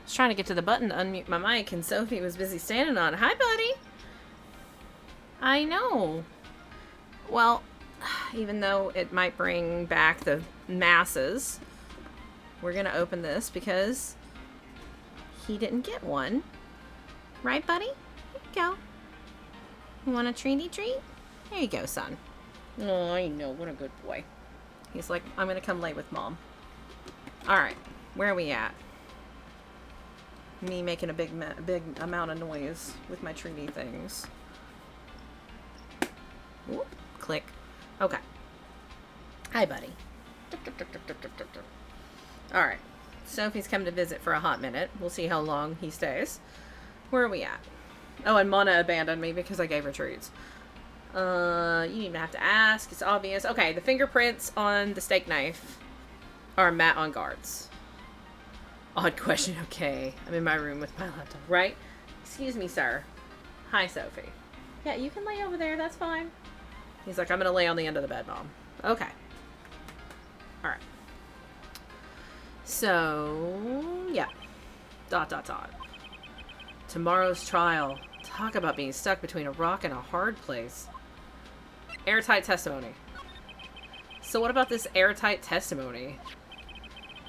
was trying to get to the button to unmute my mic, and Sophie was busy standing on it. Hi, buddy! I know. Well, even though it might bring back the masses, we're gonna open this because he didn't get one. Right, buddy? Here you go. You want a treaty treat? There you go, son. Oh, I know. What a good boy. He's like, I'm gonna come lay with Mom. Alright. Where are we at? Me making a big amount of noise with my treaty things. Whoop, click. Okay. Hi, buddy. Alright. Sophie's come to visit for a hot minute. We'll see how long he stays. Where are we at? Oh, and Mona abandoned me because I gave her treats. You didn't even have to ask. It's obvious. Okay, the fingerprints on the steak knife are Matt on guards. Odd question. Okay. I'm in my room with my laptop. Right? Excuse me, sir. Hi, Sophie. Yeah, you can lay over there. That's fine. He's like, I'm going to lay on the end of the bed, Mom. Okay. Alright. So, yeah. ... Tomorrow's trial. Talk about being stuck between a rock and a hard place. Airtight testimony. So what about this airtight testimony?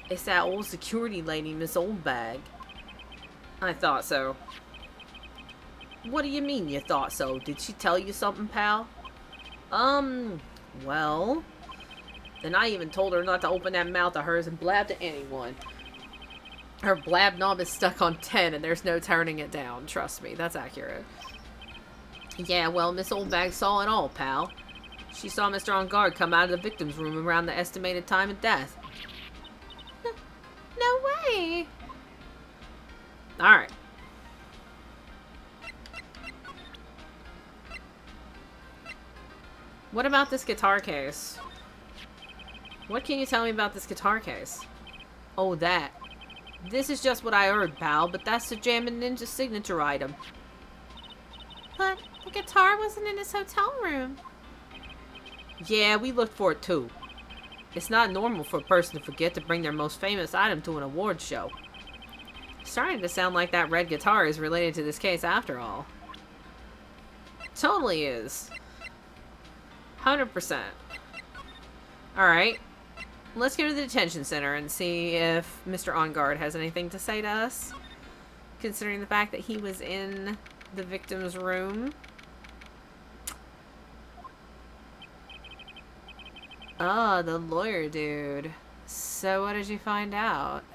It's that old security lady, Miss Oldbag. I thought so. What do you mean you thought so? Did she tell you something, pal? Well... Then I even told her not to open that mouth of hers and blab to anyone. Her blab knob is stuck on 10 and there's no turning it down. Trust me, that's accurate. Yeah, well, Miss Oldbag saw it all, pal. She saw Mr. On Guard come out of the victim's room around the estimated time of death. No way! Alright. What about this guitar case? What can you tell me about this guitar case? Oh, that. This is just what I heard, pal, but that's the Jammin' Ninja signature item. But the guitar wasn't in his hotel room. Yeah, we looked for it too. It's not normal for a person to forget to bring their most famous item to an award show. It's starting to sound like that red guitar is related to this case after all. Totally is. 100%. Alright. Let's go to the detention center and see if Mr. On Guard has anything to say to us. Considering the fact that he was in the victim's room. Oh, the lawyer dude. So what did you find out?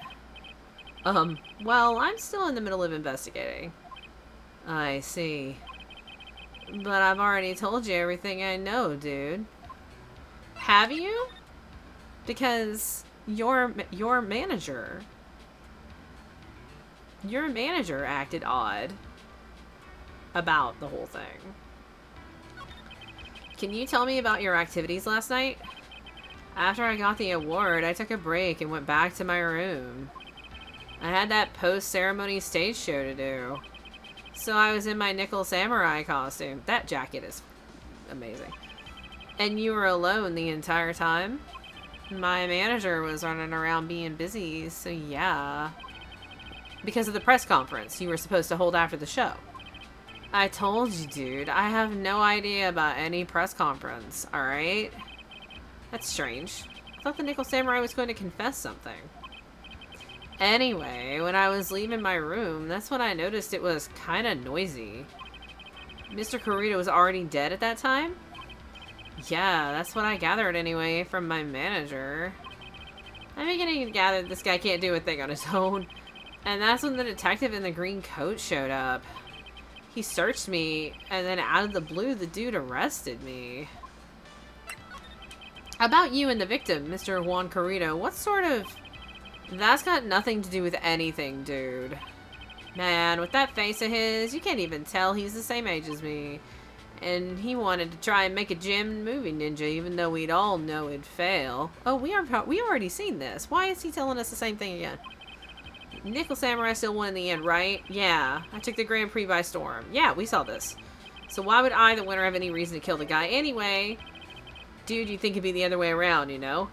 Well, I'm still in the middle of investigating. I see. But I've already told you everything I know, dude. Have you? Because your manager acted odd about the whole thing. Can you tell me about your activities last night? After I got the award, I took a break and went back to my room. I had that post-ceremony stage show to do. So I was in my nickel samurai costume. That jacket is amazing. And you were alone the entire time? My manager was running around being busy, so yeah. Because of the press conference you were supposed to hold after the show. I told you, dude. I have no idea about any press conference, alright? That's strange. I thought the Nickel Samurai was going to confess something. Anyway, when I was leaving my room, that's when I noticed it was kinda noisy. Mr. Corrito was already dead at that time? Yeah, that's what I gathered anyway from my manager. I'm beginning to gather this guy can't do a thing on his own. And that's when the detective in the green coat showed up. He searched me, and then out of the blue, the dude arrested me. About you and the victim, Mr. Juan Corrito, what sort of... That's got nothing to do with anything, dude. Man, with that face of his, you can't even tell he's the same age as me. And he wanted to try and make a gem movie ninja, even though we'd all know it'd fail. Oh, we already seen this. Why is he telling us the same thing again? Nickel Samurai still won in the end, right? Yeah, I took the Grand Prix by storm. Yeah, we saw this. So why would I, the winner, have any reason to kill the guy anyway? Dude, you'd think it'd be the other way around, you know?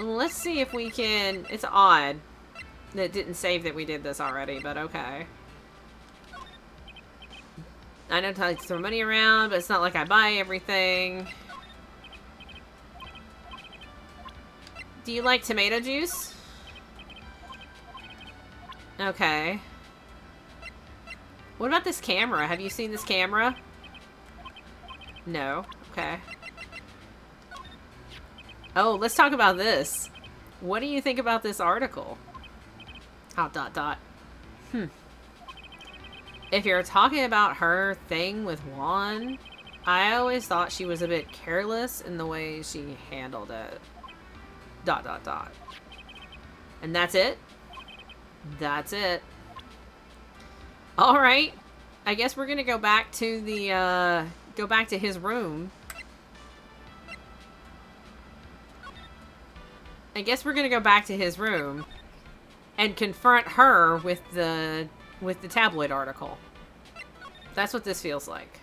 Let's see if we can... It's odd that it didn't save that we did this already, but okay. I know I like to throw money around, but it's not like I buy everything. Do you like tomato juice? Okay. What about this camera? Have you seen this camera? No. Okay. Oh, let's talk about this. What do you think about this article? If you're talking about her thing with Juan, I always thought she was a bit careless in the way she handled it. And that's it? That's it. Alright. I guess we're gonna go back to the, go back to his room. I guess we're gonna go back to his room and confront her with the tabloid article. That's what this feels like.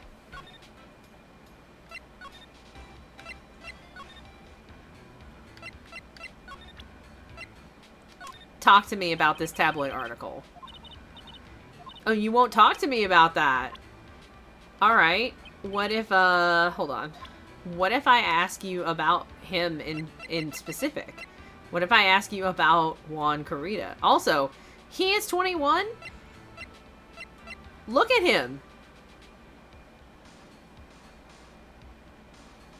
Talk to me about this tabloid article. Oh, you won't talk to me about that. Alright. What if, hold on. What if I ask you about him in specific? What if I ask you about Juan Corrida? Also, he is 21? Look at him.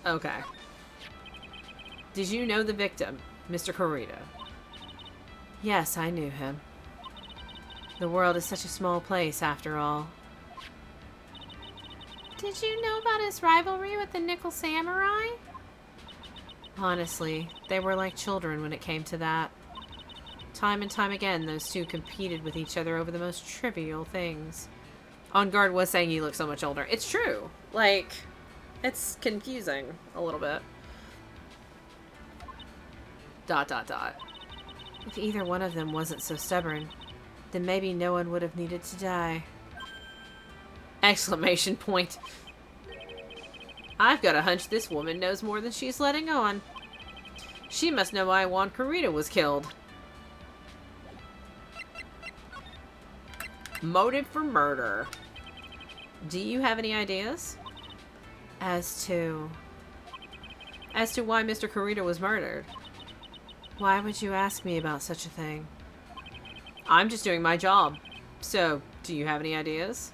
Okay. Did you know the victim, Mr. Corrida? Yes, I knew him. The world is such a small place, after all. Did you know about his rivalry with the Nickel Samurai? Honestly, they were like children when it came to that. Time and time again, those two competed with each other over the most trivial things. On Guard was saying he looked so much older. It's true. Like, it's confusing a little bit. ... If either one of them wasn't so stubborn, then maybe no one would have needed to die. Exclamation point. I've got a hunch this woman knows more than she's letting on. She must know why Juan Corrida was killed. Motive for murder. Do you have any ideas? As to why Mr. Corrida was murdered? Why would you ask me about such a thing? I'm just doing my job. So, do you have any ideas?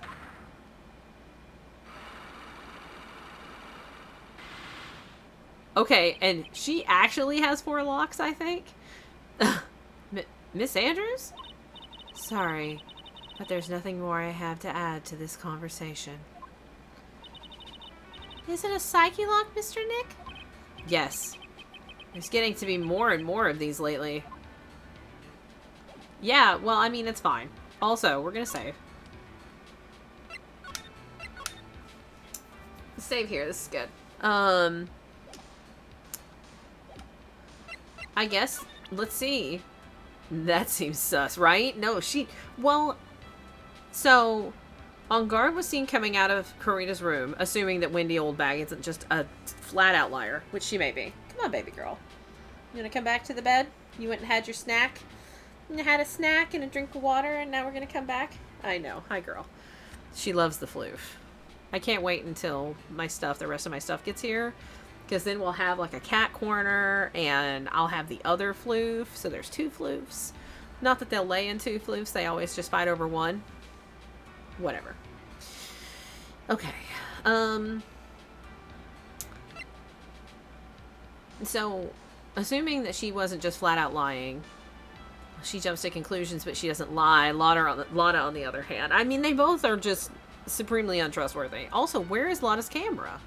Okay, and she actually has 4 locks, I think? Miss Andrews? Sorry, but there's nothing more I have to add to this conversation. Is it a psyche lock, Mr. Nick? Yes. There's getting to be more and more of these lately. Yeah, well, I mean, it's fine. Also, we're gonna save. Save here, this is good. I guess, let's see. That seems sus, right? No, well, so, On Guard was seen coming out of Corrida's room, assuming that Wendy Oldbag isn't just a flat-out liar, which she may be. Come on, baby girl. You gonna come back to the bed? You went and had your snack? You had a snack and a drink of water, and now we're gonna come back? I know. Hi, girl. She loves the floof. I can't wait until the rest of my stuff gets here, because then we'll have, like, a cat corner, and I'll have the other floof, so there's 2 floofs. Not that they'll lay in 2 floofs, they always just fight over one. Whatever. Okay. So, assuming that she wasn't just flat out lying, she jumps to conclusions, but she doesn't lie. Lotta, on the other hand, I mean, they both are just supremely untrustworthy. Also, where is Lotta's camera?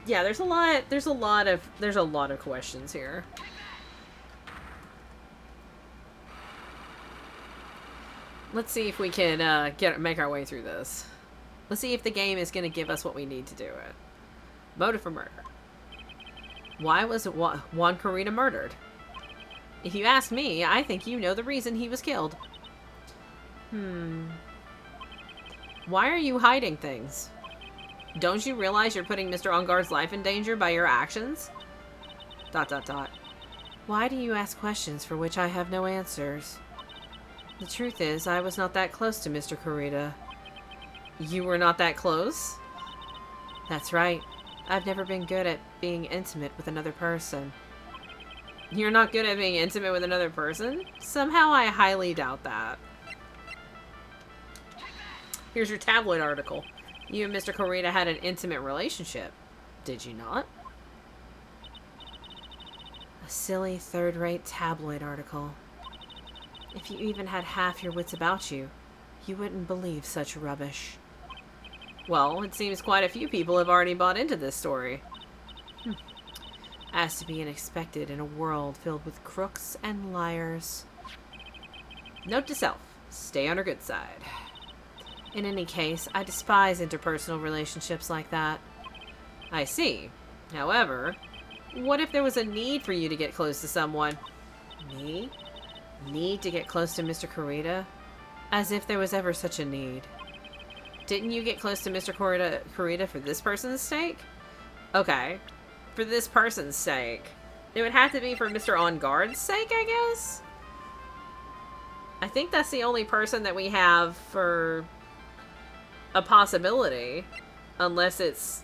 Yeah, there's a lot of questions here. Let's see if we can make our way through this. Let's see if the game is going to give us what we need to do it. Motive for murder. Why was Juan Corrida murdered? If you ask me, I think you know the reason he was killed. Why are you hiding things? Don't you realize you're putting Mr. Ongar's life in danger by your actions? Dot dot dot. Why do you ask questions for which I have no answers? The truth is, I was not that close to Mr. Kurita. You were not that close? That's right. I've never been good at being intimate with another person. You're not good at being intimate with another person? Somehow I highly doubt that. Here's your tabloid article. You and Mr. Kurita had an intimate relationship. Did you not? A silly, third-rate tabloid article. If you even had half your wits about you, you wouldn't believe such rubbish. Well, it seems quite a few people have already bought into this story. As to be unexpected in a world filled with crooks and liars. Note to self, stay on her good side. In any case, I despise interpersonal relationships like that. I see. However, what if there was a need for you to get close to someone? Me? Need to get close to Mr. Kurita? As if there was ever such a need. Didn't you get close to Mr. Kurita for this person's sake? Okay. For this person's sake. It would have to be for Mr. On Guard's sake, I guess? I think that's the only person that we have for a possibility. Unless it's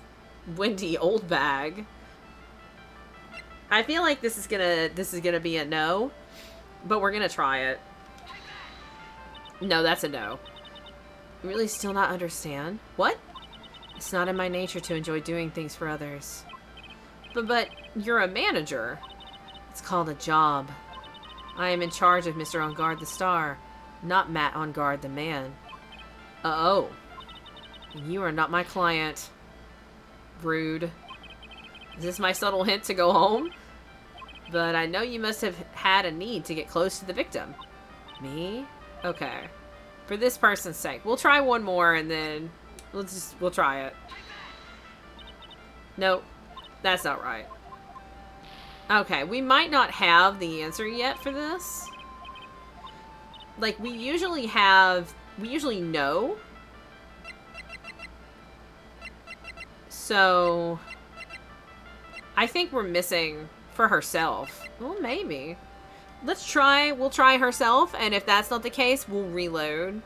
Wendy Oldbag. I feel like this is gonna be a no. But we're gonna try it. No, that's a no. Really still not understand? What? It's not in my nature to enjoy doing things for others. But you're a manager. It's called a job. I am in charge of Mr. On Guard the Star, not Matt On Guard the man. Oh. You are not my client. Rude. Is this my subtle hint to go home? But I know you must have had a need to get close to the victim. Me? Okay. For this person's sake. We'll try one more and then we'll try it. Nope. That's not right. Okay, we might not have the answer yet for this. Like, we usually know. So, I think we're missing for herself. Well, maybe. We'll try herself, and if that's not the case, we'll reload.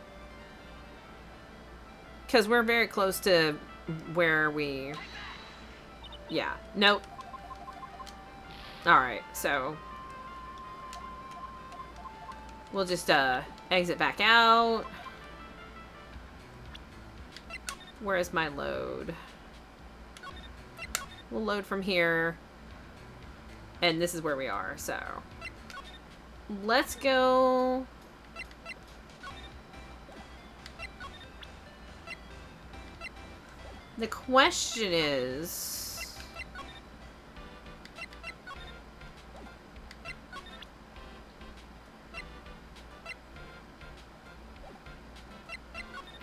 Because we're very close to where we... Yeah. Nope. Alright, so... We'll just, exit back out. Where is my load? We'll load from here. And this is where we are, so... Let's go... The question is...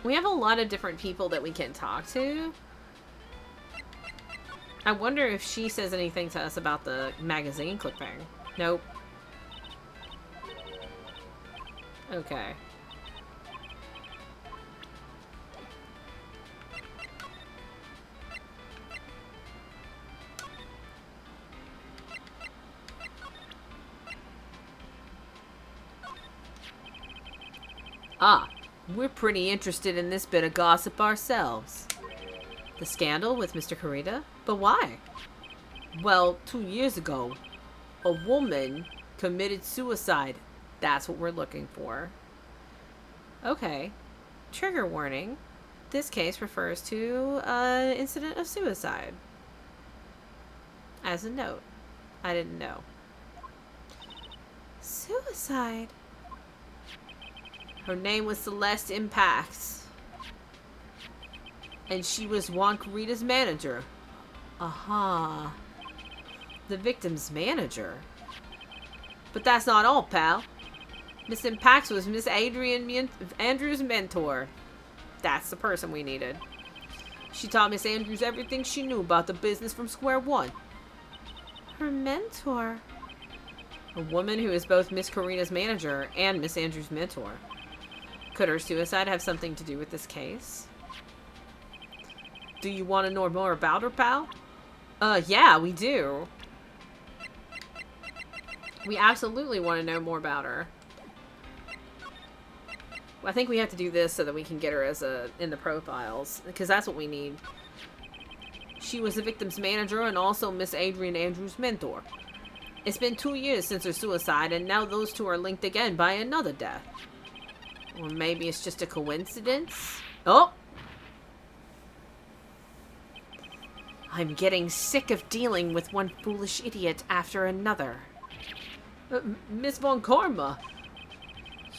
We have a lot of different people that we can talk to. I wonder if she says anything to us about the magazine clipping. Nope. Okay. Ah, we're pretty interested in this bit of gossip ourselves. The scandal with Mr. Kurita? But why? Well, 2 years ago, a woman committed suicide. That's what we're looking for. Okay. Trigger warning. This case refers to an incident of suicide. As a note. I didn't know. Suicide? Her name was Celeste Impacts. And she was Juan Kurita's manager. Aha. The victim's manager. But that's not all, pal. Miss Impacts was Miss Andrews' mentor. That's the person we needed. She taught Miss Andrews everything she knew about the business from square one. Her mentor? A woman who is both Miss Kurita's manager and Miss Andrews' mentor. Could her suicide have something to do with this case? Do you want to know more about her, pal? Yeah, we do. We absolutely want to know more about her. I think we have to do this so that we can get her as in the profiles, because that's what we need. She was the victim's manager and also Miss Adrian Andrews' mentor. It's been 2 years since her suicide, and now those two are linked again by another death. Or maybe it's just a coincidence? Oh! I'm getting sick of dealing with one foolish idiot after another. Miss Von Karma!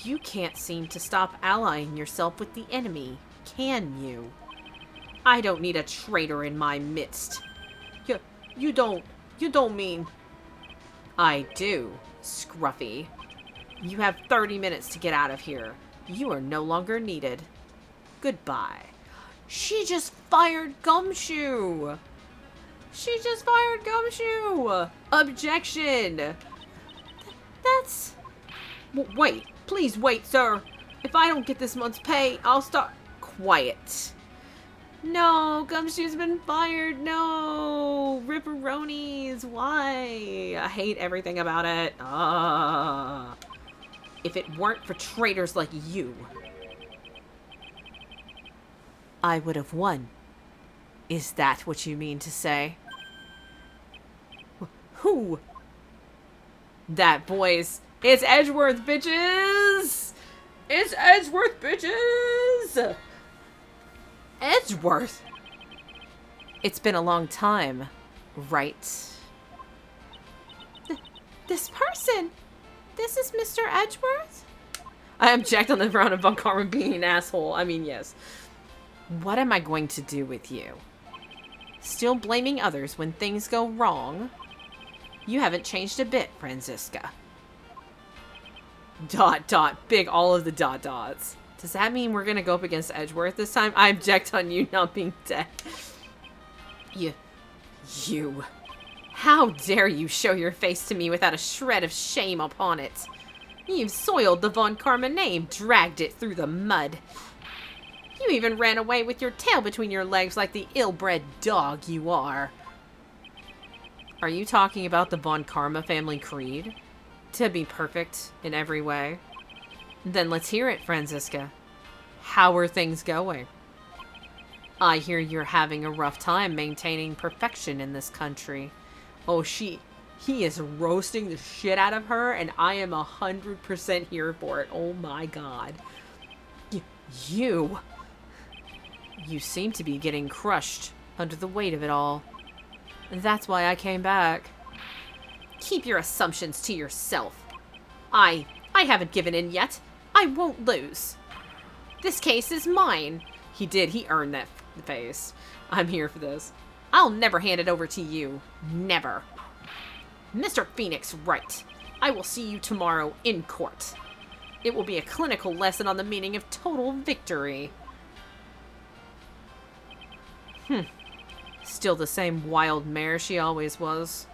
You can't seem to stop allying yourself with the enemy, can you? I don't need a traitor in my midst. You don't mean... I do, Scruffy. You have 30 minutes to get out of here. You are no longer needed. Goodbye. She just fired Gumshoe! She just fired Gumshoe! Objection! That's... Wait. Please wait, sir. If I don't get this month's pay, I'll start... Quiet. No, Gumshoe's been fired. No. Ripperonis. Why? I hate everything about it. If it weren't for traitors like you, I would have won. Is that what you mean to say? Who? That voice. It's Edgeworth, bitches! It's Edgeworth, bitches! Edgeworth? It's been a long time, right? This person? This is Mr. Edgeworth? I object on the ground of Von Karma being an asshole. I mean, yes. What am I going to do with you? Still blaming others when things go wrong? You haven't changed a bit, Franziska. ... Big all of the ... Does that mean we're gonna go up against Edgeworth this time? I object on you not being dead. You. How dare you show your face to me without a shred of shame upon it? You've soiled the Von Karma name, dragged it through the mud. You even ran away with your tail between your legs like the ill-bred dog you are. Are you talking about the Von Karma family creed? To be perfect in every way? Then let's hear it, Franziska. How are things going? I hear you're having a rough time maintaining perfection in this country. Oh, he is roasting the shit out of her, and I am 100% here for it. Oh my god. You seem to be getting crushed under the weight of it all. That's why I came back. Keep your assumptions to yourself. I haven't given in yet. I won't lose. This case is mine. He earned that face. I'm here for this. I'll never hand it over to you. Never. Mr. Phoenix Wright, I will see you tomorrow in court. It will be a clinical lesson on the meaning of total victory. Still the same wild mare she always was. ...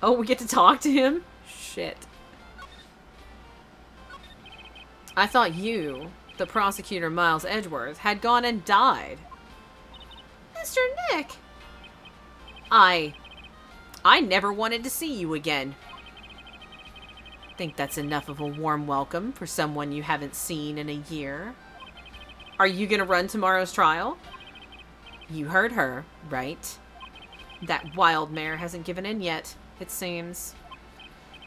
Oh, we get to talk to him? Shit. I thought you, the prosecutor Miles Edgeworth, had gone and died. Mr. Nick! I never wanted to see you again. Think that's enough of a warm welcome for someone you haven't seen in a year? Are you gonna run tomorrow's trial? You heard her, right? That wild mare hasn't given in yet, it seems.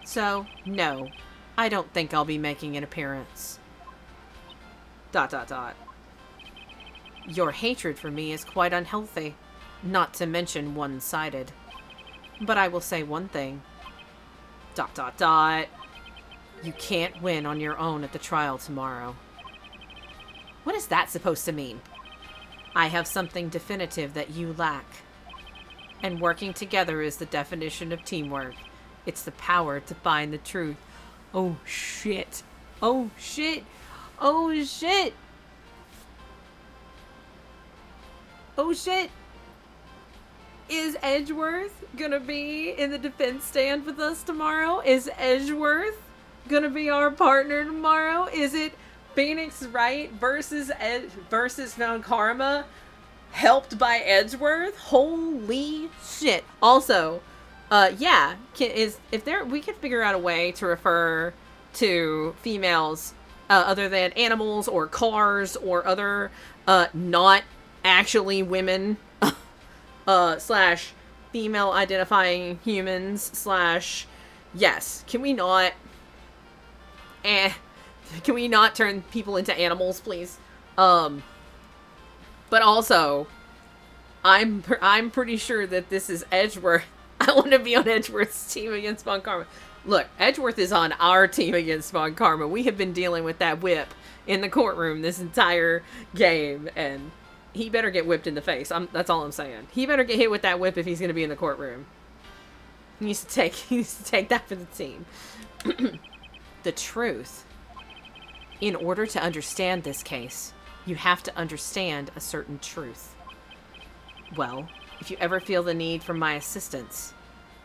So, no, I don't think I'll be making an appearance. ... Your hatred for me is quite unhealthy, not to mention one-sided. But I will say one thing. ... You can't win on your own at the trial tomorrow. What is that supposed to mean? I have something definitive that you lack. And working together is the definition of teamwork. It's the power to find the truth. Oh shit. Oh shit. Oh shit. Oh shit. Is Edgeworth gonna be in the defense stand with us tomorrow? Is Edgeworth gonna be our partner tomorrow? Is it Phoenix Wright versus Von Karma, helped by Edgeworth? Holy shit. Also, Yeah, we could figure out a way to refer to females other than animals or cars or other not actually women slash female identifying humans slash yes. Can we not can we not turn people into animals, please? But also I'm pretty sure that this is Edgeworth. I want to be on Edgeworth's team against Von Karma. Look, Edgeworth is on our team against Von Karma. We have been dealing with that whip in the courtroom this entire game, and he better get whipped in the face. That's all I'm saying. He better get hit with that whip if he's going to be in the courtroom. He needs to take that for the team. The truth. In order to understand this case, you have to understand a certain truth. Well, if you ever feel the need for my assistance,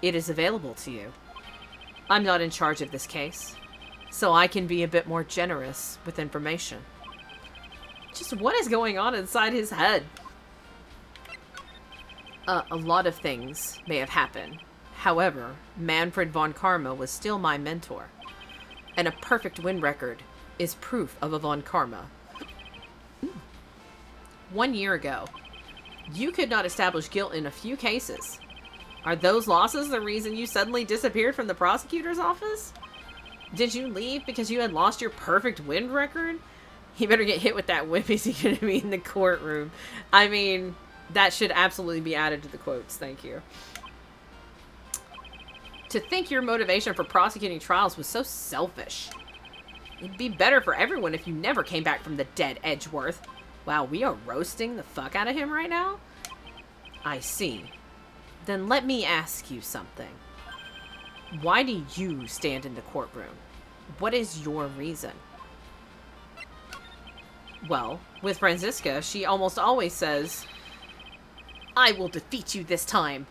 it is available to you. I'm not in charge of this case, so I can be a bit more generous with information. Just what is going on inside his head? A lot of things may have happened. However, Manfred von Karma was still my mentor, and a perfect win record is proof of a von Karma. 1 year ago, you could not establish guilt in a few cases. Are those losses the reason you suddenly disappeared from the prosecutor's office? Did you leave because you had lost your perfect win record? He better get hit with that whip. Is he going to be in the courtroom? I mean, that should absolutely be added to the quotes. Thank you. To think your motivation for prosecuting trials was so selfish. It'd be better for everyone if you never came back from the dead, Edgeworth. Wow, we are roasting the fuck out of him right now? I see. Then let me ask you something. Why do you stand in the courtroom? What is your reason? Well, with Franziska, she almost always says, I will defeat you this time,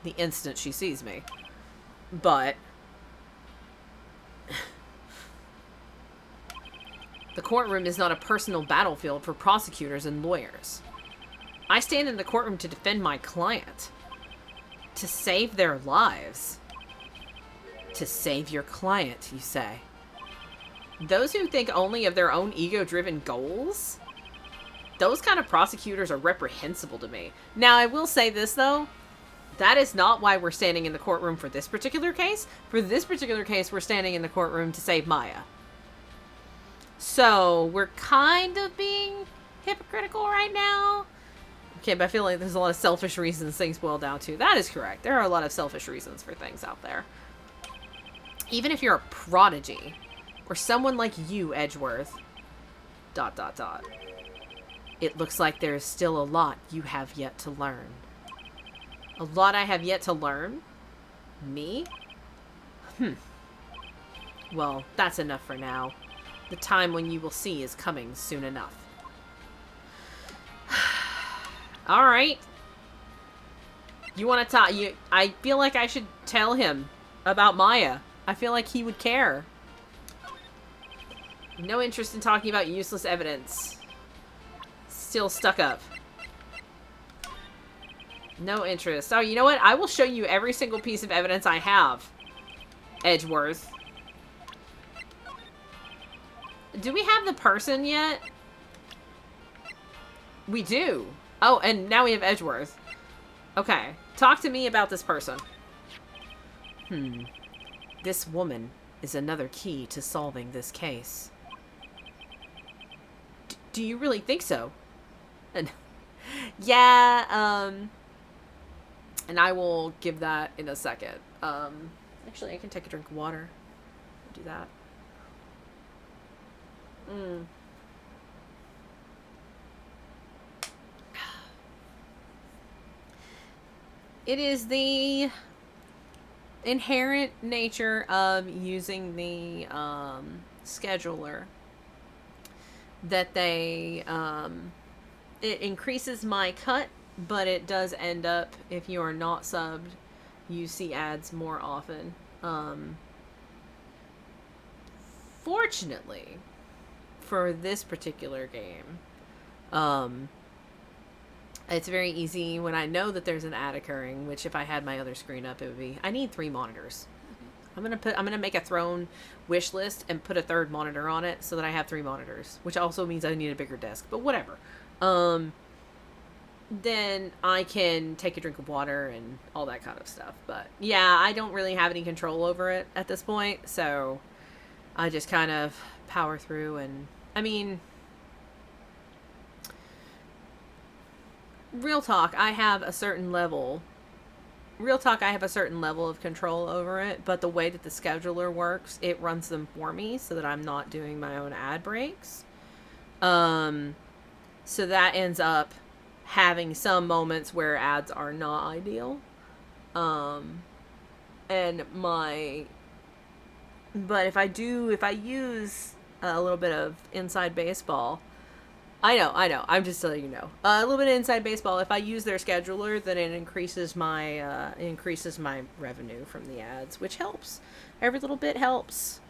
the instant she sees me. But the courtroom is not a personal battlefield for prosecutors and lawyers. I stand in the courtroom to defend my client. To save their lives. To save your client, you say. Those who think only of their own ego-driven goals? Those kind of prosecutors are reprehensible to me. Now, I will say this, though. That is not why we're standing in the courtroom for this particular case. For this particular case, we're standing in the courtroom to save Maya. So, we're kind of being hypocritical right now. Okay, but I feel like there's a lot of selfish reasons things boil down to. That is correct. There are a lot of selfish reasons for things out there. Even if you're a prodigy, or someone like you, Edgeworth, ... It looks like there is still a lot you have yet to learn. A lot I have yet to learn? Me? Well, that's enough for now. The time when you will see is coming soon enough. Alright. You want to talk? I feel like I should tell him about Maya. I feel like he would care. No interest in talking about useless evidence. Still stuck up. No interest. Oh, you know what? I will show you every single piece of evidence I have. Edgeworth. Do we have the person yet? We do. Oh, and now we have Edgeworth. Okay. Talk to me about this person. This woman is another key to solving this case. Do you really think so? Yeah, and I will give that in a second. Actually, I can take a drink of water. Do that. It is the inherent nature of using the scheduler that they it increases my cut, but it does end up, if you are not subbed, you see ads more often. Fortunately for this particular game, It's very easy when I know that there's an ad occurring, which if I had my other screen up, it would be, I need 3 monitors. I'm gonna make a throne wish list and put a 3rd monitor on it so that I have 3 monitors, which also means I need a bigger desk, but whatever. Then I can take a drink of water and all that kind of stuff. But yeah, I don't really have any control over it at this point, so I just kind of power through. And I mean, real talk, I have a certain level of control over it, but the way that the scheduler works, it runs them for me so that I'm not doing my own ad breaks. So that ends up having some moments where ads are not ideal. But if I use a little bit of inside baseball, I know, I'm just letting you know. A little bit of inside baseball, if I use their scheduler, then it increases my revenue from the ads, which helps. Every little bit helps.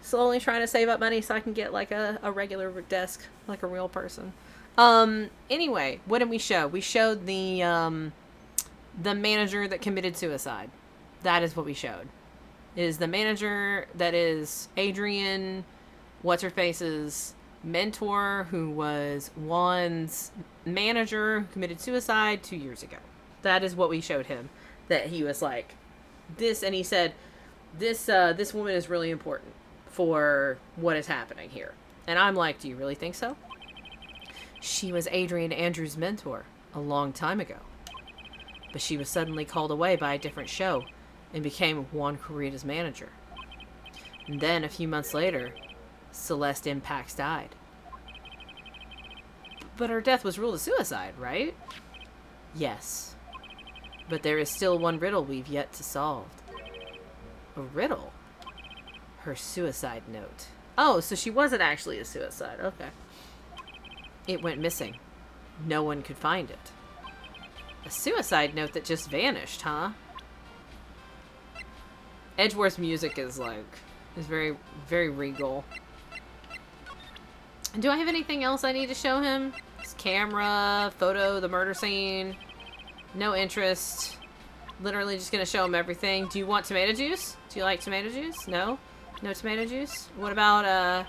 Slowly trying to save up money so I can get like a regular desk, like a real person. Anyway, what did we show? We showed the manager that committed suicide. That is what we showed. It is the manager that is Adrian, what's-her-face's mentor, who was Juan's manager, who committed suicide 2 years ago. That is what we showed him. That he was like, this, and he said, this woman is really important for what is happening here. And I'm like, do you really think so? She was Adrian Andrews' mentor a long time ago. But she was suddenly called away by a different show and became Juan Corrida's manager. And then a few months later, Celeste Impacts died. But her death was ruled a suicide, right? Yes. But there is still one riddle we've yet to solve. A riddle? Her suicide note. Oh, so she wasn't actually a suicide. Okay. It went missing. No one could find it. A suicide note that just vanished, huh? Edgeworth's music is very, very regal. Do I have anything else I need to show him? His camera, photo, the murder scene. No interest. Literally just gonna show him everything. Do you want tomato juice? Do you like tomato juice? No? No tomato juice? What about,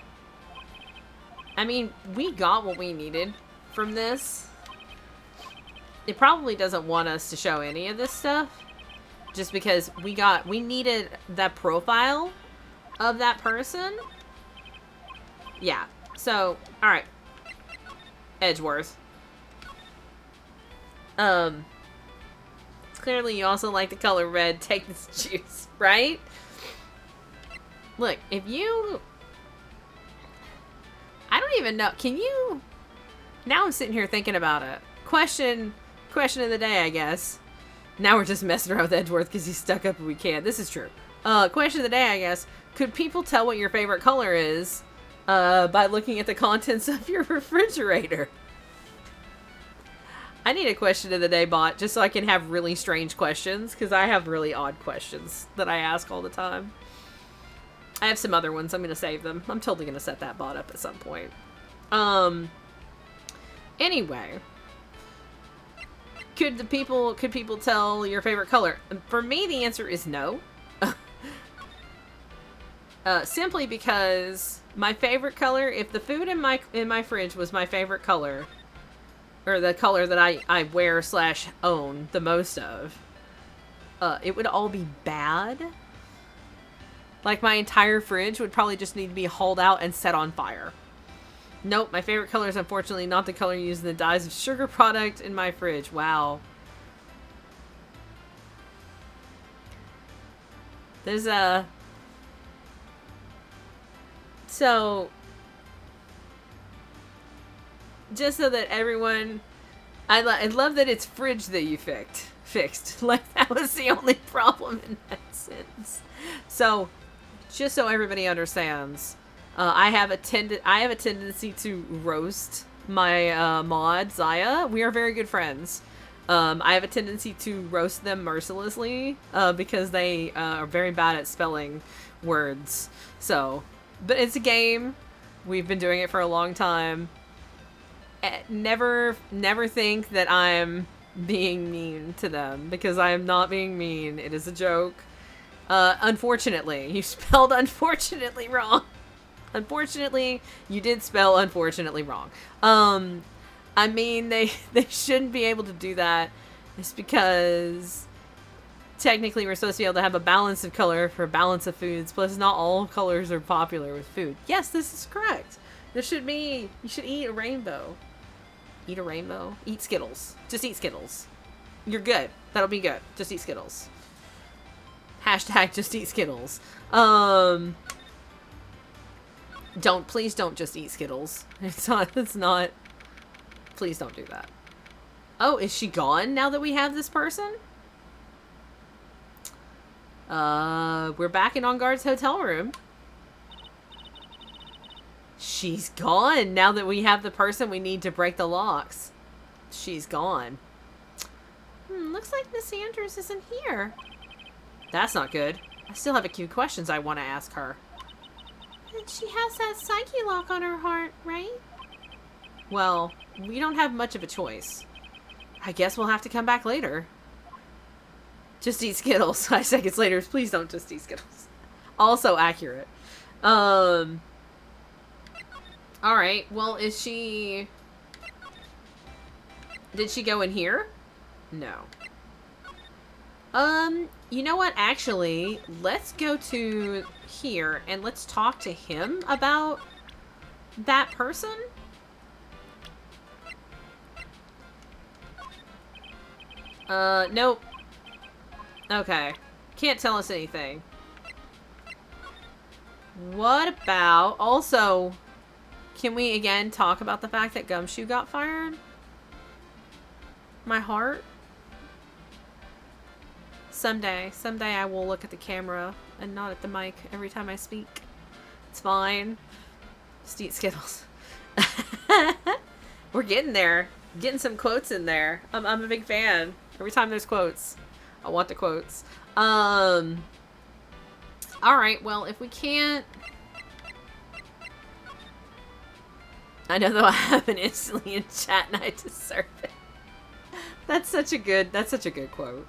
I mean, we got what we needed from this. It probably doesn't want us to show any of this stuff. Just because we needed that profile of that person. Yeah. So, alright. Edgeworth. Clearly you also like the color red. Take this juice, right? Look, if you... I don't even know. Can you... Now I'm sitting here thinking about it. Question of the day, I guess. Now we're just messing around with Edgeworth because he's stuck up and we can't. This is true. Question of the day, I guess. Could people tell what your favorite color is by looking at the contents of your refrigerator? I need a question of the day bot just so I can have really strange questions, because I have really odd questions that I ask all the time. I have some other ones. I'm going to save them. I'm totally going to set that bot up at some point. Anyway. Could people tell your favorite color? For me, the answer is no. Simply because my favorite color, if the food in my fridge was my favorite color, or the color that I wear / own the most of, it would all be bad. Like, my entire fridge would probably just need to be hauled out and set on fire. Nope, my favorite color is unfortunately not the color used in the dyes of sugar product in my fridge. Wow. There's a... So... Just so that everyone... I love that it's fridge that you fixed. Like, that was the only problem in that sense. So, just so everybody understands... I have a tendency to roast my mod, Zaya. We are very good friends. I have a tendency to roast them mercilessly because they are very bad at spelling words. So, but it's a game. We've been doing it for a long time. Never think that I'm being mean to them, because I am not being mean. It is a joke. Unfortunately. You spelled unfortunately wrong. Unfortunately, you did spell unfortunately wrong. I mean, they shouldn't be able to do that. It's because technically we're supposed to be able to have a balance of color for a balance of foods, plus not all colors are popular with food. Yes, this is correct. You should eat a rainbow. Eat a rainbow? Eat Skittles. Just eat Skittles. You're good. That'll be good. Just eat Skittles. Hashtag just eat Skittles. Please don't just eat Skittles. It's not. Please don't do that. Oh, is she gone now that we have this person? We're back in On Guard's hotel room. She's gone now that we have the person we need to break the locks. She's gone. Looks like Miss Andrews isn't here. That's not good. I still have a few questions I want to ask her. And she has that psyche lock on her heart, right? Well, we don't have much of a choice. I guess we'll have to come back later. Just eat Skittles. 5 seconds later, please don't just eat Skittles. Also accurate. Alright, well, did she go in here? No. You know what? Actually, let's go to here and let's talk to him about that person. Nope. Okay. Can't tell us anything. What about... Also, can we again talk about the fact that Gumshoe got fired? My heart? Someday I will look at the camera and not at the mic every time I speak. It's fine. Just eat Skittles. We're getting there. Getting some quotes in there. I'm a big fan. Every time there's quotes, I want the quotes. Alright, well, if we can't... I know though I have an instantly in chat and I deserve it. That's such a good quote.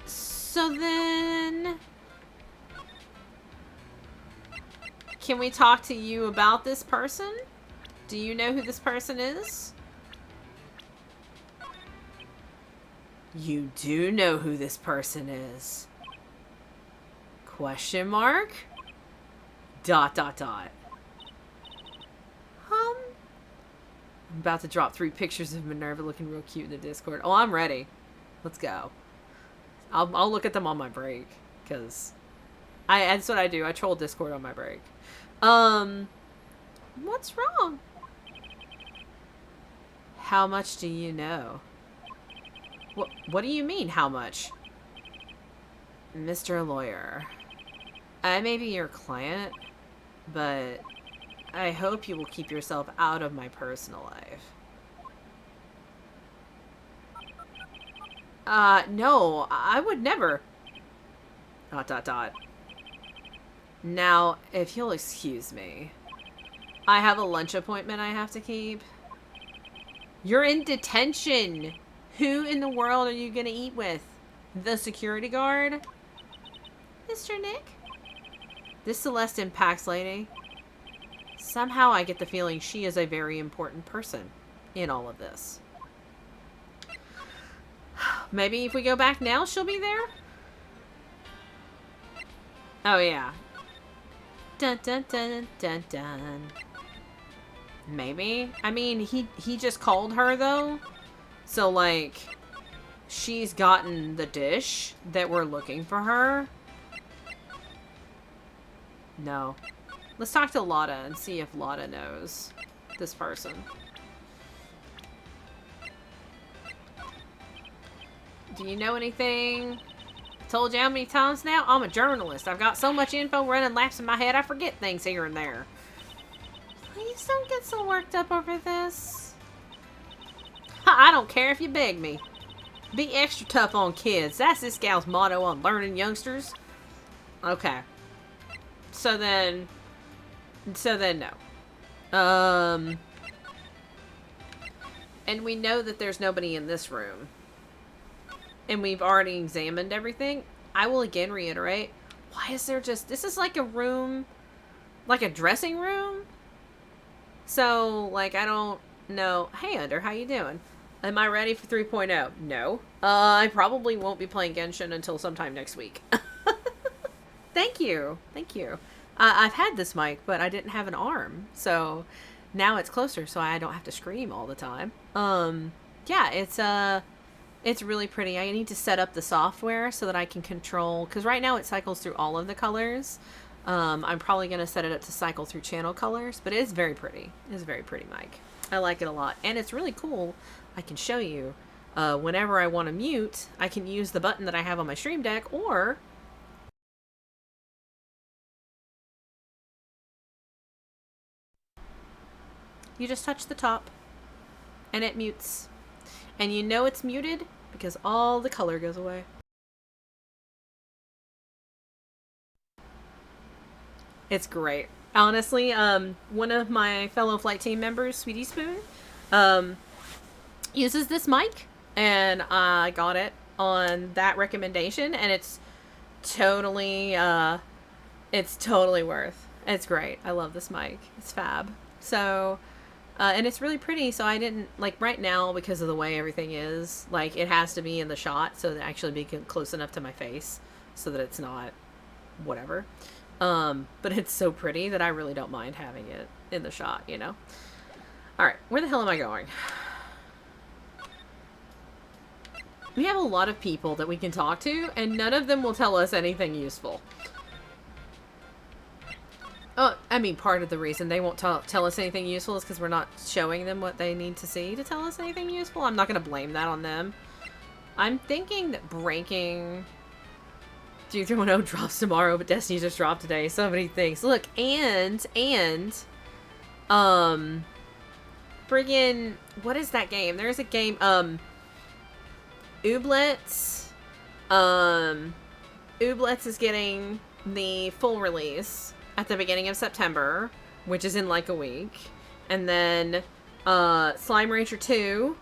So then... Can we talk to you about this person? Do you know who this person is? You do know who this person is. Question mark? ... I'm about to drop 3 pictures of Minerva looking real cute in the Discord. Oh, I'm ready. Let's go. I'll look at them on my break, because that's what I do. I troll Discord on my break. What's wrong? How much do you know? What do you mean, how much? Mr. Lawyer, I may be your client, but I hope you will keep yourself out of my personal life. No, I would never. ... Now, if you'll excuse me, I have a lunch appointment I have to keep. You're in detention! Who in the world are you gonna eat with? The security guard? Mr. Nick? This Celeste Impacts lady? Somehow I get the feeling she is a very important person in all of this. Maybe if we go back now, she'll be there? Oh, yeah. Dun dun dun dun dun. Maybe? I mean, he just called her, though. So, like, she's gotten the dish that we're looking for her. No. Let's talk to Lotta and see if Lotta knows this person. Do you know anything? I told you how many times now? I'm a journalist. I've got so much info running laps in my head, I forget things here and there. Please don't get so worked up over this. I don't care if you beg me. Be extra tough on kids. That's this gal's motto on learning youngsters. Okay. So then no. And we know that there's nobody in this room. And we've already examined everything. I will again reiterate, why is there just... This is like a room, like a dressing room? So, like, I don't know. Hey, Under, how you doing? Am I ready for 3.0? No. I probably won't be playing Genshin until sometime next week. Thank you. Thank you. I've had this mic, but I didn't have an arm. So now it's closer, so I don't have to scream all the time. Yeah, it's really pretty. I need to set up the software so that I can control, because right now it cycles through all of the colors. I'm probably going to set it up to cycle through channel colors, but it is very pretty. It's a very pretty mic. I like it a lot. And it's really cool. I can show you, whenever I want to mute, I can use the button that I have on my Stream Deck, or you just touch the top and it mutes. And you know it's muted because all the color goes away. It's great. Honestly, one of my fellow flight team members, Sweetie Spoon, uses this mic, and I got it on that recommendation, and it's totally worth. It's great. I love this mic. It's fab. So, and it's really pretty, so I didn't, like, right now, because of the way everything is, like, it has to be in the shot, so to actually be close enough to my face, so that it's not whatever. But it's so pretty that I really don't mind having it in the shot, you know? Alright, where the hell am I going? We have a lot of people that we can talk to, and none of them will tell us anything useful. Oh, I mean, part of the reason they won't tell us anything useful is because we're not showing them what they need to see to tell us anything useful. I'm not going to blame that on them. I'm thinking that breaking 3.0 drops tomorrow, but Destiny just dropped today. So many things. Look, and friggin', what is that game? There's a game, Ooblets. Ooblets is getting the full release at the beginning of September, which is in like a week. And then, Slime Rancher 2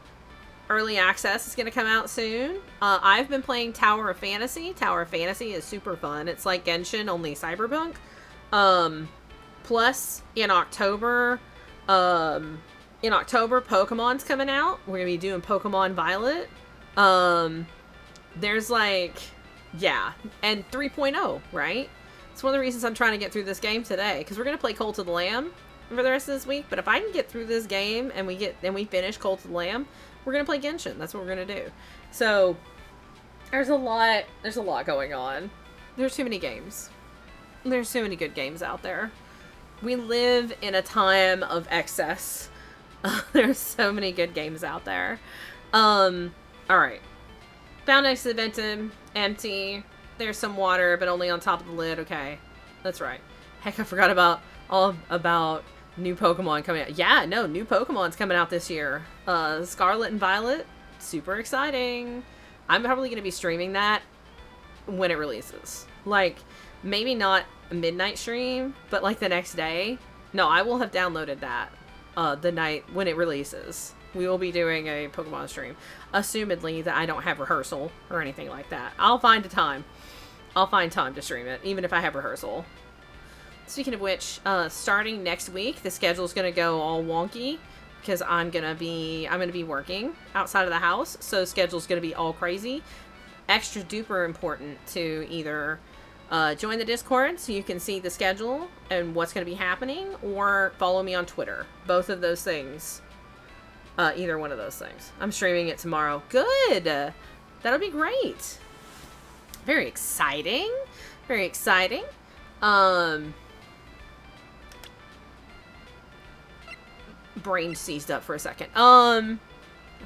Early Access is going to come out soon. I've been playing Tower of Fantasy. Tower of Fantasy is super fun. It's like Genshin, only cyberpunk. Plus, in October, Pokemon's coming out. We're going to be doing Pokemon Violet. There's like, yeah, and 3.0, right? It's one of the reasons I'm trying to get through this game today, because we're going to play Cult of the Lamb for the rest of this week. But if I can get through this game and we finish Cult of the Lamb, we're going to play Genshin. That's what we're going to do. So, there's a lot going on. There's too many games. There's too many good games out there. We live in a time of excess. There's so many good games out there. Alright. Found Next to the Ventum. Empty. There's some water, but only on top of the lid. Okay. That's right. Heck, I forgot about new Pokemon coming out. Yeah, no, new Pokemon's coming out this year. Scarlet and Violet. Super exciting. I'm probably going to be streaming that when it releases. Like, maybe not a midnight stream, but like the next day. No, I will have downloaded that the night when it releases. We will be doing a Pokemon stream. Assumedly that I don't have rehearsal or anything like that. I'll find a time. I'll find time to stream it, even if I have rehearsal. Speaking of which, starting next week, the schedule's gonna go all wonky because I'm gonna be working outside of the house, so schedule's gonna be all crazy. Extra duper important to either join the Discord so you can see the schedule and what's gonna be happening, or follow me on Twitter. Both of those things. Either one of those things. I'm streaming it tomorrow. Good! That'll be great. Very exciting. Very exciting. Brain seized up for a second. I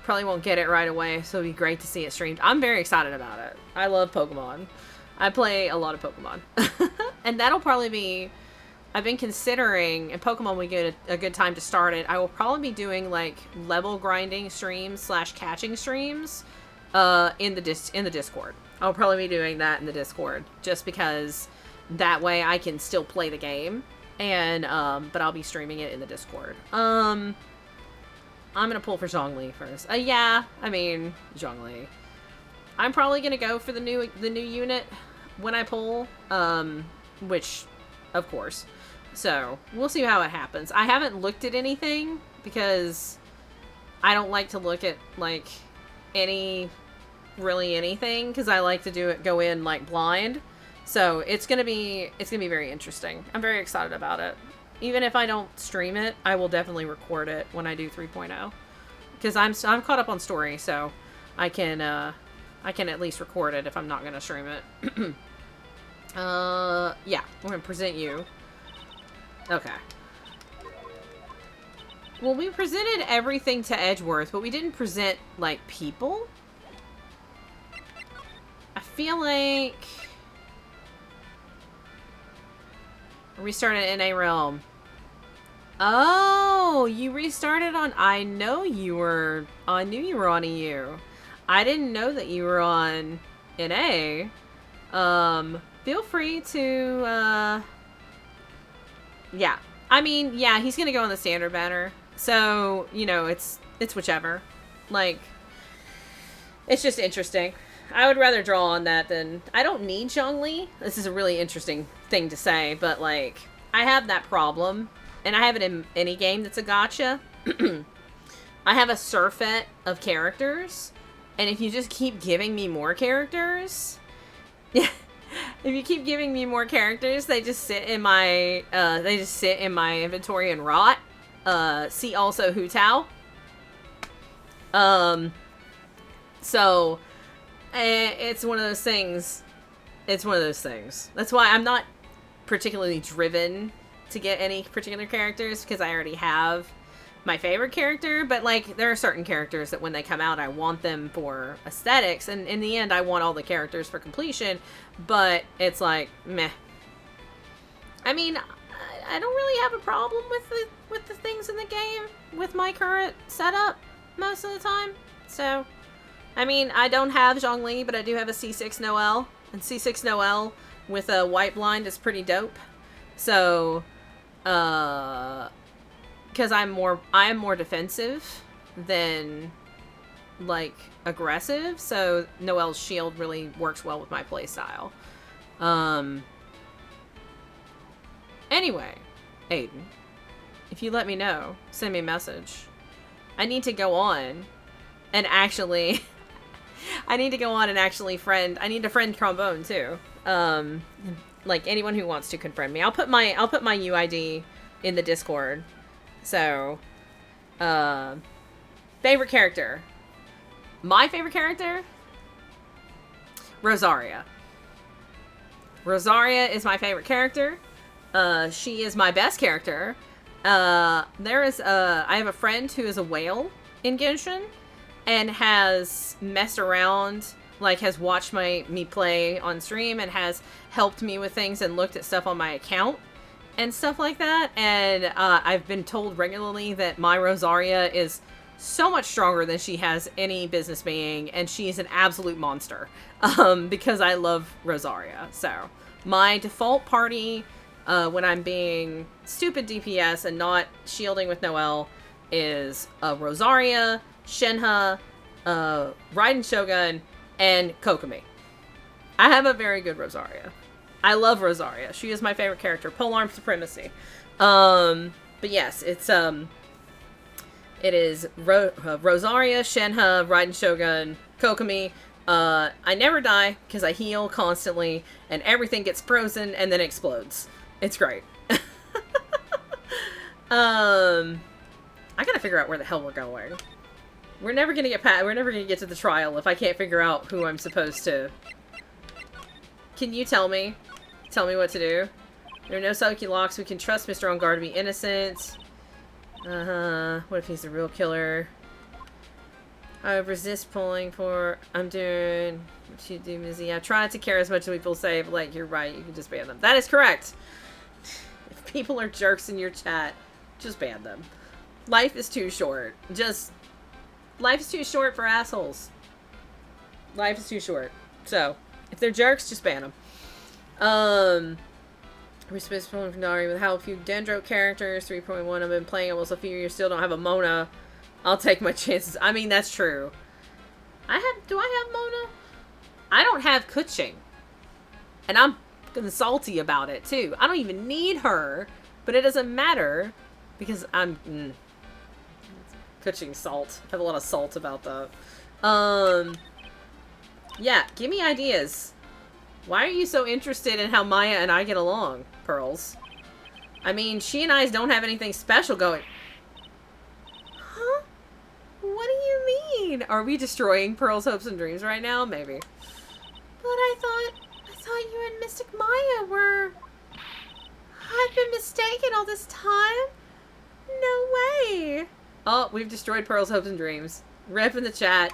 probably won't get it right away, so it'll be great to see it streamed. I'm very excited about it. I love Pokemon. I play a lot of Pokemon. And that'll probably be... I've been considering, and Pokemon we get a good time to start it. I will probably be doing like level grinding streams / catching streams in the Discord. I'll probably be doing that in the Discord just because that way I can still play the game And, but I'll be streaming it in the Discord. I'm gonna pull for Zhongli first. Yeah, I mean, Zhongli. I'm probably gonna go for the new unit when I pull, which, of course. So, we'll see how it happens. I haven't looked at anything, because I don't like to look at, like, really anything, because I like to go in, like, blind. So, it's gonna be very interesting. I'm very excited about it. Even if I don't stream it, I will definitely record it when I do 3.0. Because I'm caught up on story, so I can at least record it if I'm not gonna stream it. Yeah, we're gonna present you. Okay. Well, we presented everything to Edgeworth, but we didn't present, like, people. I feel like... Restarted NA Realm. Oh, you restarted on... I knew you were on EU. I didn't know that you were on NA. Feel free to, yeah. I mean, yeah, he's gonna go on the standard banner. So, you know, it's whichever. Like, it's just interesting. I would rather draw on that than... I don't need Zhongli. This is a really interesting thing to say, but, like, I have that problem. And I have it in any game that's a gacha. I have a surfeit of characters. And if you just keep giving me more characters... if you keep giving me more characters, they just sit in my... inventory and rot. See also Hu Tao. So... it's one of those things. It's one of those things. That's why I'm not particularly driven to get any particular characters, because I already have my favorite character. But, like, there are certain characters that when they come out, I want them for aesthetics. And in the end, I want all the characters for completion. But it's like, meh. I mean, I don't really have a problem with the things in the game with my current setup most of the time. So... I mean, I don't have Zhongli, but I do have a C6 Noelle. And C6 Noelle with a white blind is pretty dope. So, because I am more defensive than, like, aggressive. So, Noelle's shield really works well with my playstyle. Anyway, Aiden, if you let me know, send me a message. I need to go on and actually... I need to go on and actually friend... I need to friend Trombone, too. Like, anyone who wants to can friend me. I'll put my UID in the Discord. So, favorite character. My favorite character? Rosaria. Rosaria is my favorite character. She is my best character. I have a friend who is a whale in Genshin. And has messed around, like, has watched me play on stream and has helped me with things and looked at stuff on my account and stuff like that. And I've been told regularly that my Rosaria is so much stronger than she has any business being, and she's an absolute monster because I love Rosaria. So my default party when I'm being stupid DPS and not shielding with Noelle is Rosaria, Shenhe, Raiden Shogun, and Kokomi. I have a very good Rosaria. I love Rosaria. She is my favorite character. Polearm Supremacy. But yes, it is Rosaria, Shenhe, Raiden Shogun, Kokomi. I never die because I heal constantly, and everything gets frozen and then explodes. It's great. I gotta figure out where the hell we're going. We're never gonna get to the trial if I can't figure out who I'm supposed to. Can you tell me? Tell me what to do. There are no Psyche locks. We can trust Mr. On Guard to be innocent. What if he's a real killer? I resist pulling for... I'm doing... What you do, Mizzy? I try to care as much as people say, but, like, you're right. You can just ban them. That is correct. If people are jerks in your chat, just ban them. Life is too short. Life is too short for assholes. Life is too short. So, if they're jerks, just ban them. Respace from Dari with how few Dendro characters. 3.1. I've been playing almost a few years. Still don't have a Mona. I'll take my chances. I mean, that's true. Do I have Mona? I don't have Kuching. And I'm salty about it, too. I don't even need her. But it doesn't matter. Because I'm... Kuching salt. I have a lot of salt about that. Yeah, give me ideas. Why are you so interested in how Maya and I get along, Pearls? I mean, she and I don't have anything special going. Huh? What do you mean? Are we destroying Pearl's hopes and dreams right now? Maybe. But I thought you and Mystic Maya were... I've been mistaken all this time? No way. Oh, we've destroyed Pearl's hopes and dreams. Rip in the chat.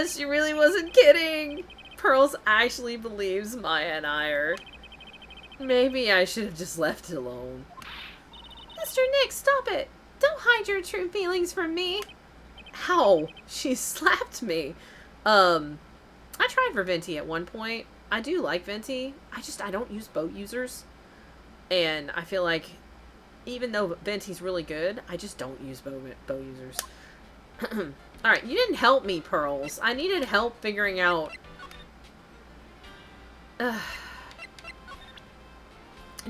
She really wasn't kidding. Pearls actually believes Maya and I are... Maybe I should have just left it alone. Mr. Nick, stop it. Don't hide your true feelings from me. Ow. She slapped me. I tried for Venti at one point. I do like Venti. I don't use boat users. And I feel like even though Venti's really good, I just don't use bow users. Alright, you didn't help me, Pearls. I needed help figuring out...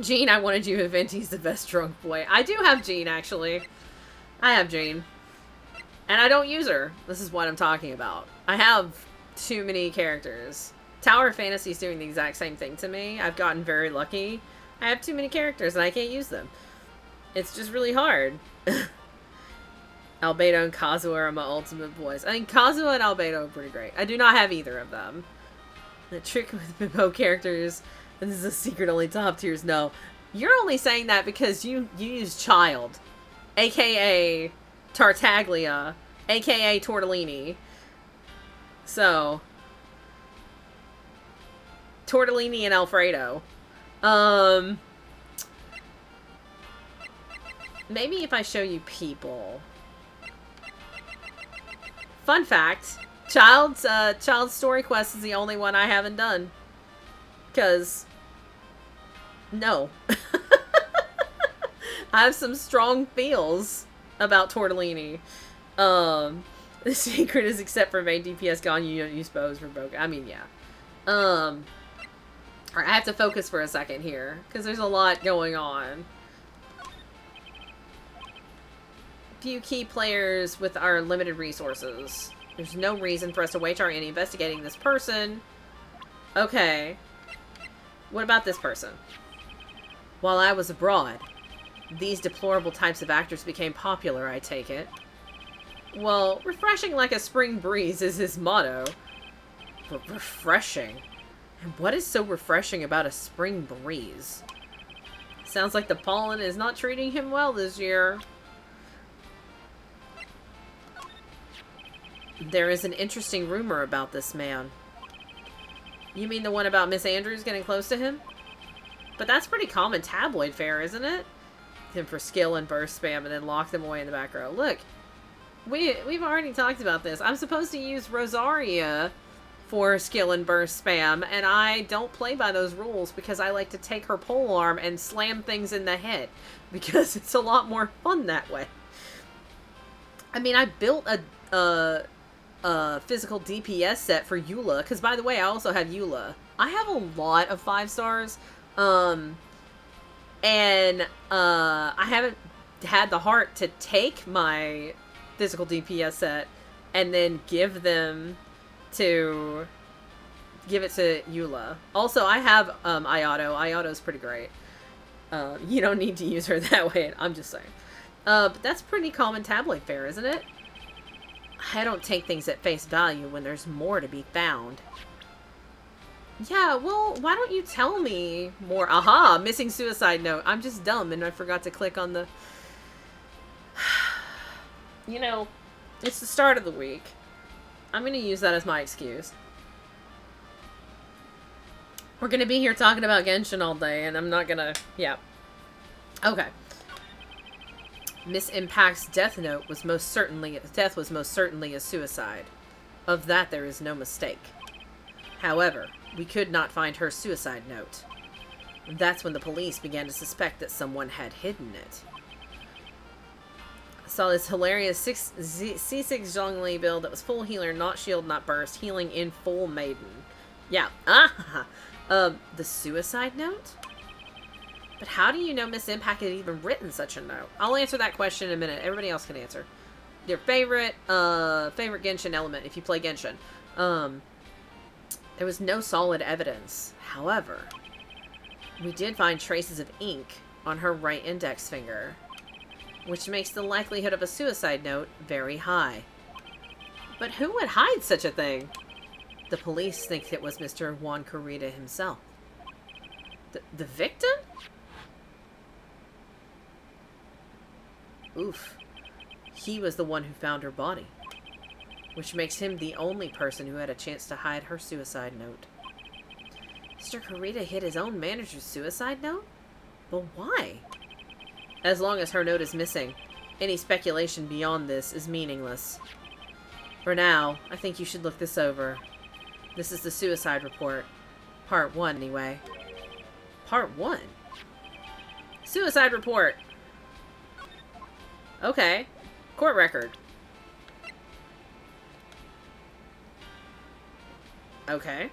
Jean, I wanted you if Venti's the best drunk boy. I do have Jean, actually. I have Jean. And I don't use her. This is what I'm talking about. I have too many characters. Tower of Fantasy is doing the exact same thing to me. I've gotten very lucky. I have too many characters and I can't use them. It's just really hard. Albedo and Kazuha are my ultimate boys. I think Kazuha and Albedo are pretty great. I do not have either of them. The trick with Bimbo characters, and this is a secret only top tiers. No, you're only saying that because you use Child, aka Tartaglia, aka Tortellini. So, Tortellini and Alfredo. Maybe if I show you people. Fun fact, Child's Story Quest is the only one I haven't done. Because, no. I have some strong feels about Tortellini. The secret is except for main DPS gone, you don't use bows for bow. I mean, yeah. Alright, I have to focus for a second here. Because there's a lot going on. Few key players with our limited resources. There's no reason for us to waste our any investigating this person. Okay. What about this person? While I was abroad, these deplorable types of actors became popular, I take it. Well, refreshing like a spring breeze is his motto. Refreshing? And what is so refreshing about a spring breeze? Sounds like the pollen is not treating him well this year. There is an interesting rumor about this man. You mean the one about Miss Andrews getting close to him? But that's pretty common tabloid fare, isn't it? Him for skill and burst spam and then lock them away in the back row. Look, we've already talked about this. I'm supposed to use Rosaria for skill and burst spam, and I don't play by those rules because I like to take her polearm and slam things in the head because it's a lot more fun that way. I mean, I built a physical DPS set for Eula, because by the way, I also have Eula. I have a lot of 5 stars, and I haven't had the heart to take my physical DPS set and then give it to Eula. Also, I have Iato. Iato's pretty great. You don't need to use her that way, I'm just saying. But that's pretty common tabloid fare, isn't it? I don't take things at face value when there's more to be found. Yeah, well, why don't you tell me more? Aha! Missing suicide note. I'm just dumb and I forgot to click on the... You know, it's the start of the week. I'm gonna use that as my excuse. We're gonna be here talking about Genshin all day and I'm not gonna... Yeah. Okay. Miss Impact's death note was most certainly a suicide. Of that there is no mistake. However, we could not find her suicide note. That's when the police began to suspect that someone had hidden it. I saw this hilarious C6 Zhongli build that was full healer, not shield, not burst, healing in full maiden. Yeah. The suicide note? But how do you know Miss Impact had even written such a note? I'll answer that question in a minute. Everybody else can answer. Your favorite Genshin element, if you play Genshin. There was no solid evidence. However, we did find traces of ink on her right index finger, which makes the likelihood of a suicide note very high. But who would hide such a thing? The police think it was Mr. Juan Corrida himself. The victim? Oof. He was the one who found her body, which makes him the only person who had a chance to hide her suicide note. Mr. Corrida hid his own manager's suicide note? But why? As long as her note is missing, any speculation beyond this is meaningless. For now, I think you should look this over. This is the suicide report. Part 1, anyway. Part 1? Suicide report! Okay. Court record. Okay.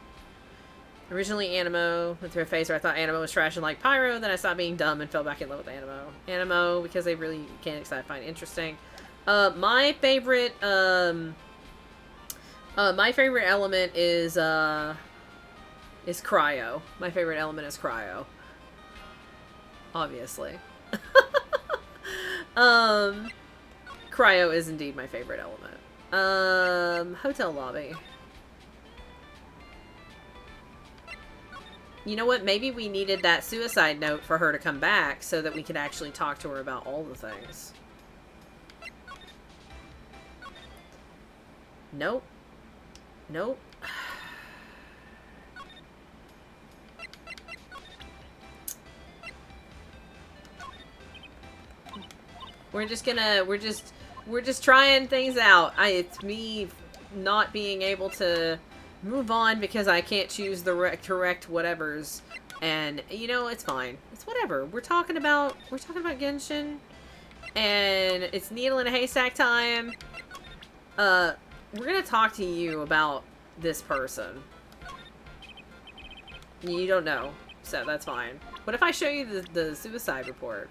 Originally Animo, went through a phase where I thought Animo was trash and like Pyro, then I stopped being dumb and fell back in love with Animo. Animo, because they really mechanics I find interesting. My favorite element is Cryo. My favorite element is Cryo. Obviously. Cryo is indeed my favorite element. Hotel lobby. You know what? Maybe we needed that suicide note for her to come back so that we could actually talk to her about all the things. Nope. Nope. We're just trying things out. It's me not being able to move on because I can't choose the correct whatevers, and you know, it's fine. It's whatever. We're talking about Genshin, and it's needle in a haystack time. We're gonna talk to you about this person. You don't know, so that's fine. What if I show you the suicide report?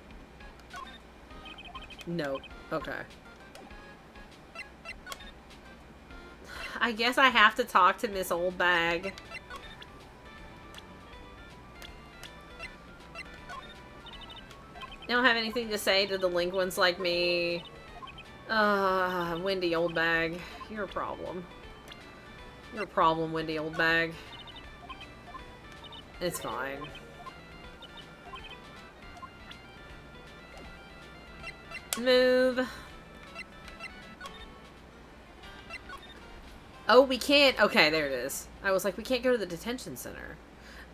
No. Okay. I guess I have to talk to Miss Old Bag. Don't have anything to say to delinquents like me. Wendy Old Bag. You're a problem. You're a problem, Wendy Old Bag. It's fine. Move. Oh, we can't. Okay, there it is. I was like, we can't go to the detention center.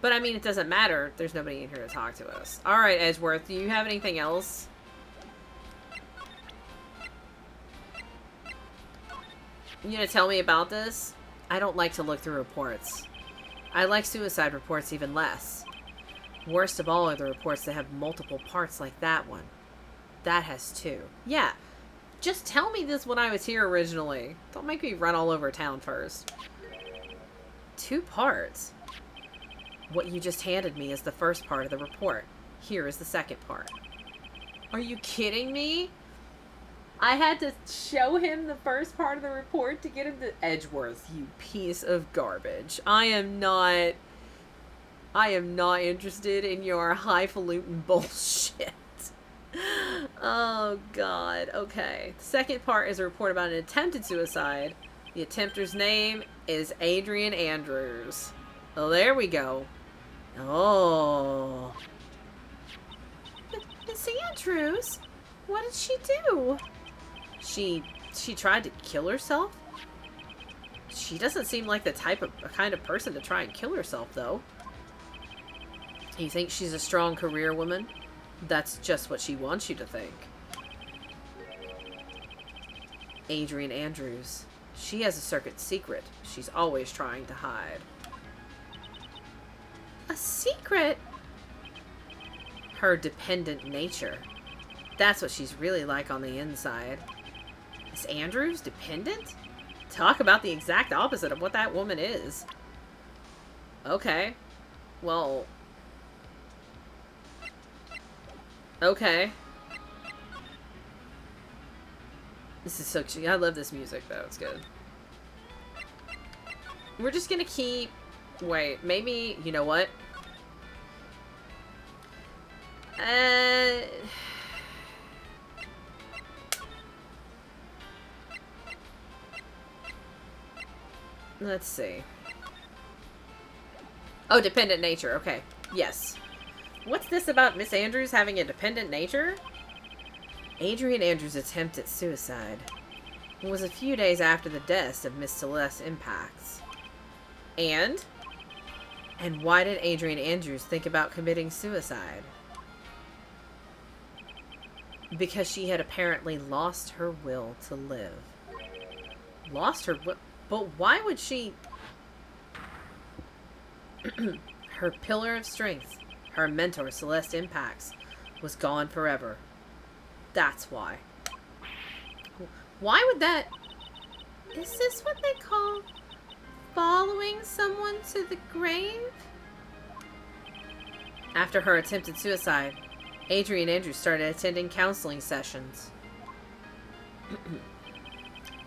But, I mean, it doesn't matter. There's nobody in here to talk to us. Alright, Edgeworth, do you have anything else? You gonna tell me about this? I don't like to look through reports. I like suicide reports even less. Worst of all are the reports that have multiple parts like that one. That has 2. Yeah. Just tell me this when I was here originally. Don't make me run all over town first. 2 parts? What you just handed me is the first part of the report. Here is the second part. Are you kidding me? I had to show him the first part of the report to get him to Edgeworth, you piece of garbage. I am not interested in your highfalutin bullshit. Oh, God. Okay. The second part is a report about an attempted suicide. The attempter's name is Adrian Andrews. Oh, there we go. Oh. Miss Andrews? What did she do? She tried to kill herself? She doesn't seem like the kind of person to try and kill herself, though. You think she's a strong career woman? That's just what she wants you to think. Adrian Andrews. She has a circuit secret she's always trying to hide. A secret? her dependent nature. That's what she's really like on the inside. Miss Andrews, dependent? Talk about the exact opposite of what that woman is. Okay. Well... Okay. This is so cute. I love this music, though. It's good. We're just gonna keep... Wait, maybe... You know what? Let's see. Oh, dependent nature. Okay. Yes. What's this about Miss Andrews having a dependent nature? Adrian Andrews' attempt at suicide. It was a few days after the deaths of Miss Celeste Impacts. And why did Adrian Andrews think about committing suicide? Because she had apparently lost her will to live. Lost her will? But why would she... Her pillar of strength, her mentor, Celeste Impacts, was gone forever. That's why. Why would that... Is this what they call following someone to the grave? After her attempted suicide, Adrian Andrews started attending counseling sessions.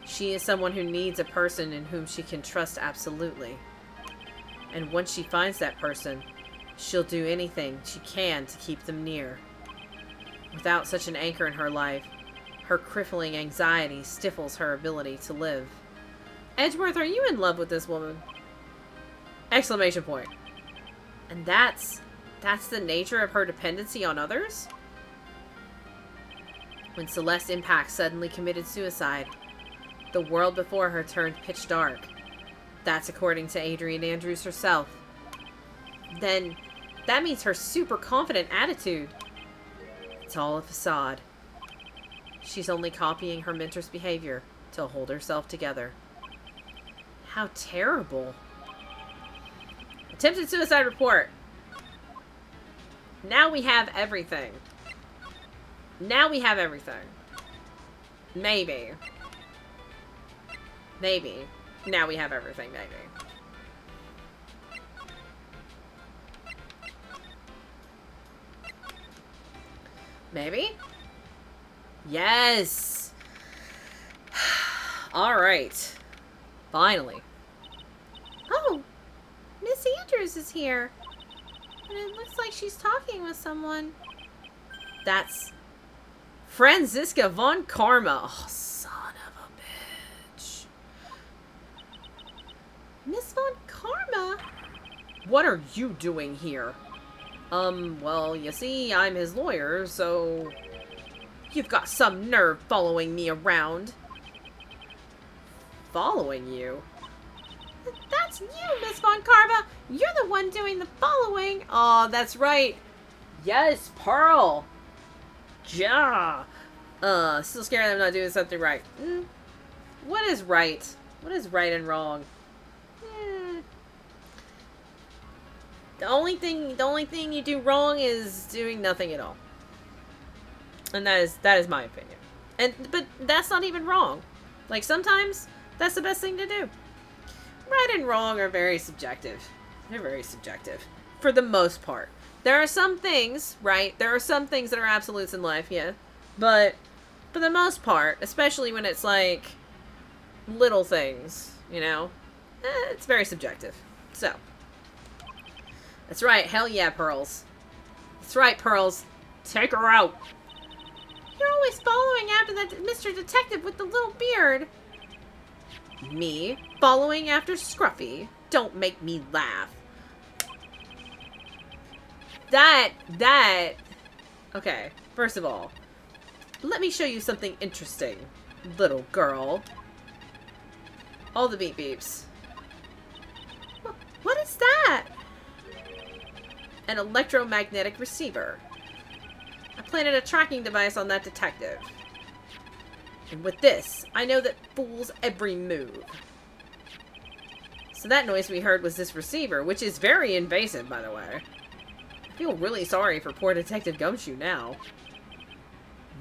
She is someone who needs a person in whom she can trust absolutely. And once she finds that person, she'll do anything she can to keep them near. Without such an anchor in her life, her crippling anxiety stifles her ability to live. Edgeworth, are you in love with this woman? Exclamation point. And that's the nature of her dependency on others? When Celeste Impact suddenly committed suicide, the world before her turned pitch dark. That's according to Adrian Andrews herself. Then, that means her super confident attitude. It's all a facade. She's only copying her mentor's behavior to hold herself together. How terrible. Attempted suicide report. Now we have everything. Now we have everything. Maybe. Maybe. Now we have everything, maybe. Maybe? Yes! Alright. Finally. Oh! Miss Andrews is here. And it looks like she's talking with someone. That's Franziska von Karma. Oh, son of a bitch. Miss von Karma? What are you doing here? Well, you see, I'm his lawyer, so... You've got some nerve following me around. Following you? That's you, Miss von Karma! You're the one doing the following! Oh, that's right! Yes, Pearl! Ja! Still scared that I'm not doing something right. What is right? What is right and wrong? The only thing you do wrong is doing nothing at all. And that is my opinion. But that's not even wrong. Like, sometimes that's the best thing to do. Right and wrong are very subjective. They're very subjective. For the most part. There are some things, right? There are some things that are absolutes in life, yeah. But for the most part, especially when it's like little things, you know, it's very subjective. So, that's right. Hell yeah, Pearls. That's right, Pearls. Take her out. You're always following after that Mr. Detective with the little beard. Me? Following after Scruffy? Don't make me laugh. Okay, first of all, let me show you something interesting, little girl. All the beep beeps. What is that? An electromagnetic receiver. I planted a tracking device on that detective. And with this, I know that fool's every move. So that noise we heard was this receiver, which is very invasive, by the way. Feel really sorry for poor Detective Gumshoe now.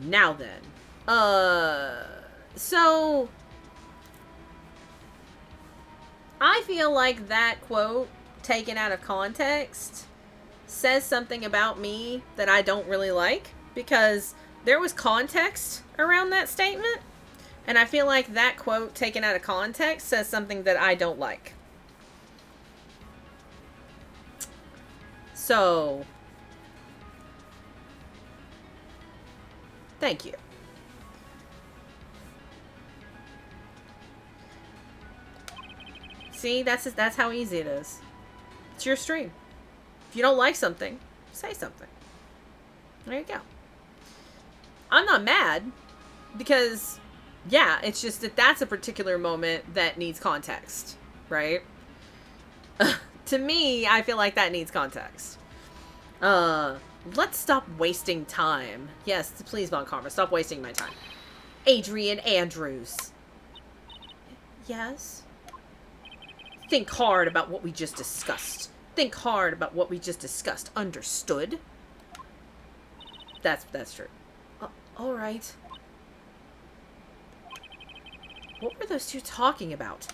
Now then. So... I feel like that quote, taken out of context, says something about me that I don't really like, because there was context around that statement, and I feel like that quote, taken out of context, says something that I don't like. So, thank you. See, that's how easy it is. It's your stream. If you don't like something, say something. There you go. I'm not mad, because, yeah, it's just that that's a particular moment that needs context, right? To me, I feel like that needs context. Let's stop wasting time. Yes, please, Von Karma, stop wasting my time. Adrian Andrews. Yes? Think hard about what we just discussed. Think hard about what we just discussed. Understood? That's true. Alright. What were those two talking about?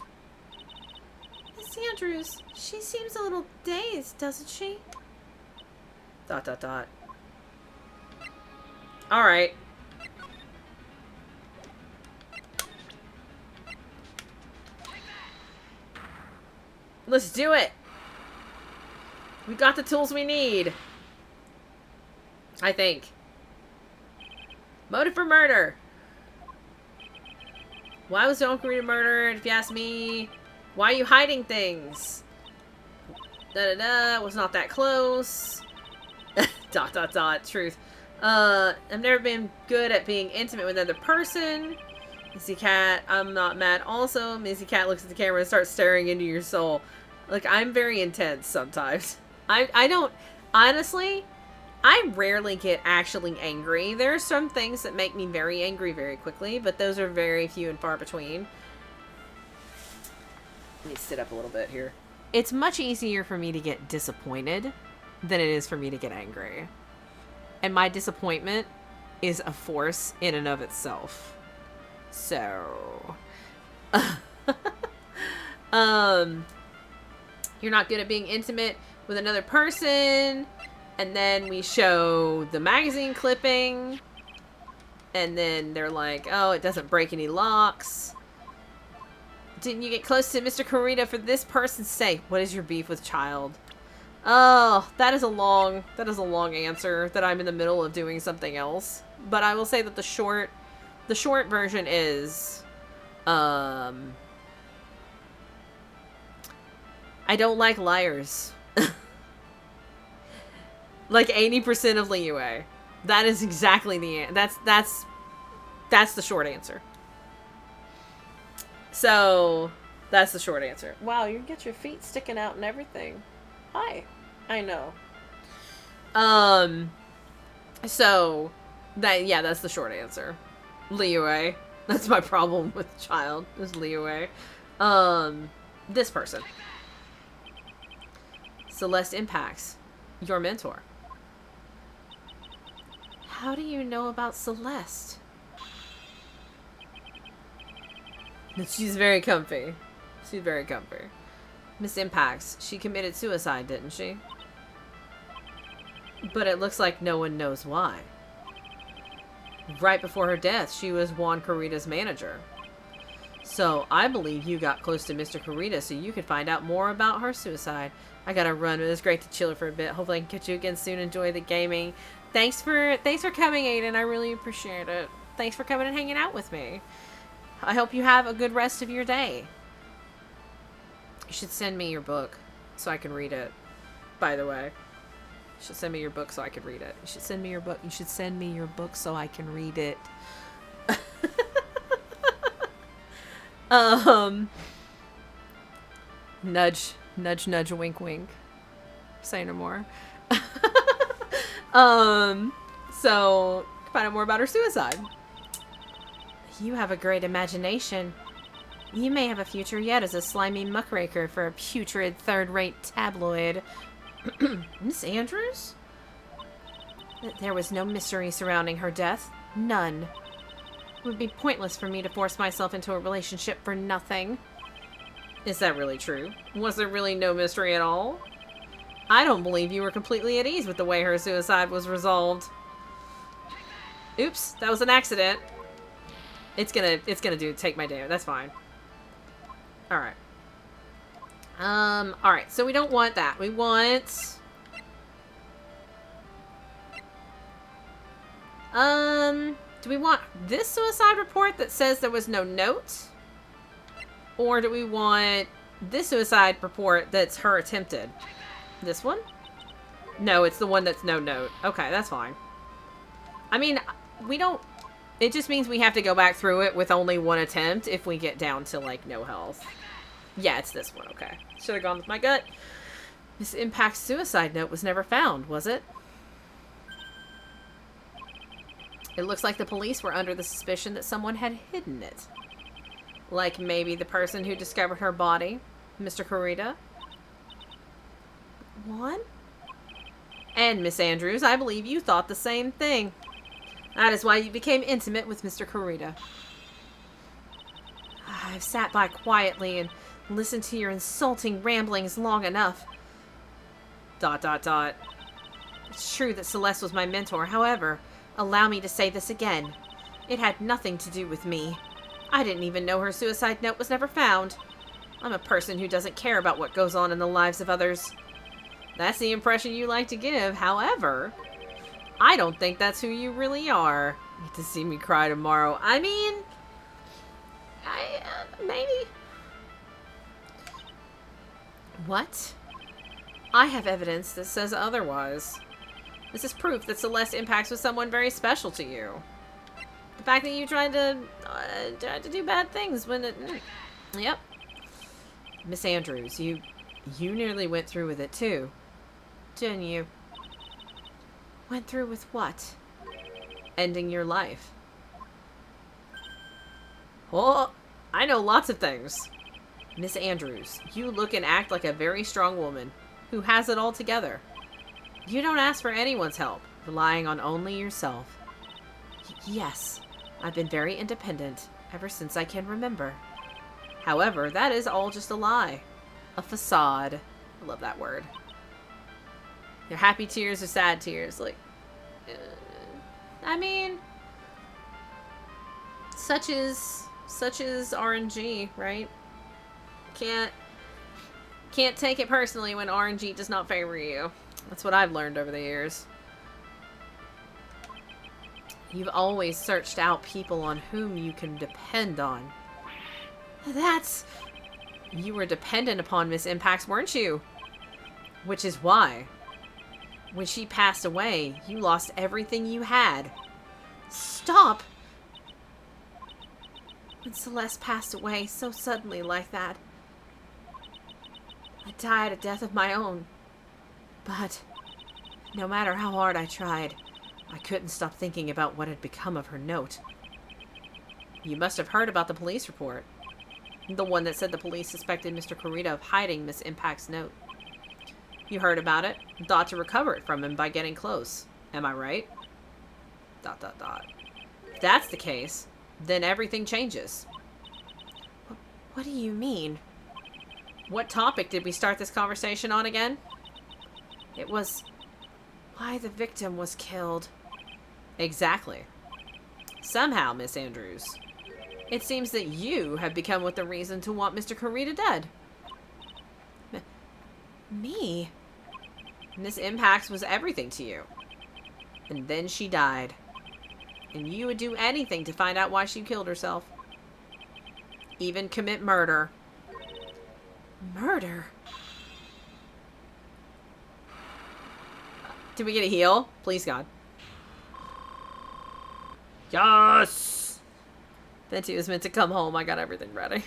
Miss Andrews, she seems a little dazed, doesn't she? ... Alright. Let's do it! We got the tools we need. I think. Motive for murder. Why was Don Karita murdered, if you ask me? Why are you hiding things? Was not that close. ... Truth. I've never been good at being intimate with another person. Missy Cat, I'm not mad. Also, Missy Cat looks at the camera and starts staring into your soul. Like, I'm very intense sometimes. I don't... Honestly, I rarely get actually angry. There are some things that make me very angry very quickly, but those are very few and far between. Let me sit up a little bit here. It's much easier for me to get disappointed than it is for me to get angry. And my disappointment is a force in and of itself. So... You're not good at being intimate with another person. And then we show the magazine clipping. And then they're like, oh, it doesn't break any locks. Didn't you get close to Mr. Karita for this person's sake? What is your beef with child? Oh, that is a long answer that I'm in the middle of doing something else. But I will say that the short version is, I don't like liars. Like 80% of Liyue. That is exactly the that's the short answer. So, that's the short answer. Wow, you get your feet sticking out and everything. Hi. I know. So, that's the short answer. Liyue. That's my problem with child, is Liyue. This person. Celeste Impacts. Your mentor. How do you know about Celeste? She's very comfy. She's very comfy. Miss Impacts. She committed suicide, didn't she? But it looks like no one knows why. Right before her death, she was Juan Karita's manager. So, I believe you got close to Mr. Karita so you could find out more about her suicide. I gotta run, but it was great to chill for a bit. Hopefully I can catch you again soon. Enjoy the gaming. Thanks for coming, Aiden. I really appreciate it. Thanks for coming and hanging out with me. I hope you have a good rest of your day. You should send me your book so I can read it, by the way. You should send me your book so I can read it. You should send me your book. You should send me your book so I can read it. Nudge, nudge, nudge, wink, wink. Say no more. So, find out more about her suicide. You have a great imagination. You may have a future yet as a slimy muckraker for a putrid third-rate tabloid. Miss Andrews? There was no mystery surrounding her death. None. It would be pointless for me to force myself into a relationship for nothing. Is that really true? Was there really no mystery at all? I don't believe you were completely at ease with the way her suicide was resolved. Oops, that was an accident. It's gonna take my day. That's fine. Alright. Alright, so we don't want that. We want... do we want this suicide report that says there was no note? Or do we want this suicide report that's her attempted? This one? No, it's the one that's no note. Okay, that's fine. I mean, we don't... It just means we have to go back through it with only one attempt if we get down to, like, no health. Yeah, it's this one. Okay. Should have gone with my gut. Miss Impact's suicide note was never found, was it? It looks like the police were under the suspicion that someone had hidden it. Like maybe the person who discovered her body, Mr. Kurita. What? And Miss Andrews, I believe you thought the same thing. That is why you became intimate with Mr. Kurita. I've sat by quietly and listened to your insulting ramblings long enough. ... It's true that Celeste was my mentor. However, allow me to say this again. It had nothing to do with me. I didn't even know her suicide note was never found. I'm a person who doesn't care about what goes on in the lives of others. That's the impression you like to give. However, I don't think that's who you really are. You get to see me cry tomorrow. I mean, maybe. What? I have evidence that says otherwise. This is proof that Celeste Impacts was someone very special to you. The fact that you tried to do bad things when it... Yep. Miss Andrews, you nearly went through with it too. Didn't you? Went through with what? Ending your life. Well, I know lots of things. Miss Andrews, you look and act like a very strong woman who has it all together. You don't ask for anyone's help, relying on only yourself. Yes, I've been very independent ever since I can remember. However, that is all just a lie. A facade. I love that word. Your happy tears or sad tears. Like, I mean, such is RNG, right? Can't take it personally when RNG does not favor you. That's what I've learned over the years. You've always searched out people on whom you can depend on. You were dependent upon Miss Impacts, weren't you? Which is why, when she passed away, you lost everything you had. Stop! When Celeste passed away so suddenly like that, I died a death of my own. But no matter how hard I tried, I couldn't stop thinking about what had become of her note. You must have heard about the police report. The one that said the police suspected Mr. Kurita of hiding Miss Impact's note. You heard about it and thought to recover it from him by getting close. Am I right? ... If that's the case, then everything changes. What do you mean? What topic did we start this conversation on again? It was why the victim was killed. Exactly. Somehow, Miss Andrews, it seems that you have become with the reason to want Mr. Kurita dead. Me? Miss Impacts was everything to you. And then she died. And you would do anything to find out why she killed herself. Even commit murder. Murder? Did we get a heal? Please, God. Yes! Venti was meant to come home. I got everything ready.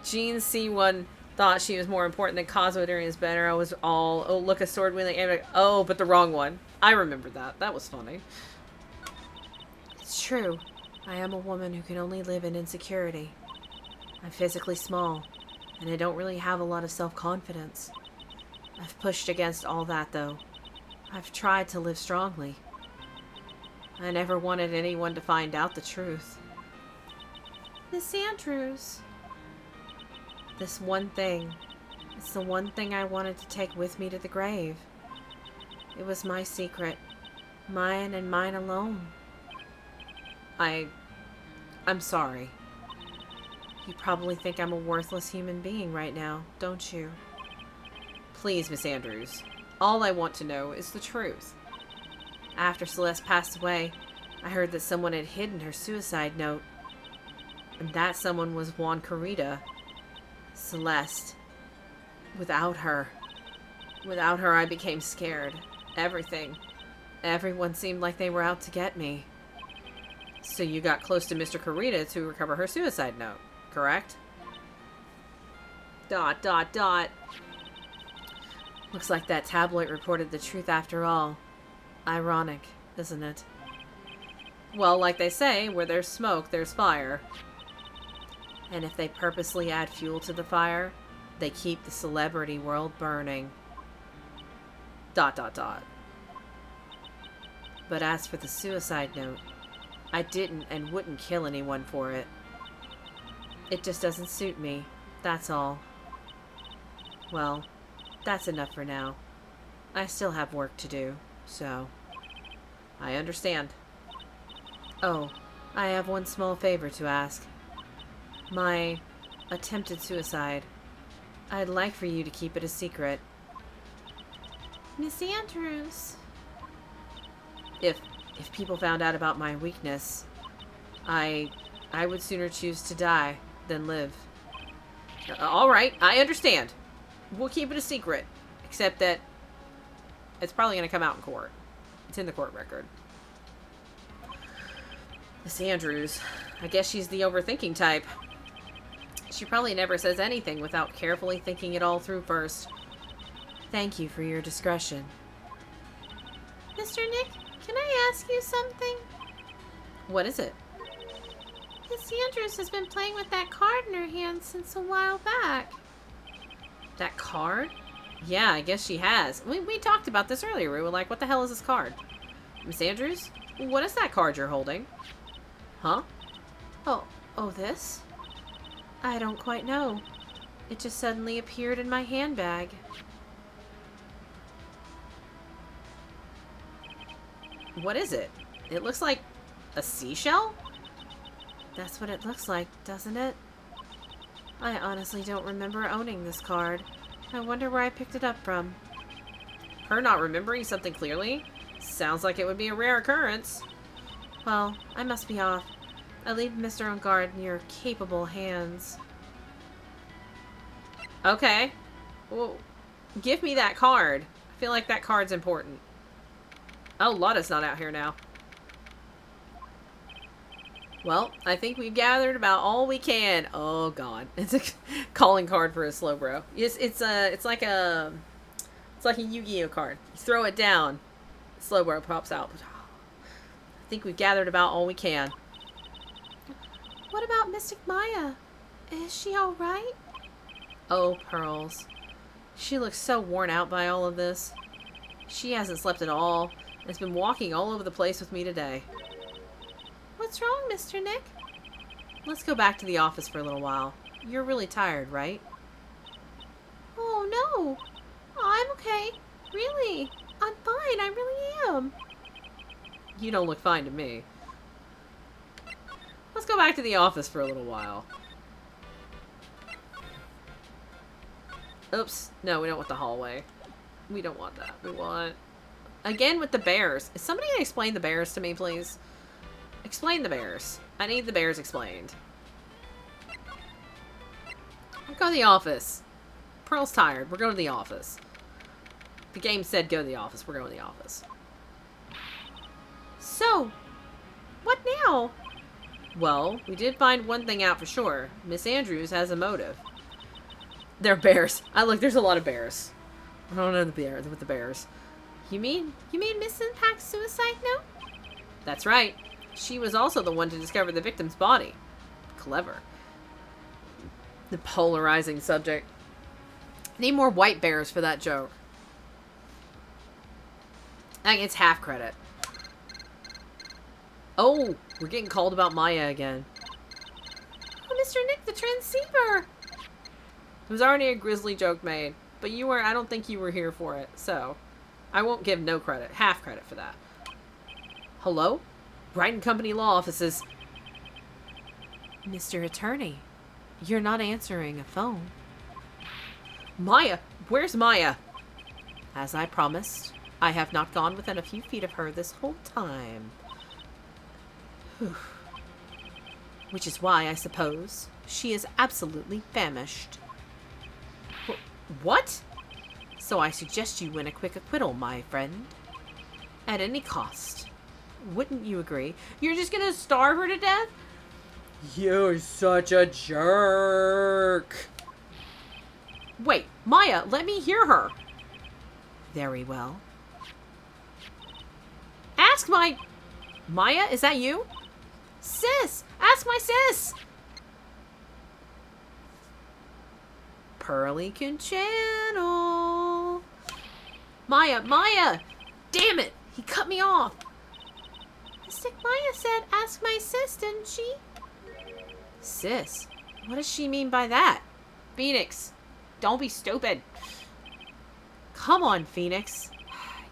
Jean C1 thought she was more important than Cosmo during his banner. I was all, oh, look, a sword wielding. Oh, but the wrong one. I remember that. That was funny. It's true. I am a woman who can only live in insecurity. I'm physically small, and I don't really have a lot of self-confidence. I've pushed against all that, though. I've tried to live strongly, I never wanted anyone to find out the truth. Miss Andrews. This one thing. It's the one thing I wanted to take with me to the grave. It was my secret. Mine and mine alone. I'm sorry. You probably think I'm a worthless human being right now, don't you? Please, Miss Andrews. All I want to know is the truth. After Celeste passed away, I heard that someone had hidden her suicide note. And that someone was Juan Carita. Celeste. Without her, I became scared. Everything. Everyone seemed like they were out to get me. So you got close to Mr. Carita to recover her suicide note, correct? ... Looks like that tabloid reported the truth after all. Ironic, isn't it? Well, like they say, where there's smoke, there's fire. And if they purposely add fuel to the fire, they keep the celebrity world burning. ... But as for the suicide note, I didn't and wouldn't kill anyone for it. It just doesn't suit me, that's all. Well, that's enough for now. I still have work to do, so... I understand. Oh, I have one small favor to ask. My attempted suicide. I'd like for you to keep it a secret. Miss Andrews. If people found out about my weakness, I would sooner choose to die than live. Alright, I understand. We'll keep it a secret. Except that it's probably going to come out in court. It's in the court record. Miss Andrews, I guess she's the overthinking type. She probably never says anything without carefully thinking it all through first. Thank you for your discretion. Mr. Nick, can I ask you something? What is it? Miss Andrews has been playing with that card in her hand since a while back. That card? Yeah, I guess she has. We talked about this earlier. We were like, what the hell is this card? Miss Andrews? What is that card you're holding? Huh? Oh, this? I don't quite know. It just suddenly appeared in my handbag. What is it? It looks like a seashell? That's what it looks like, doesn't it? I honestly don't remember owning this card. I wonder where I picked it up from. Her not remembering something clearly? Sounds like it would be a rare occurrence. Well, I must be off. I leave Mr. Ungard in your capable hands. Okay. Well, give me that card. I feel like that card's important. Oh, Lotta's not out here now. Well, I think we've gathered about all we can. Oh god, it's a calling card for a Slowbro. It's like a Yu-Gi-Oh card. You throw it down, Slowbro pops out. I think we've gathered about all we can. What about Mystic Maya? Is she all right? Oh, Pearls. She looks so worn out by all of this. She hasn't slept at all and has been walking all over the place with me today. What's wrong, Mr. Nick? Let's go back to the office for a little while. You're really tired, right? Oh, no. I'm okay. Really. I'm fine. I really am. You don't look fine to me. Let's go back to the office for a little while. Oops. No, we don't want the hallway. We don't want that. We want... Again with the bears. Is somebody going to explain the bears to me, please? Explain the bears. I need the bears explained. I'll go to the office. Pearl's tired. We're going to the office. The game said go to the office. We're going to the office. So, what now? Well, we did find one thing out for sure. Miss Andrews has a motive. They're bears. Look, there's a lot of bears. I don't know the bears with the bears. You mean Miss Impact's suicide note? That's right. She was also the one to discover the victim's body. Clever. The polarizing subject. Need more white bears for that joke. I think it's half credit. Oh, we're getting called about Maya again. Oh, Mr. Nick, the transceiver! There was already a grisly joke made, but I don't think you were here for it, so I won't give no credit, half credit for that. Hello? Wright and Company Law Offices. Mr. Attorney, you're not answering a phone. Maya! Where's Maya? As I promised, I have not gone within a few feet of her this whole time. Whew. Which is why, I suppose, she is absolutely famished. What? So I suggest you win a quick acquittal, my friend. At any cost. Wouldn't you agree? You're just gonna starve her to death? You're such a jerk. Wait, Maya, let me hear her. Very well. Ask my... Maya, is that you? Sis! Ask my sis! Pearly can channel. Maya! Damn it! He cut me off! Mystic Maya said, ask my sis, didn't she? Sis? What does she mean by that? Phoenix, don't be stupid. Come on, Phoenix.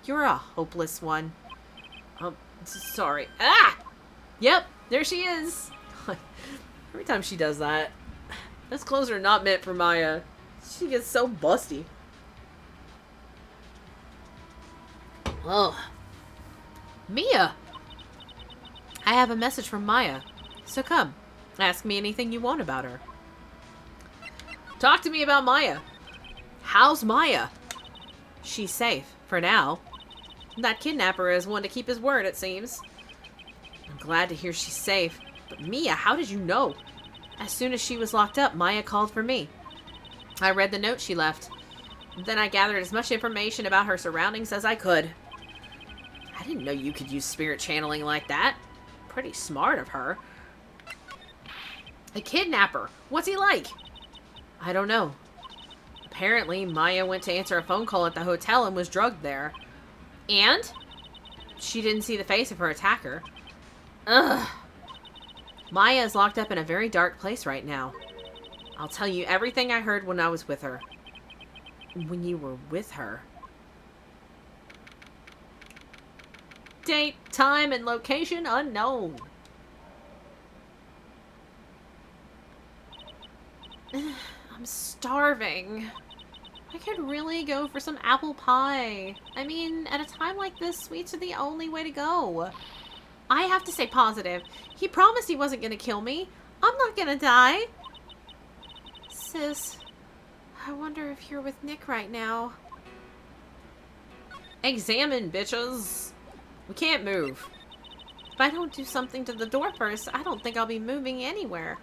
You're a hopeless one. Sorry. Ah! Yep, there she is. Every time she does that. Those clothes are not meant for Maya. She gets so busty. Oh. Mia! I have a message from Maya. So come, ask me anything you want about her. Talk to me about Maya. How's Maya? She's safe, for now. That kidnapper is one to keep his word, it seems. I'm glad to hear she's safe. But Mia, how did you know? As soon as she was locked up, Maya called for me. I read the note she left. Then I gathered as much information about her surroundings as I could. I didn't know you could use spirit channeling like that. Pretty smart of her. A kidnapper? What's he like? I don't know. Apparently, Maya went to answer a phone call at the hotel and was drugged there. And? She didn't see the face of her attacker. Ugh. Maya is locked up in a very dark place right now. I'll tell you everything I heard when I was with her. When you were with her? Date, time, and location unknown. I'm starving. I could really go for some apple pie. I mean, at a time like this, sweets are the only way to go. I have to stay positive. He promised he wasn't gonna kill me. I'm not gonna die. Sis, I wonder if you're with Nick right now. Examine, bitches. We can't move. If I don't do something to the door first, I don't think I'll be moving anywhere.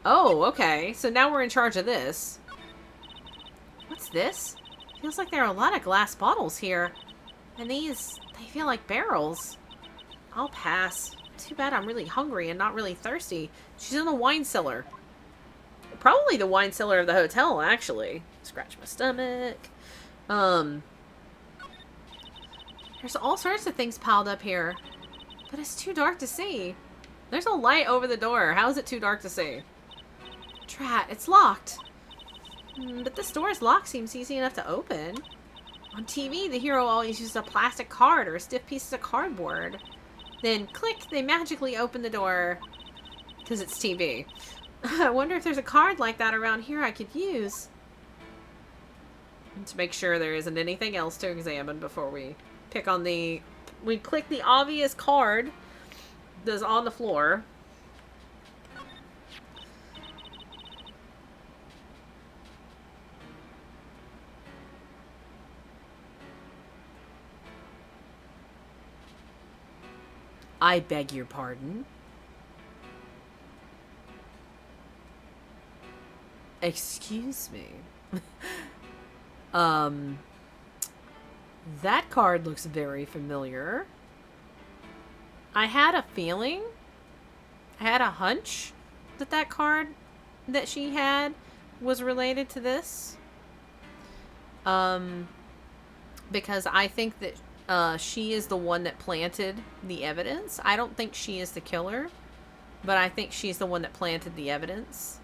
Oh, okay. So now we're in charge of this. What's this? Feels like there are a lot of glass bottles here. And these, they feel like barrels. I'll pass. Too bad I'm really hungry and not really thirsty. She's in the wine cellar. Probably the wine cellar of the hotel, actually. Scratch my stomach. There's all sorts of things piled up here. But it's too dark to see. There's a light over the door. How is it too dark to see? Drat, it's locked. But this door's lock seems easy enough to open. On TV, the hero always uses a plastic card or a stiff piece of cardboard. Then, click, they magically open the door. Because it's TV. I wonder if there's a card like that around here I could use. And to make sure there isn't anything else to examine before we pick on the... We click the obvious card that's on the floor. I beg your pardon. Excuse me. That card looks very familiar. I had a feeling, I had a hunch that that card that she had was related to this. Because I think that she is the one that planted the evidence. I don't think she is the killer, but I think she's the one that planted the evidence.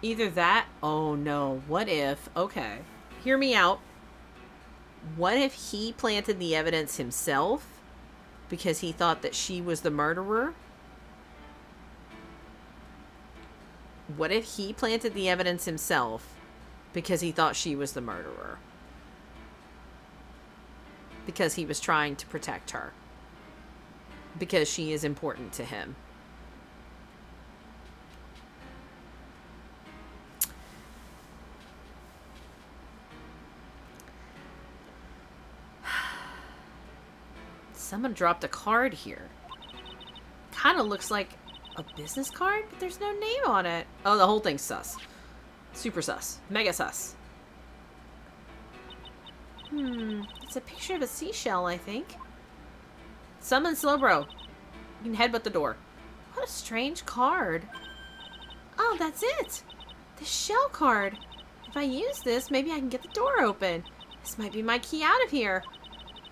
Either that. Oh no. What if? Okay. Hear me out. What if he planted the evidence himself because he thought that she was the murderer? What if he planted the evidence himself because he thought she was the murderer? Because he was trying to protect her. Because she is important to him. Someone dropped a card here. Kind of looks like a business card, but there's no name on it. Oh, the whole thing's sus. Super sus. Mega sus. It's a picture of a seashell, I think. Summon Slowbro. You can headbutt the door. What a strange card. Oh, that's it. The shell card. If I use this, maybe I can get the door open. This might be my key out of here.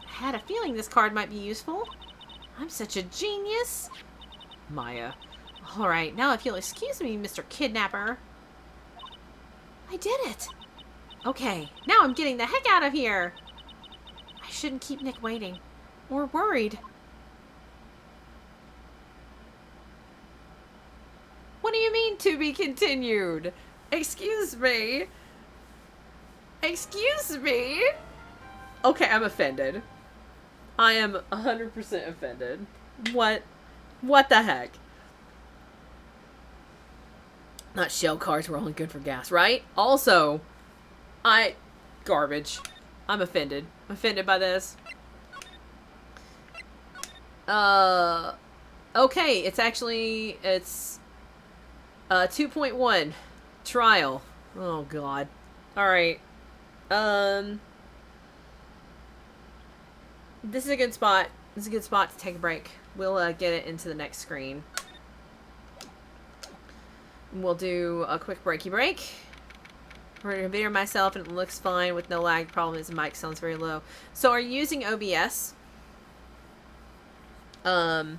I had a feeling this card might be useful. I'm such a genius. Maya. Alright, now if you'll excuse me, Mr. Kidnapper. I did it. Okay, now I'm getting the heck out of here. I shouldn't keep Nick waiting. Or worried. What do you mean, to be continued? Excuse me. Excuse me? Okay, I'm offended. I am 100% offended. What the heck? Not shell cards were only good for gas, right? Also, garbage. I'm offended. I'm offended by this. Okay, it's 2.1 trial. Oh god. Alright. This is a good spot. This is a good spot to take a break. We'll get it into the next screen. We'll do a quick breaky break. We're going to video myself and it looks fine with no lag. The problem is the mic sounds very low. So are you using OBS? Well,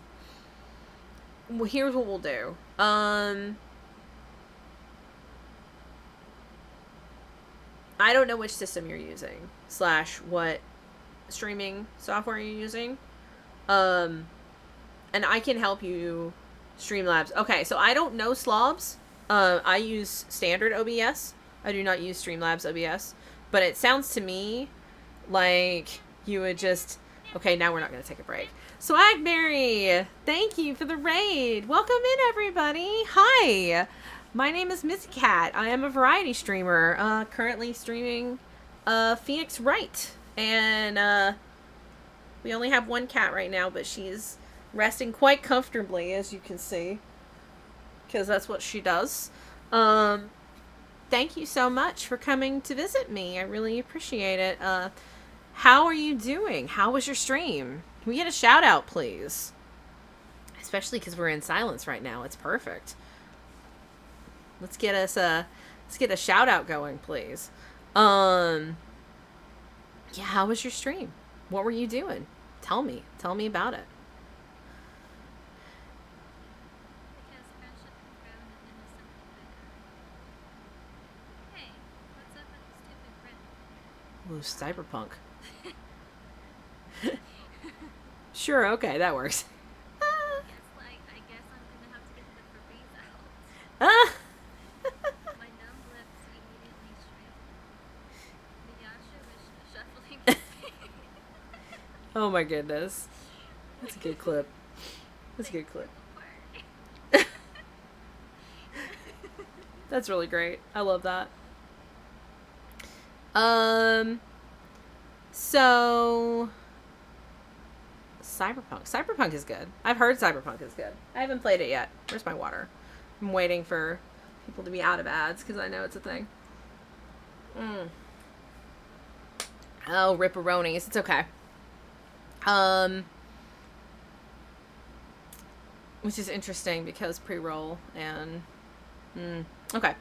here's what we'll do. I don't know which system you're using. / what streaming software you're using. And I can help you Streamlabs. Okay, so I don't know Slobs. I use standard OBS. I do not use Streamlabs OBS. But it sounds to me like you would just... Okay, now we're not going to take a break. Swagberry, thank you for the raid. Welcome in, everybody. Hi, my name is Missy Cat. I am a variety streamer, currently streaming Phoenix Wright. And we only have one cat right now, but she's resting quite comfortably, as you can see. Because that's what she does. Thank you so much for coming to visit me. I really appreciate it. How are you doing? How was your stream? Can we get a shout out, please? Especially because we're in silence right now. It's perfect. Let's get us let's get a shout out going, please. Yeah, how was your stream? What were you doing? Tell me about it. Ooh, cyberpunk. Sure, okay, that works. I guess I'm gonna have to get the Febreze out. My numb lips immediately shrink. Miyasha was shuffling. Oh my goodness. That's a good clip. That's a good clip. That's really great. I love that. So... Cyberpunk is good. I've heard Cyberpunk is good. I haven't played it yet. Where's my water? I'm waiting for people to be out of ads because I know it's a thing. Oh, ripperonis. It's okay. Which is interesting because pre-roll and... okay.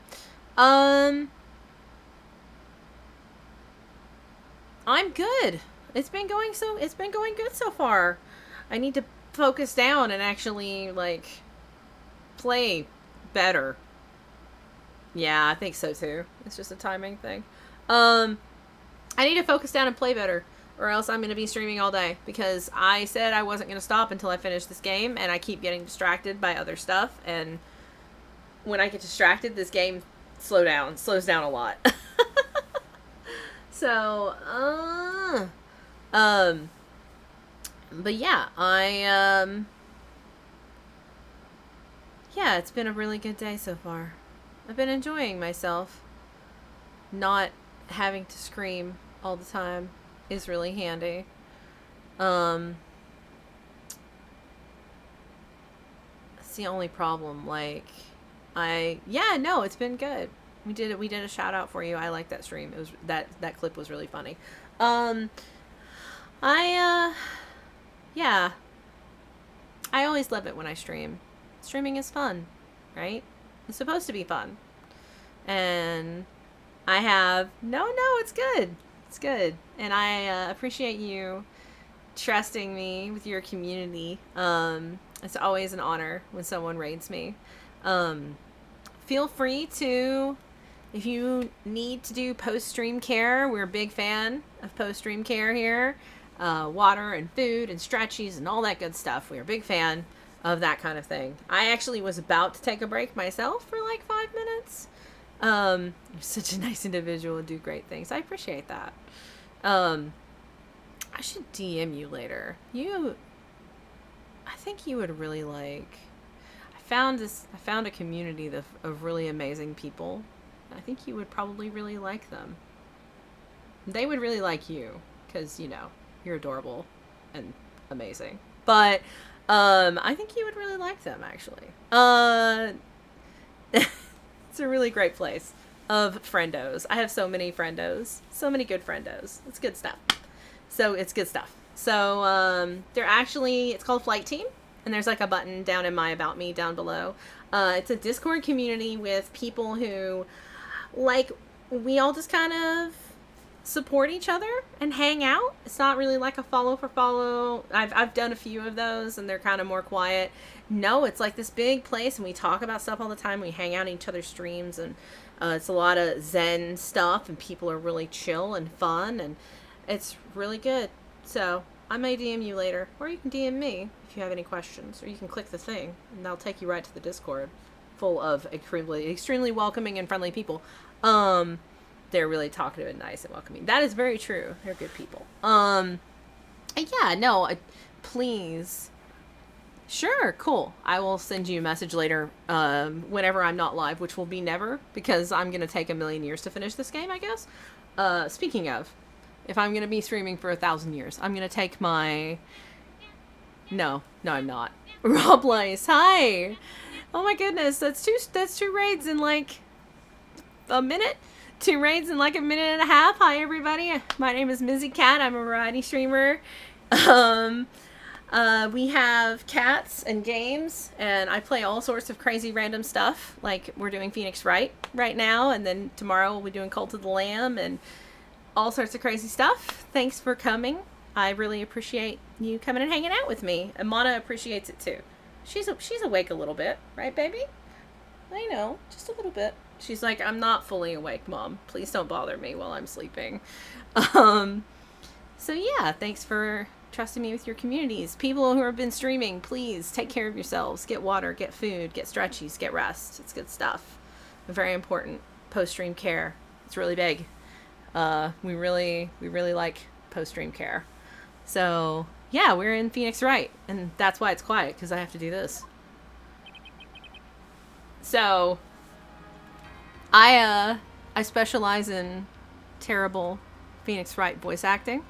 I'm good. It's been going good so far. I need to focus down and actually like play better. Yeah, I think so too. It's just a timing thing. I need to focus down and play better, or else I'm going to be streaming all day, because I said I wasn't going to stop until I finished this game, and I keep getting distracted by other stuff, and when I get distracted, this game slows down a lot. So, but yeah, yeah, it's been a really good day so far. I've been enjoying myself. Not having to scream all the time is really handy. That's the only problem. Like, no, it's been good. We did a shout out for you. I like that stream. It was that clip was really funny. Yeah. I always love it when I stream. Streaming is fun, right? It's supposed to be fun. And I have no, it's good. It's good. And I appreciate you trusting me with your community. It's always an honor when someone raids me. Feel free to, if you need to do post-stream care, we're a big fan of post-stream care here. Water and food and stretchies and all that good stuff. We're a big fan of that kind of thing. I actually was about to take a break myself for like 5 minutes. You're such a nice individual and do great things. I appreciate that. I should DM you later. I think you would really like, I found a community of really amazing people. I think you would probably really like them. They would really like you, because, you know, you're adorable and amazing. But, I think you would really like them, actually. It's a really great place of friendos. I have so many friendos. So many good friendos. It's good stuff. It's good stuff. So, it's called Flight Team. And there's like a button down in my About Me down below. It's a Discord community with people who, like, we all just kind of support each other and hang out. It's not really like a follow for follow. I've done a few of those and they're kind of more quiet. No, it's like this big place and we talk about stuff all the time. We hang out in each other's streams, and it's a lot of Zen stuff, and people are really chill and fun, and it's really good. So I may DM you later, or you can DM me if you have any questions, or you can click the thing and that'll take you right to the Discord full of extremely welcoming and friendly people. They're really talkative and nice and welcoming. That is very true. They're good people. Please. Sure, cool. I will send you a message later, whenever I'm not live, which will be never, because I'm going to take 1,000,000 years to finish this game, I guess. Speaking of, if I'm going to be streaming for 1,000 years, I'm going to take my... No, I'm not. Rob Lice, hi! Oh my goodness, that's two raids in like a minute? 2 raids in like a minute and a half. Hi everybody, my name is Mizzy Cat. I'm a variety streamer. We have cats and games, and I play all sorts of crazy random stuff. Like, we're doing Phoenix Wright right now, and then tomorrow we'll be doing Cult of the Lamb and all sorts of crazy stuff. Thanks for coming. I really appreciate you coming and hanging out with me. And Mana appreciates it too. She's awake a little bit, right, baby? I know, just a little bit. She's like, I'm not fully awake, Mom. Please don't bother me while I'm sleeping. So yeah, thanks for trusting me with your communities. People who have been streaming, please take care of yourselves. Get water, get food, get stretchies, get rest. It's good stuff. Very important. Post-stream care. It's really big. We really like post-stream care. So yeah, we're in Phoenix Wright, and that's why it's quiet, because I have to do this. So I specialize in terrible Phoenix Wright voice acting.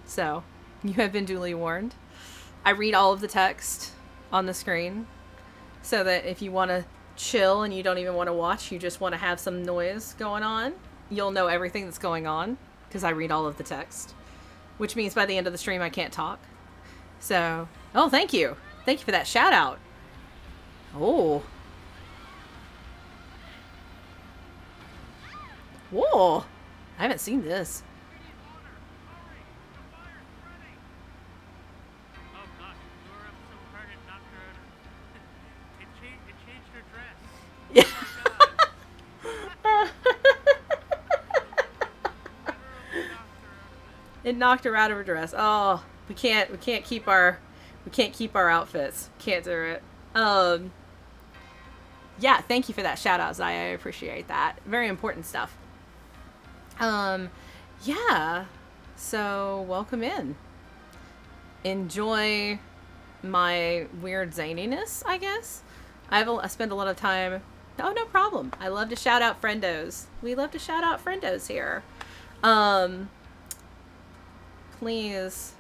So you have been duly warned. I read all of the text on the screen, so that if you want to chill and you don't even want to watch, you just want to have some noise going on, you'll know everything that's going on, because I read all of the text. Which means by the end of the stream I can't talk. So, oh, thank you. Thank you for that shout out. Oh. Whoa. I haven't seen this. It knocked her out of her dress. Oh, we can't keep our outfits. Can't do it. Yeah, thank you for that shout out, Zaya. I appreciate that. Very important stuff. Yeah. So, welcome in. Enjoy my weird zaniness, I guess. I spend a lot of time... Oh, no problem. I love to shout out friendos. We love to shout out friendos here. Please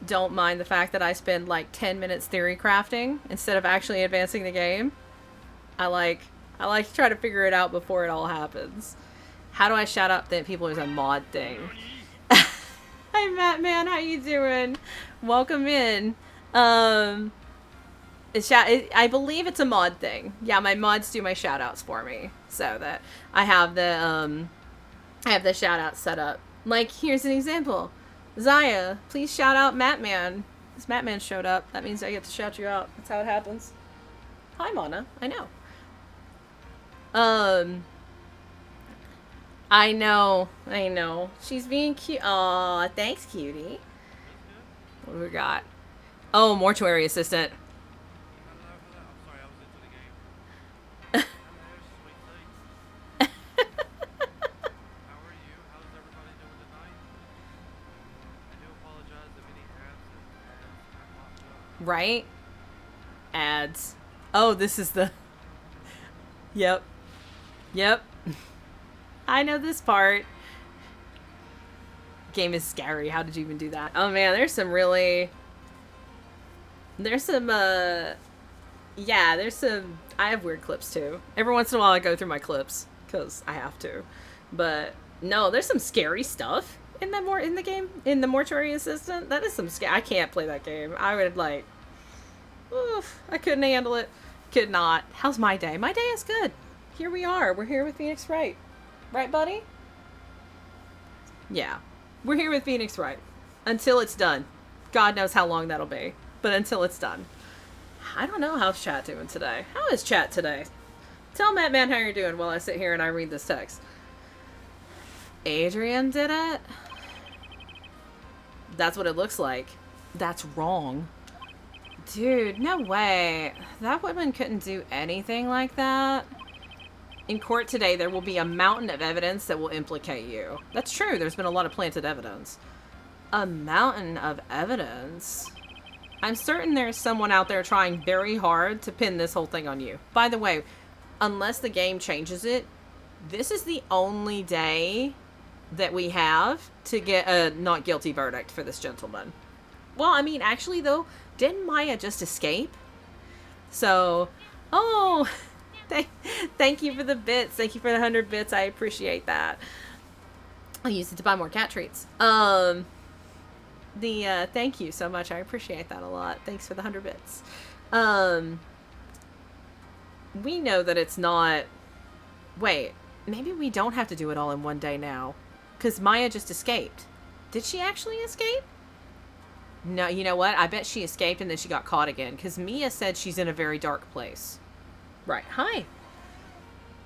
don't mind the fact that I spend like 10 minutes theory crafting instead of actually advancing the game. I like to try to figure it out before it all happens. How do I shout out that people as a mod thing? Hi Matt Man, how you doing? Welcome in. I believe it's a mod thing. Yeah, my mods do my shout outs for me. So that I have the shout out set up. Like, here's an example. Zaya, please shout out Mattman. This Mattman showed up. That means I get to shout you out. That's how it happens. Hi, Mona. I know. I know. She's being cute. Aw, thanks, cutie. What do we got? Oh, mortuary assistant. Right? Ads. Oh, this is the... Yep. I know this part. Game is scary. How did you even do that? Oh man, there's some... Yeah, there's some... I have weird clips too. Every once in a while I go through my clips, because I have to. But, no, there's some scary stuff in the game. In the mortuary assistant. That is some I can't play that game. I would, like... Oof, I couldn't handle it. Could not. How's my day? My day is good. Here we are. We're here with Phoenix Wright. Right, buddy? Yeah. We're here with Phoenix Wright. Until it's done. God knows how long that'll be. But until it's done. I don't know how's chat doing today. How is chat today? Tell Matt Man how you're doing while I sit here and I read this text. Adrian did it? That's what it looks like. That's wrong. Dude, no way. That woman couldn't do anything like that. In court today, there will be a mountain of evidence that will implicate you. That's true. There's been a lot of planted evidence. A mountain of evidence? I'm certain there's someone out there trying very hard to pin this whole thing on you. By the way, unless the game changes it, this is the only day that we have to get a not guilty verdict for this gentleman. Well, I mean, actually, though, didn't Maya just escape? So, oh, thank you for the bits. Thank you for the 100 bits. I appreciate that. I'll use it to buy more cat treats. Thank you so much. I appreciate that a lot. Thanks for the 100 bits. We know that it's not... Wait, maybe we don't have to do it all in one day now. Because Maya just escaped. Did she actually escape? No, you know what? I bet she escaped and then she got caught again. Because Mia said she's in a very dark place. Right. Hi.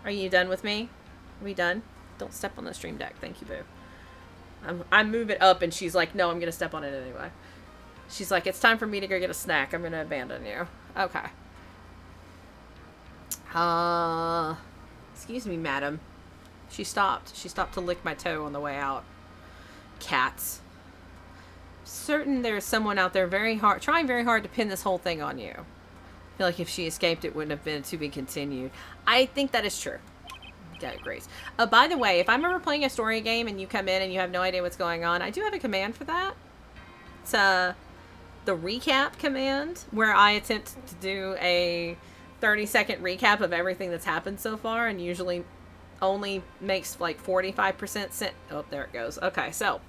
Are you done with me? Are we done? Don't step on the stream deck. Thank you, boo. I move it up and she's like, no, I'm going to step on it anyway. She's like, it's time for me to go get a snack. I'm going to abandon you. Okay. Excuse me, madam. She stopped. She stopped to lick my toe on the way out. Cats. Certain there's someone out there trying very hard to pin this whole thing on you. I feel like if she escaped, it wouldn't have been to be continued. I think that is true. Got Grace. By the way, if I'm ever playing a story game and you come in and you have no idea what's going on, I do have a command for that. It's the recap command, where I attempt to do a 30-second recap of everything that's happened so far, and usually only makes like 45% sense. Oh, there it goes. Okay, so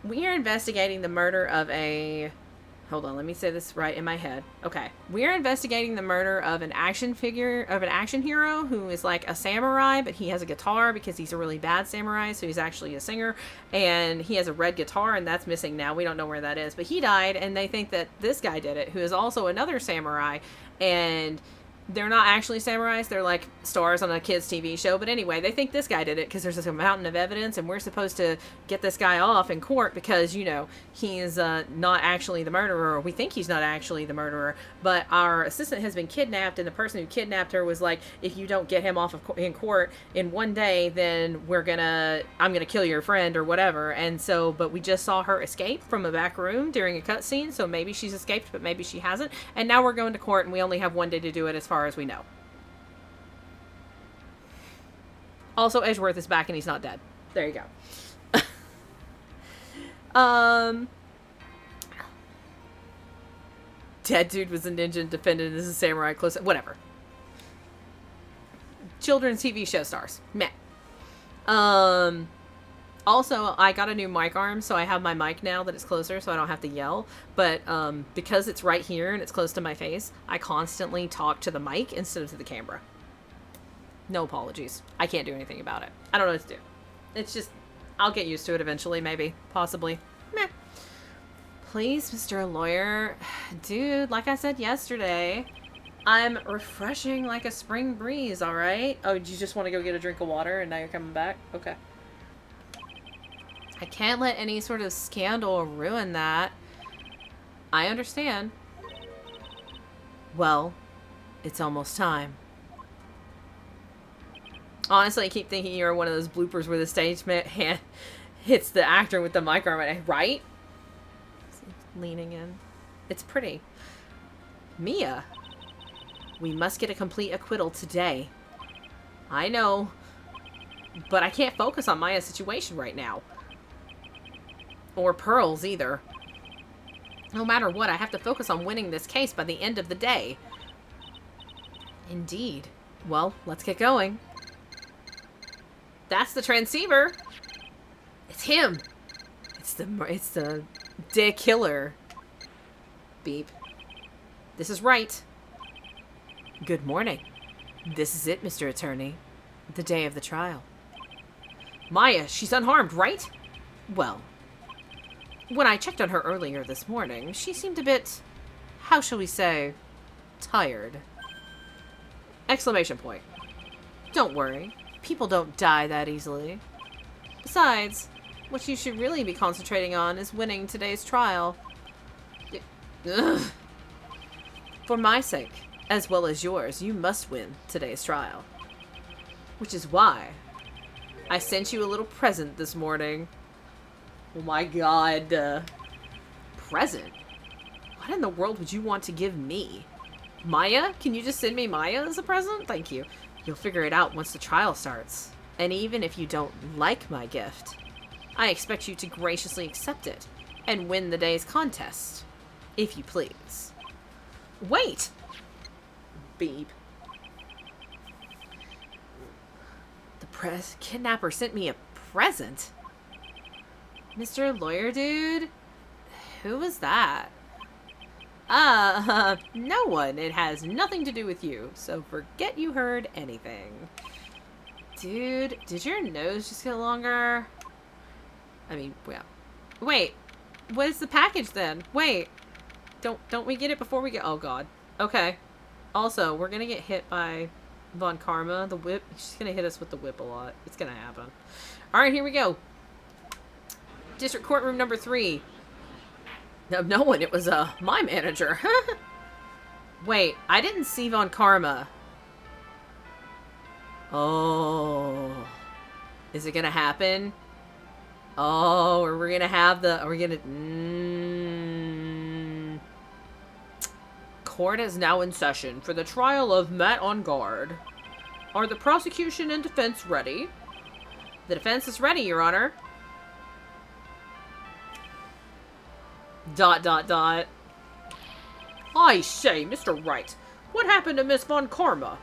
we are investigating the murder of a... Hold on, let me say this right in my head. Okay. We are investigating the murder of an action hero who is like a samurai, but he has a guitar because he's a really bad samurai, so he's actually a singer, and he has a red guitar, and that's missing now. We don't know where that is, but he died, and they think that this guy did it, who is also another samurai, and they're not actually samurais. They're like stars on a kid's TV show. But anyway, they think this guy did it because there's a mountain of evidence, and we're supposed to get this guy off in court because, you know, he's not actually the murderer. Or we think he's not actually the murderer. But our assistant has been kidnapped, and the person who kidnapped her was like, if you don't get him off in court in one day, then I'm gonna kill your friend or whatever. And so, but we just saw her escape from a back room during a cutscene, so maybe she's escaped, but maybe she hasn't. And now we're going to court, and we only have one day to do it as far as we know. Also, Edgeworth is back and he's not dead. There you go. Dead dude was a ninja and defended as a samurai close. Whatever. Children's TV show stars. Meh. Also, I got a new mic arm, so I have my mic now that it's closer, so I don't have to yell. But because it's right here and it's close to my face, I constantly talk to the mic instead of to the camera. No apologies. I can't do anything about it. I don't know what to do. It's just, I'll get used to it eventually, maybe. Possibly. Meh. Please, Mr. Lawyer. Dude, like I said yesterday, I'm refreshing like a spring breeze, alright? Oh, did you just want to go get a drink of water and now you're coming back? Okay. I can't let any sort of scandal ruin that. I understand. Well, it's almost time. Honestly, I keep thinking you're one of those bloopers where the stage hand hits the actor with the mic arm, right? Leaning in. It's pretty. Mia, we must get a complete acquittal today. I know, but I can't focus on Maya's situation right now. Or Pearl's either. No matter what, I have to focus on winning this case by the end of the day. Indeed. Well, let's get going. That's the transceiver. It's him. It's the dick killer. Beep. This is Wright. Good morning. This is it, Mr. Attorney. The day of the trial. Maya, she's unharmed, right? Well, when I checked on her earlier this morning, she seemed a bit, how shall we say, tired. Exclamation point. Don't worry. People don't die that easily. Besides, what you should really be concentrating on is winning today's trial. Ugh. For my sake, as well as yours, you must win today's trial. Which is why I sent you a little present this morning. Oh my god. Present? What in the world would you want to give me? Maya? Can you just send me Maya as a present? Thank you. You'll figure it out once the trial starts. And even if you don't like my gift, I expect you to graciously accept it and win the day's contest. If you please. Wait! Beep. The kidnapper sent me a present? Mr. Lawyer Dude? Who was that? No one. It has nothing to do with you, so forget you heard anything. Dude, did your nose just get longer? I mean, well. Wait, what is the package then? Wait, don't we get it before we get, oh god. Okay. Also, we're gonna get hit by Von Karma, the whip. She's gonna hit us with the whip a lot. It's gonna happen. Alright, here we go. District Courtroom number 3. No one, it was, my manager. Wait, I didn't see Von Karma. Oh. Is it gonna happen? Oh, are we gonna have the, are we gonna, Court is now in session for the trial of Matt on guard. Are the prosecution and defense ready? The defense is ready, Your Honor. ... I say, Mr. Wright, what happened to Miss Von Karma?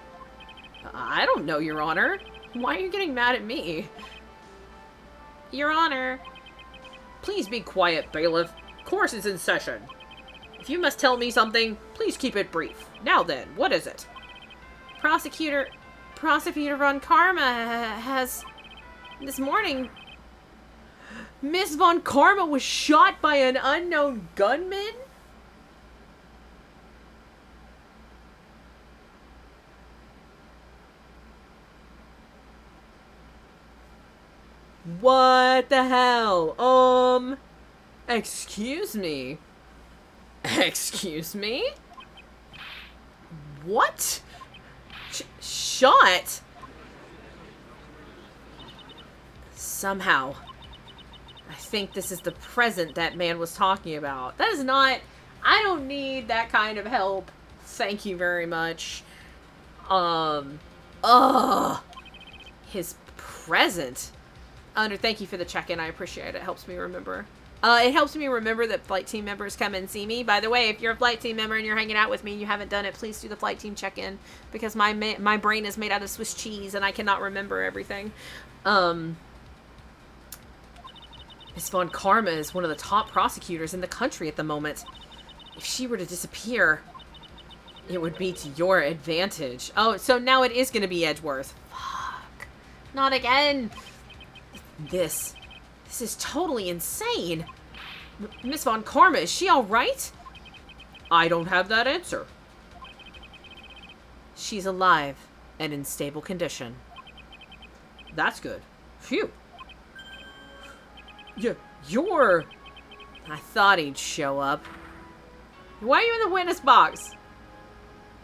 I don't know, Your Honor. Why are you getting mad at me? Your Honor. Please be quiet, bailiff. Court is in session. If you must tell me something, please keep it brief. Now then, what is it? Prosecutor Von Karma has... This morning... Miss Von Karma was shot by an unknown gunman? What the hell? Excuse me? Excuse me? What? Shot? Somehow, I think this is the present that man was talking about. That is not... I don't need that kind of help. Thank you very much. His present. Thank you for the check-in. I appreciate it. It helps me remember. It helps me remember that flight team members come and see me. By the way, if you're a flight team member and you're hanging out with me and you haven't done it, please do the flight team check-in. Because my brain is made out of Swiss cheese and I cannot remember everything. Miss Von Karma is one of the top prosecutors in the country at the moment. If she were to disappear, it would be to your advantage. Oh, so now it is going to be Edgeworth. Fuck. Not again. This is totally insane. Miss Von Karma, is she alright? I don't have that answer. She's alive and in stable condition. That's good. Phew. You're... I thought he'd show up. Why are you in the witness box?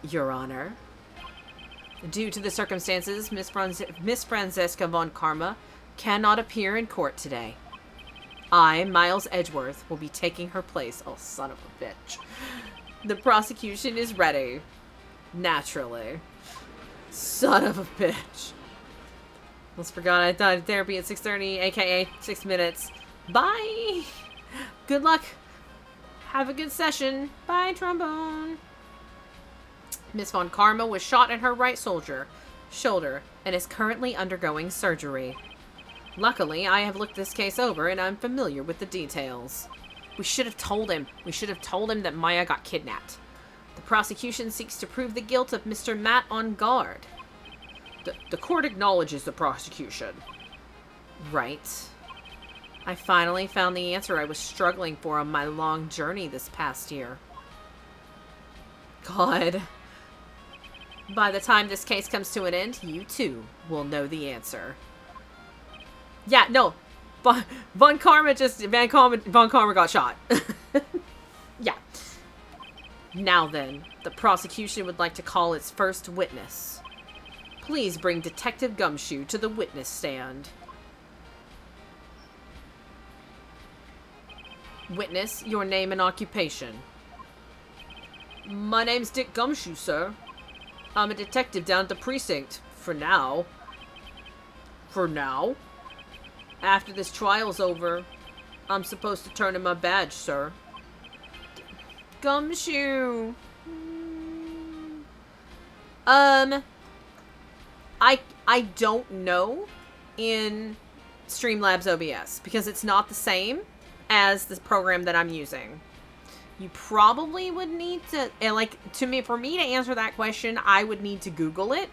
Your Honor. Due to the circumstances, Miss Francesca Von Karma cannot appear in court today. I, Miles Edgeworth, will be taking her place. Oh, son of a bitch. The prosecution is ready. Naturally. Son of a bitch. Almost forgot I thought therapy at 6:30, aka 6 minutes. Bye! Good luck. Have a good session. Bye, trombone. Miss Von Karma was shot in her right shoulder and is currently undergoing surgery. Luckily, I have looked this case over and I'm familiar with the details. We should have told him. We should have told him that Maya got kidnapped. The prosecution seeks to prove the guilt of Mr. Matt on guard. The court acknowledges the prosecution. Right. I finally found the answer I was struggling for on my long journey this past year. God. By the time this case comes to an end, you too will know the answer. Yeah, no. Von Karma got shot. Yeah. Now then, the prosecution would like to call its first witness. Please bring Detective Gumshoe to the witness stand. Witness, your name and occupation. My name's Dick Gumshoe, sir. I'm a detective down at the precinct. For now. For now? After this trial's over, I'm supposed to turn in my badge, sir. Gumshoe. I don't know in Streamlabs OBS because it's not the same as the program that I'm using. You probably would need to, for me to answer that question, I would need to Google it.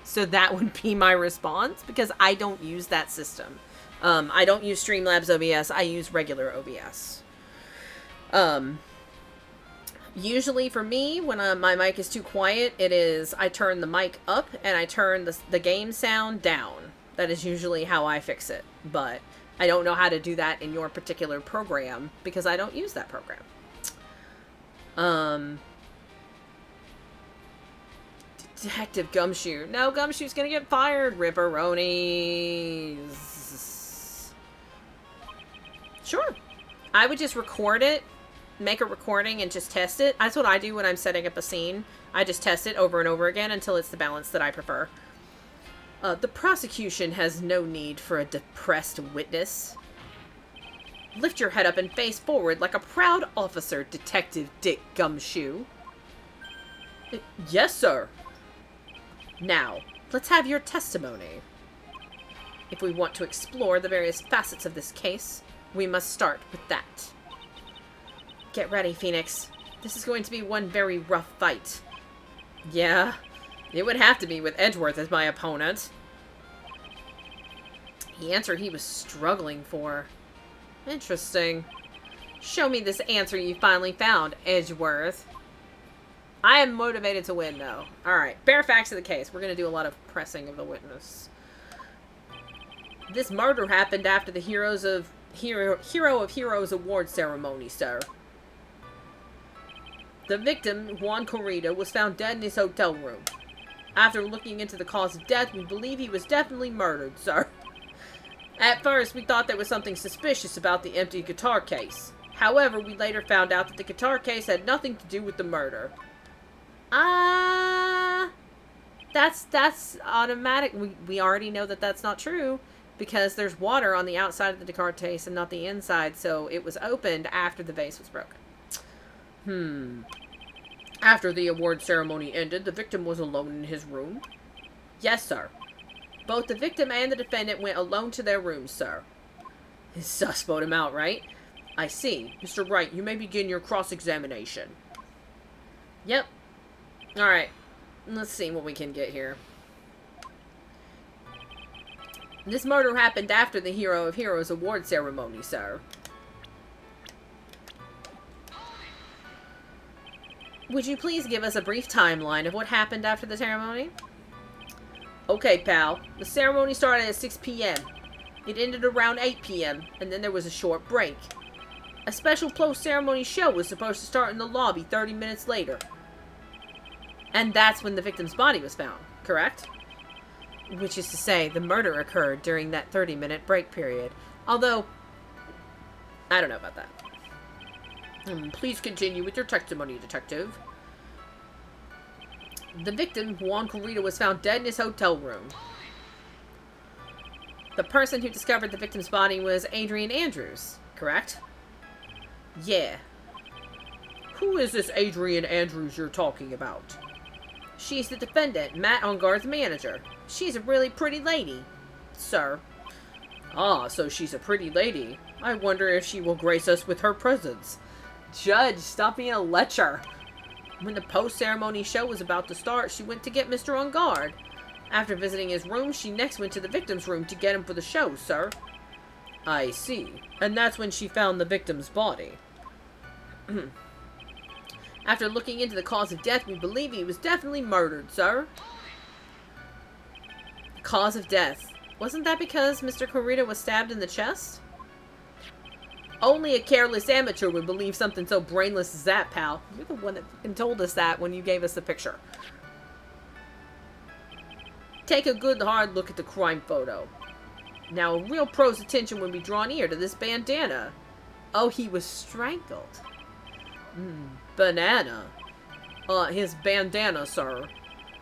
So that would be my response because I don't use that system. I don't use Streamlabs OBS. I use regular OBS. Usually for me, when my mic is too quiet, I turn the mic up and I turn the game sound down. That is usually how I fix it. But I don't know how to do that in your particular program because I don't use that program. Detective Gumshoe. No, Gumshoe's gonna get fired. Ripperonis. Sure. I would just record it, make a recording, and just test it. That's what I do when I'm setting up a scene. I just test it over and over again until it's the balance that I prefer. The prosecution has no need for a depressed witness. Lift your head up and face forward like a proud officer, Detective Dick Gumshoe. Yes, sir. Now, let's have your testimony. If we want to explore the various facets of this case, we must start with that. Get ready, Phoenix. This is going to be one very rough fight. Yeah, it would have to be with Edgeworth as my opponent. The answer he was struggling for. Interesting. Show me this answer you finally found, Edgeworth. I am motivated to win, though. Alright, bare facts of the case. We're going to do a lot of pressing of the witness. This murder happened after the Hero of Heroes award ceremony, sir. The victim, Juan Corrida, was found dead in his hotel room. After looking into the cause of death, we believe he was definitely murdered, sir. At first, we thought there was something suspicious about the empty guitar case. However, we later found out that the guitar case had nothing to do with the murder. That's automatic. We already know that that's not true because there's water on the outside of the guitar case and not the inside, so it was opened after the vase was broken. After the award ceremony ended, the victim was alone in his room? Yes, sir. Both the victim and the defendant went alone to their rooms, sir. His sus vote him out, right? I see. Mr. Wright, you may begin your cross-examination. Yep. Alright. Let's see what we can get here. This murder happened after the Hero of Heroes award ceremony, sir. Would you please give us a brief timeline of what happened after the ceremony? Okay, pal. The ceremony started at 6 p.m. It ended around 8 p.m., and then there was a short break. A special post-ceremony show was supposed to start in the lobby 30 minutes later. And that's when the victim's body was found, correct? Which is to say, the murder occurred during that 30-minute break period. Although, I don't know about that. Please continue with your testimony, detective. The victim, Juan Corrida, was found dead in his hotel room. The person who discovered the victim's body was Adrian Andrews, correct? Yeah. Who is this Adrian Andrews you're talking about? She's the defendant, Matt Ongar's manager. She's a really pretty lady, sir. Ah, so she's a pretty lady. I wonder if she will grace us with her presence. Judge, stop being a lecher. When the post-ceremony show was about to start, she went to get Mr. Ongard. After visiting his room, she next went to the victim's room to get him for the show, sir. I see. And that's when she found the victim's body. After looking into the cause of death, we believe he was definitely murdered, sir. The cause of death. Wasn't that because Mr. Corrida was stabbed in the chest? Only a careless amateur would believe something so brainless as that, pal. You're the one that fucking told us that when you gave us the picture. Take a good hard look at the crime photo. Now, a real pro's attention would be drawn here to this bandana. Oh, he was strangled. Banana. His bandana, sir.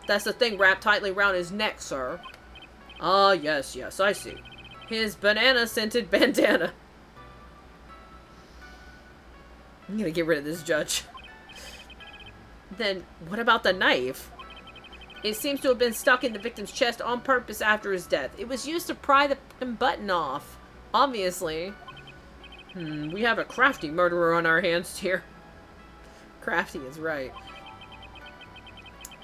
That's the thing wrapped tightly around his neck, sir. Ah, yes, I see. His banana-scented bandana. I'm gonna get rid of this judge. Then, what about the knife? It seems to have been stuck in the victim's chest on purpose after his death. It was used to pry the button off. Obviously. We have a crafty murderer on our hands here. Crafty is right.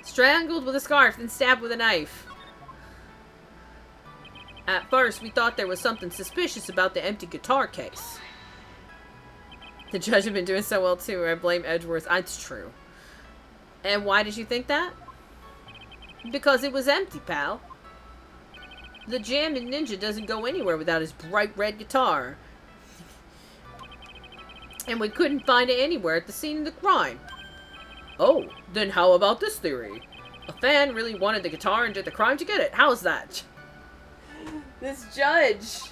Strangled with a scarf, then stabbed with a knife. At first, we thought there was something suspicious about the empty guitar case. The judge had been doing so well, too. I blame Edgeworth. It's true. And why did you think that? Because it was empty, pal. The jammin' ninja doesn't go anywhere without his bright red guitar. And we couldn't find it anywhere at the scene of the crime. Oh, then how about this theory? A fan really wanted the guitar and did the crime to get it. How's that? This judge.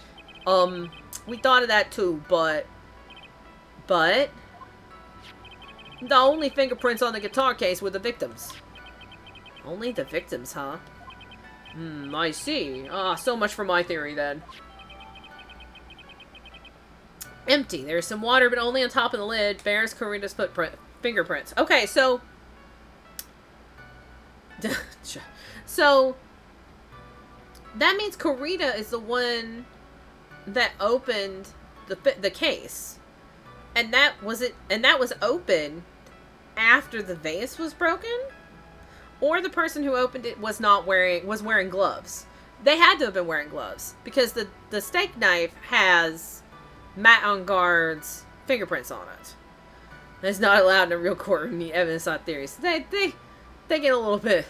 We thought of that too, but the only fingerprints on the guitar case were the victims. Only the victims, huh? I see. So much for my theory then. Empty. There's some water, but only on top of the lid. Bears Corrida's fingerprints. Okay, so... so... that means Corrida is the one that opened the case. And that was open after the vase was broken? Or the person who opened it was wearing gloves. They had to have been wearing gloves. Because the steak knife has Matt Onguard's fingerprints on it. That's not allowed in a real courtroom. The evidence, not theories. They get a little bit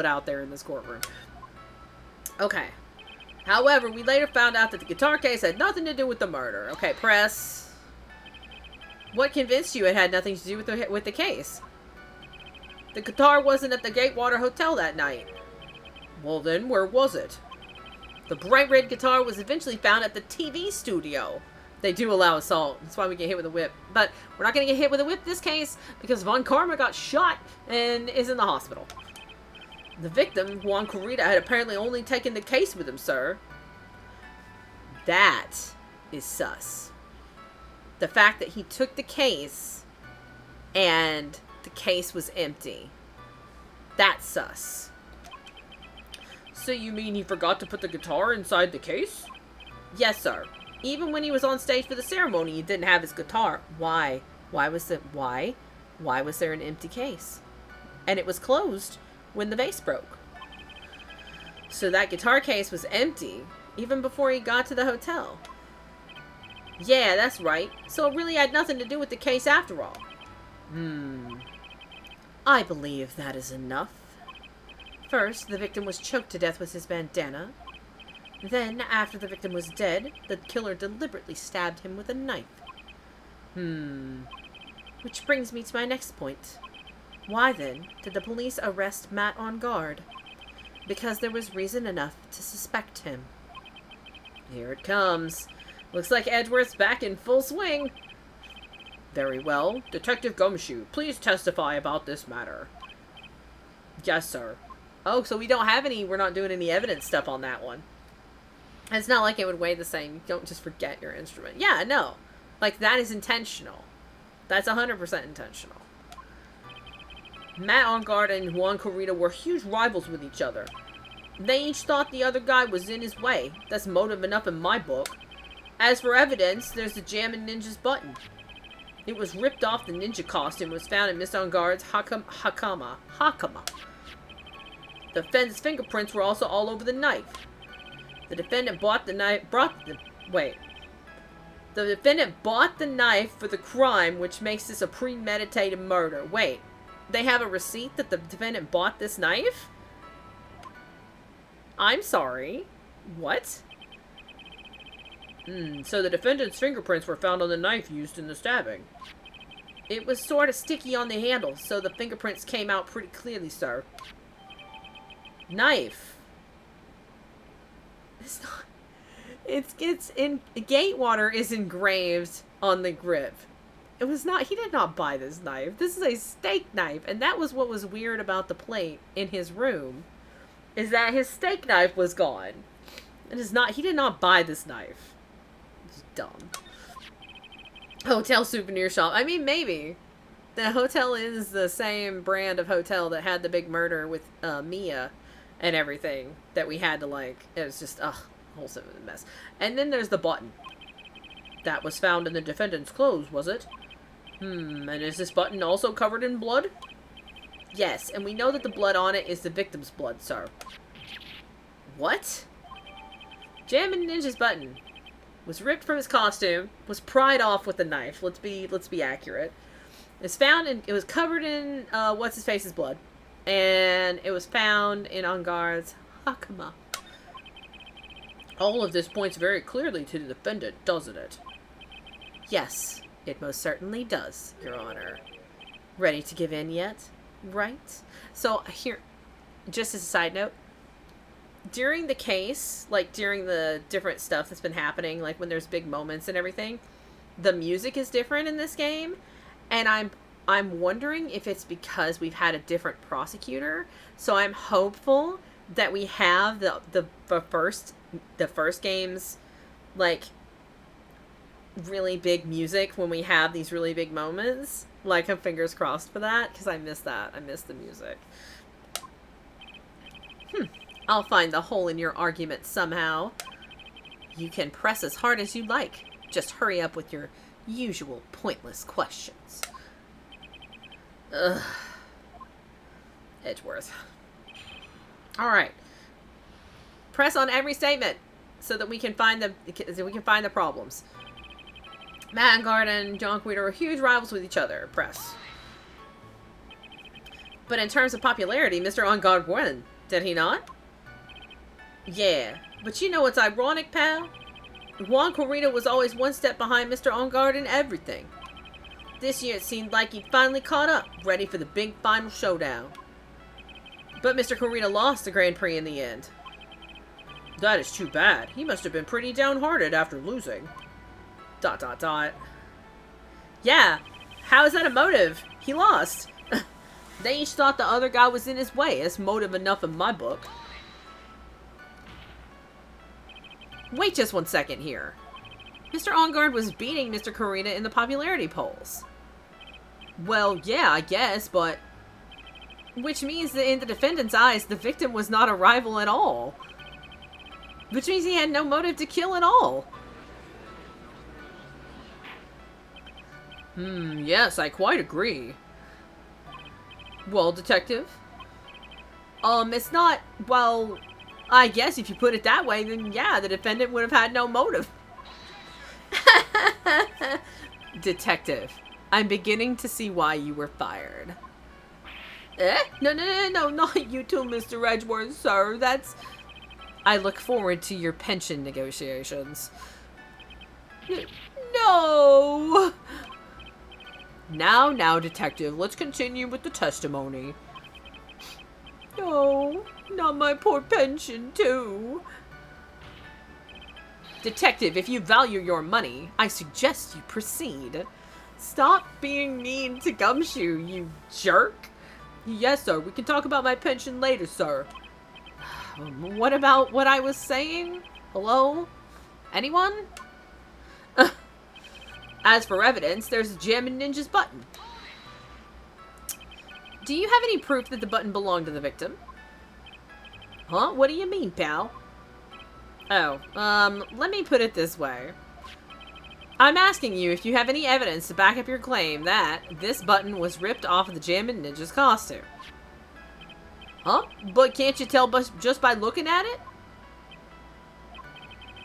out there in this courtroom. Okay. However, we later found out that the guitar case had nothing to do with the murder. Okay, press. What convinced you it had nothing to do with the case? The guitar wasn't at the Gatewater Hotel that night. Well then, where was it? The bright red guitar was eventually found at the TV studio. They do allow assault. That's why we get hit with a whip. But we're not going to get hit with a whip this case because Von Karma got shot and is in the hospital. The victim, Juan Corrida, had apparently only taken the case with him, sir. That is sus. The fact that he took the case and the case was empty. That's sus. So you mean he forgot to put the guitar inside the case? Yes, sir. Even when he was on stage for the ceremony, he didn't have his guitar. Why? Why was there an empty case? And it was closed when the vase broke. So that guitar case was empty even before he got to the hotel. Yeah, that's right. So it really had nothing to do with the case after all. I believe that is enough. First, the victim was choked to death with his bandana. Then, after the victim was dead, the killer deliberately stabbed him with a knife. Which brings me to my next point. Why, then, did the police arrest Matt on guard? Because there was reason enough to suspect him. Here it comes. Looks like Edgeworth's back in full swing. Very well. Detective Gumshoe, please testify about this matter. Yes, sir. Oh, so we're not doing any evidence stuff on that one. It's not like it would weigh the same. You don't just forget your instrument. Yeah, no. Like, that is intentional. That's 100% intentional. Matt on guard and Juan Corrida were huge rivals with each other. They each thought the other guy was in his way. That's motive enough in my book. As for evidence, there's the Jammin' Ninja's button. It was ripped off the ninja costume and was found in Miss on Guard's Hakama. The defendant's fingerprints were also all over the knife. The defendant bought the knife for the crime, which makes this a premeditated murder. Wait, they have a receipt that the defendant bought this knife? I'm sorry. What? So the defendant's fingerprints were found on the knife used in the stabbing. It was sort of sticky on the handle, so the fingerprints came out pretty clearly, sir. Knife. It's not... It's in... Gatewater is engraved on the grip. It was not... He did not buy this knife. This is a steak knife, and that was what was weird about the plate in his room. Is that his steak knife was gone. It is not... He did not buy this knife. It's dumb. Hotel souvenir shop. I mean, maybe. The hotel is the same brand of hotel that had the big murder with Mia and everything that we had to, like... It was just, wholesome mess. And then there's the button. That was found in the defendant's clothes, was it? And is this button also covered in blood? Yes, and we know that the blood on it is the victim's blood, sir. What? Jammin' Ninja's button was ripped from his costume, was pried off with a knife. Let's be accurate. It's found in, it was covered in, what's-his-face's blood. And it was found in On Guard's Hakama. All of this points very clearly to the defendant, doesn't it? Yes, it most certainly does, Your Honor. Ready to give in yet? Right? So, here, just as a side note, during the case, like, during the different stuff that's been happening, like, when there's big moments and everything, the music is different in this game, and I'm wondering if it's because we've had a different prosecutor, so I'm hopeful that we have the first game's, like, really big music when we have these really big moments. Like, I'm fingers crossed for that, because I miss that. I miss the music. I'll find the hole in your argument somehow. You can press as hard as you like. Just hurry up with your usual pointless questions. Ugh. Edgeworth. Alright. Press on every statement so that we can find the problems. Matt and Guard and John Queter were huge rivals with each other. Press. But in terms of popularity, Mr. On Guard won, did he not? Yeah, but you know what's ironic, pal? Juan Corrida was always one step behind Mr. On Guard in everything. This year it seemed like he'd finally caught up, ready for the big final showdown. But Mr. Corrida lost the Grand Prix in the end. That is too bad. He must have been pretty downhearted after losing. ... Yeah, how is that a motive? He lost. They each thought the other guy was in his way. That's motive enough in my book. Wait just 1 second here. Mr. On Guard was beating Mr. Corrida in the popularity polls. Well, yeah, I guess, but... Which means that in the defendant's eyes, the victim was not a rival at all. Which means he had no motive to kill at all. Yes, I quite agree. Well, detective? It's not, well, I guess if you put it that way, then yeah, the defendant would have had no motive. Detective, I'm beginning to see why you were fired. No, not you too, Mr. Edgeworth, sir. That's... I look forward to your pension negotiations. No! Now, detective, let's continue with the testimony. No, not my poor pension, too. Detective, if you value your money, I suggest you proceed. Stop being mean to Gumshoe, you jerk. Yes, sir, we can talk about my pension later, sir. What about what I was saying? Hello? Anyone? As for evidence, there's a Jammin' Ninja's button. Do you have any proof that the button belonged to the victim? Huh? What do you mean, pal? Oh, let me put it this way. I'm asking you if you have any evidence to back up your claim that this button was ripped off of the Jammin' Ninja's costume. Huh? But can't you tell just by looking at it?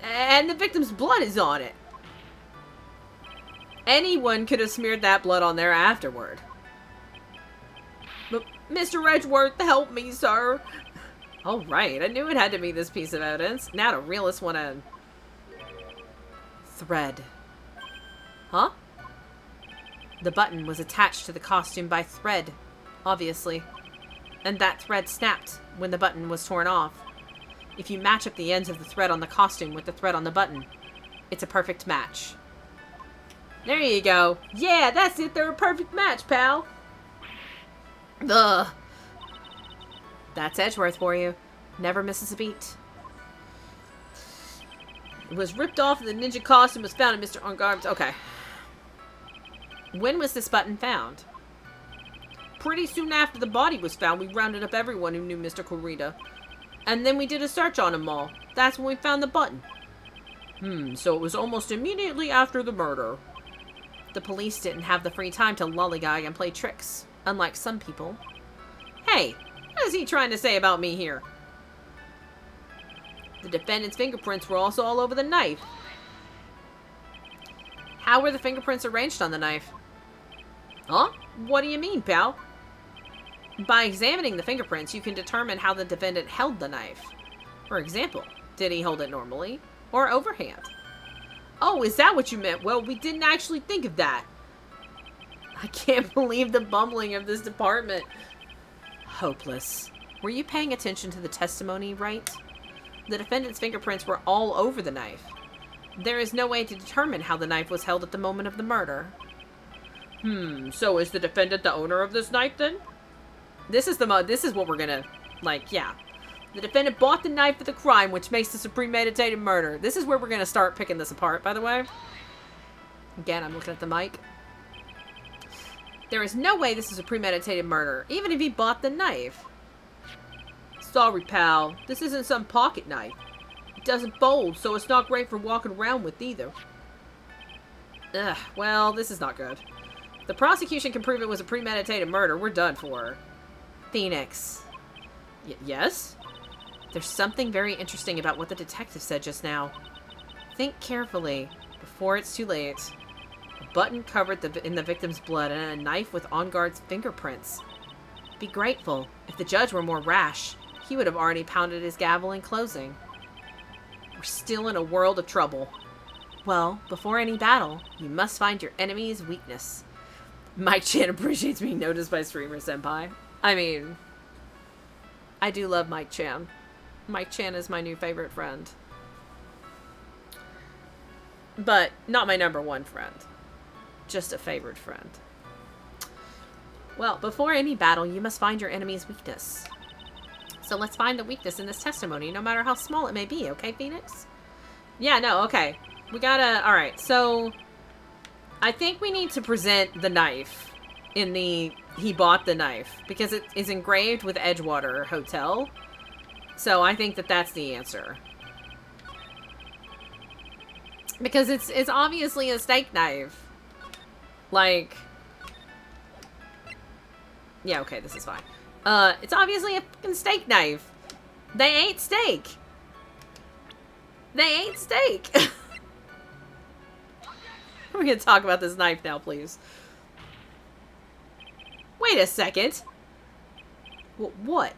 And the victim's blood is on it. Anyone could have smeared that blood on there afterward. But Mr. Edgeworth, help me, sir. All right, I knew it had to be this piece of evidence. Now to reel this one in. Thread. Huh? The button was attached to the costume by thread, obviously. And that thread snapped when the button was torn off. If you match up the ends of the thread on the costume with the thread on the button, it's a perfect match. There you go. Yeah, that's it. They're a perfect match, pal. Ugh. That's Edgeworth for you. Never misses a beat. It was ripped off and the ninja costume was found in Mr. On Guard's... Okay. When was this button found? Pretty soon after the body was found, we rounded up everyone who knew Mr. Corrida. And then we did a search on them all. That's when we found the button. So it was almost immediately after the murder. The police didn't have the free time to lollygag and play tricks, unlike some people. Hey, what is he trying to say about me here? The defendant's fingerprints were also all over the knife. How were the fingerprints arranged on the knife? Huh? What do you mean, pal? By examining the fingerprints, you can determine how the defendant held the knife. For example, did he hold it normally or overhand? Oh, is that what you meant? Well, we didn't actually think of that. I can't believe the bumbling of this department. Hopeless. Were you paying attention to the testimony, Wright? The defendant's fingerprints were all over the knife. There is no way to determine how the knife was held at the moment of the murder. So is the defendant the owner of this knife then? This is what we're gonna, yeah. The defendant bought the knife for the crime, which makes this a premeditated murder. This is where we're gonna start picking this apart, by the way. Again, I'm looking at the mic. There is no way this is a premeditated murder, even if he bought the knife. Sorry, pal. This isn't some pocket knife. It doesn't fold, so it's not great for walking around with either. Ugh, well, this is not good. The prosecution can prove it was a premeditated murder. We're done for. Phoenix. Yes? There's something very interesting about what the detective said just now. Think carefully, before it's too late. A button covered in the victim's blood and a knife with On Guard's fingerprints. Be grateful. If the judge were more rash, he would have already pounded his gavel in closing. We're still in a world of trouble. Well, before any battle, you must find your enemy's weakness. Mike Chan appreciates being noticed by streamer senpai. I mean, I do love Mike Chan. Mike Chan is my new favorite friend. But not my number one friend. Just a favorite friend. Well, before any battle, you must find your enemy's weakness. So let's find the weakness in this testimony, no matter how small it may be, okay, Phoenix? Yeah, no, okay. We gotta... Alright, so... I think we need to present the knife in the... He bought the knife. Because it is engraved with Edgewater Hotel. So I think that that's the answer. Because it's obviously a steak knife. Like... Yeah, okay, this is fine. It's obviously a fucking steak knife. They ate steak. They ate steak. We're gonna talk about this knife now, please. Wait a second. What?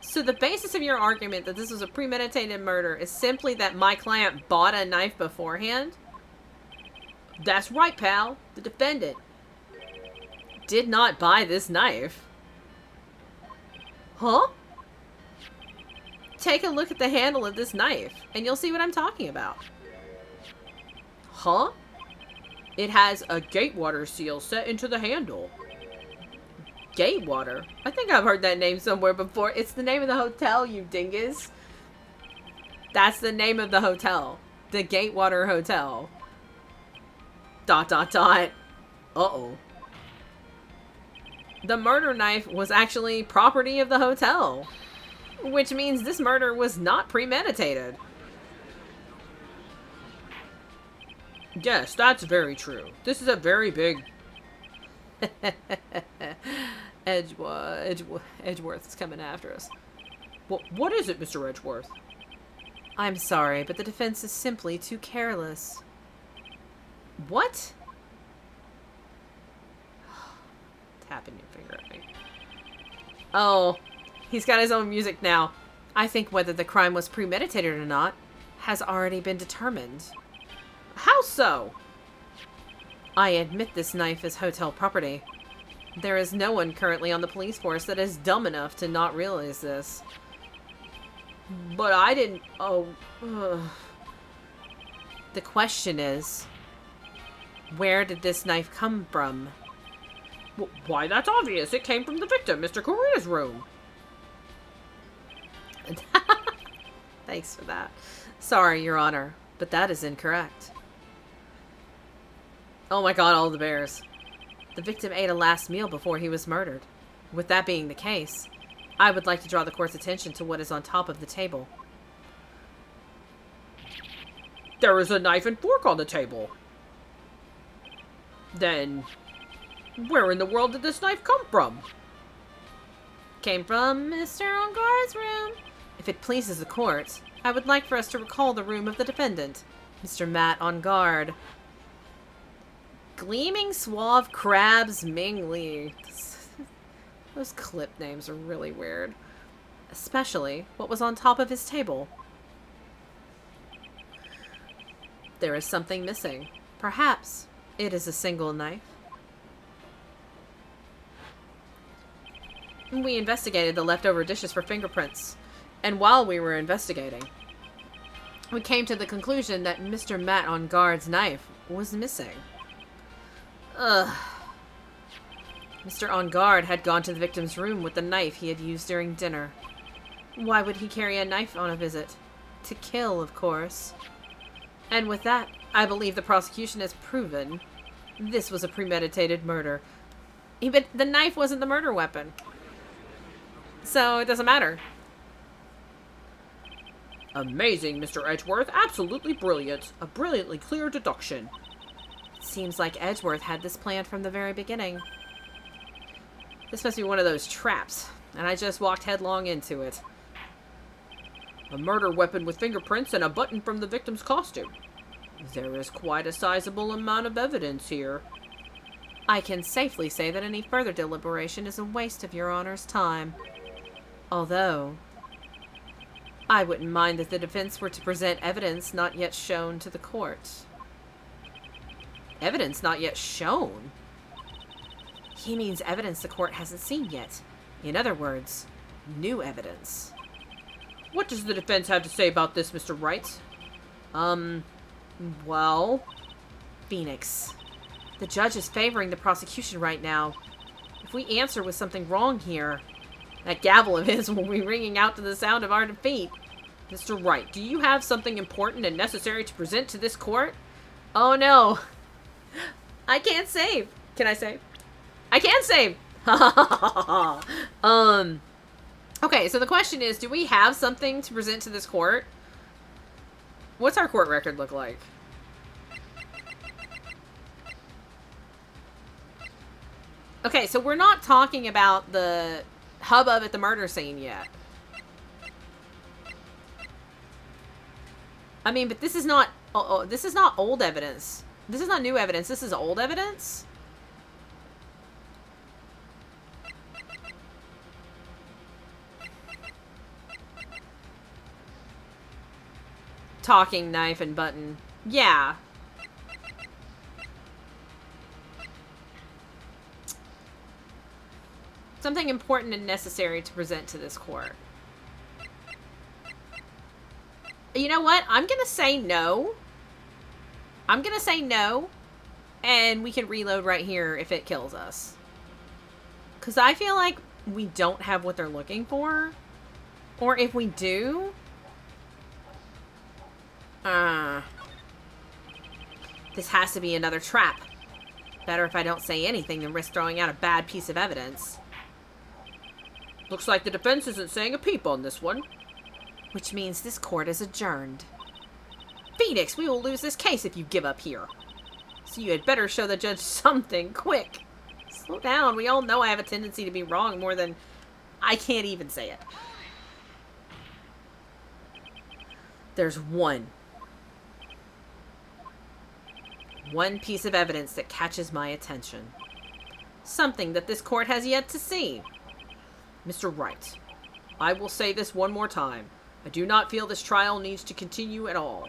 So the basis of your argument that this was a premeditated murder is simply that my client bought a knife beforehand? That's right, pal. The defendant did not buy this knife. Huh? Take a look at the handle of this knife, and you'll see what I'm talking about. Huh? It has a Gatewater seal set into the handle. Gatewater? I think I've heard that name somewhere before. It's the name of the hotel, you dingus. That's the name of the hotel. The Gatewater Hotel. ... Uh-oh. The murder knife was actually property of the hotel. Which means this murder was not premeditated. Yes, that's very true. This is a very big... Edgeworth is coming after us. What is it, Mr. Edgeworth? I'm sorry, but the defense is simply too careless. What? Tapping your finger at me. Oh, he's got his own music now. I think whether the crime was premeditated or not has already been determined. How so? I admit this knife is hotel property. There is no one currently on the police force that is dumb enough to not realize this. But I didn't... Oh... Ugh. The question is... Where did this knife come from? Why, that's obvious. It came from the victim, Mr. Korea's room. Thanks for that. Sorry, Your Honor, but that is incorrect. Oh my god, all the bears. The victim ate a last meal before he was murdered. With that being the case, I would like to draw the court's attention to what is on top of the table. There is a knife and fork on the table. Then, where in the world did this knife come from? Came from Mr. Ongar's room. If it pleases the court, I would like for us to recall the room of the defendant, Mr. Matt Onguard. Gleaming Suave Crabs Ming Lee. Those clip names are really weird. Especially what was on top of his table. There is something missing. Perhaps it is a single knife. We investigated the leftover dishes for fingerprints, and while we were investigating, we came to the conclusion that Mr. Matt Onguard's knife was missing. Ugh. Mr. Onguard had gone to the victim's room with the knife he had used during dinner. Why would he carry a knife on a visit? To kill, of course. And with that, I believe the prosecution has proven this was a premeditated murder. But the knife wasn't the murder weapon. So it doesn't matter. Amazing, Mr. Edgeworth. Absolutely brilliant. A brilliantly clear deduction. It seems like Edgeworth had this planned from the very beginning. This must be one of those traps, and I just walked headlong into it. A murder weapon with fingerprints and a button from the victim's costume. There is quite a sizable amount of evidence here. I can safely say that any further deliberation is a waste of Your Honor's time. Although, I wouldn't mind if the defense were to present evidence not yet shown to the court. Evidence not yet shown? He means evidence the court hasn't seen yet. In other words, new evidence. What does the defense have to say about this, Mr. Wright? Well... Phoenix. The judge is favoring the prosecution right now. If we answer with something wrong here, that gavel of his will be ringing out to the sound of our defeat. Mr. Wright, do you have something important and necessary to present to this court? Oh no. I can't save. Can I save? I can't save. Okay, so the question is, do we have something to present to this court? What's our court record look like? Okay, so we're not talking about the hubbub at the murder scene yet. I mean, but this is not this is not old evidence. This is not new evidence. This is old evidence. Talking knife and button. Yeah. Something important and necessary to present to this court. You know what? I'm gonna say no. I'm gonna say no. And we can reload right here if it kills us. Because I feel like we don't have what they're looking for. Or if we do... this has to be another trap. Better if I don't say anything than risk throwing out a bad piece of evidence. Looks like the defense isn't saying a peep on this one. Which means this court is adjourned. Phoenix, we will lose this case if you give up here. So you had better show the judge something, quick. Slow down, we all know I have a tendency to be wrong more than... I can't even say it. There's one piece of evidence that catches my attention. Something that this court has yet to see. Mr. Wright, I will say this one more time. I do not feel this trial needs to continue at all.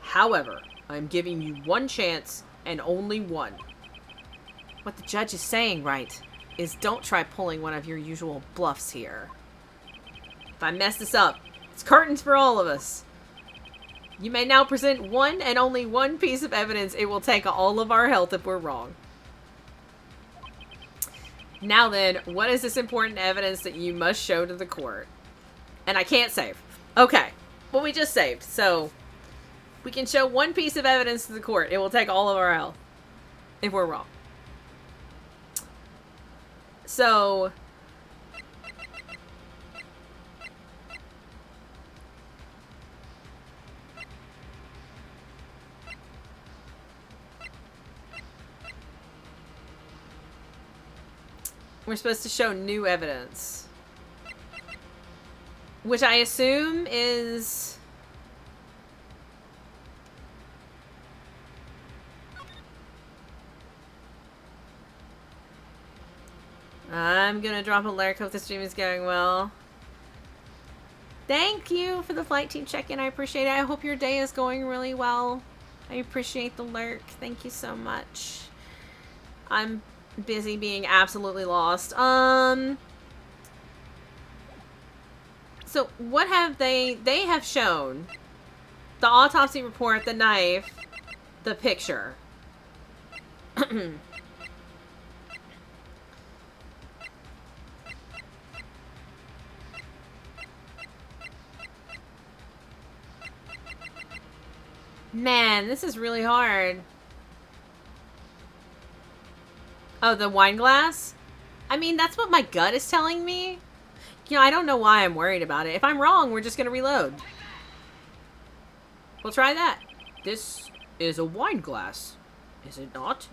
However, I am giving you one chance, and only one. What the judge is saying, Wright, is don't try pulling one of your usual bluffs here. If I mess this up, it's curtains for all of us. You may now present one and only one piece of evidence. It will take all of our health if we're wrong. Now then, what is this important evidence that you must show to the court? And I can't save. Okay. Well, we just saved. So, we can show one piece of evidence to the court. It will take all of our health. If we're wrong. So... we're supposed to show new evidence. Which I assume is... I'm gonna drop a lyric. Hope the stream is going well. Thank you for the flight team check-in. I appreciate it. I hope your day is going really well. I appreciate the lurk. Thank you so much. I'm busy being absolutely lost. So what have they have shown the autopsy report, the knife, the picture. Man, this is really hard. Oh, the wine glass? I mean, that's what my gut is telling me. You know, I don't know why I'm worried about it. If I'm wrong, we're just going to reload. We'll try that. This is a wine glass, is it not?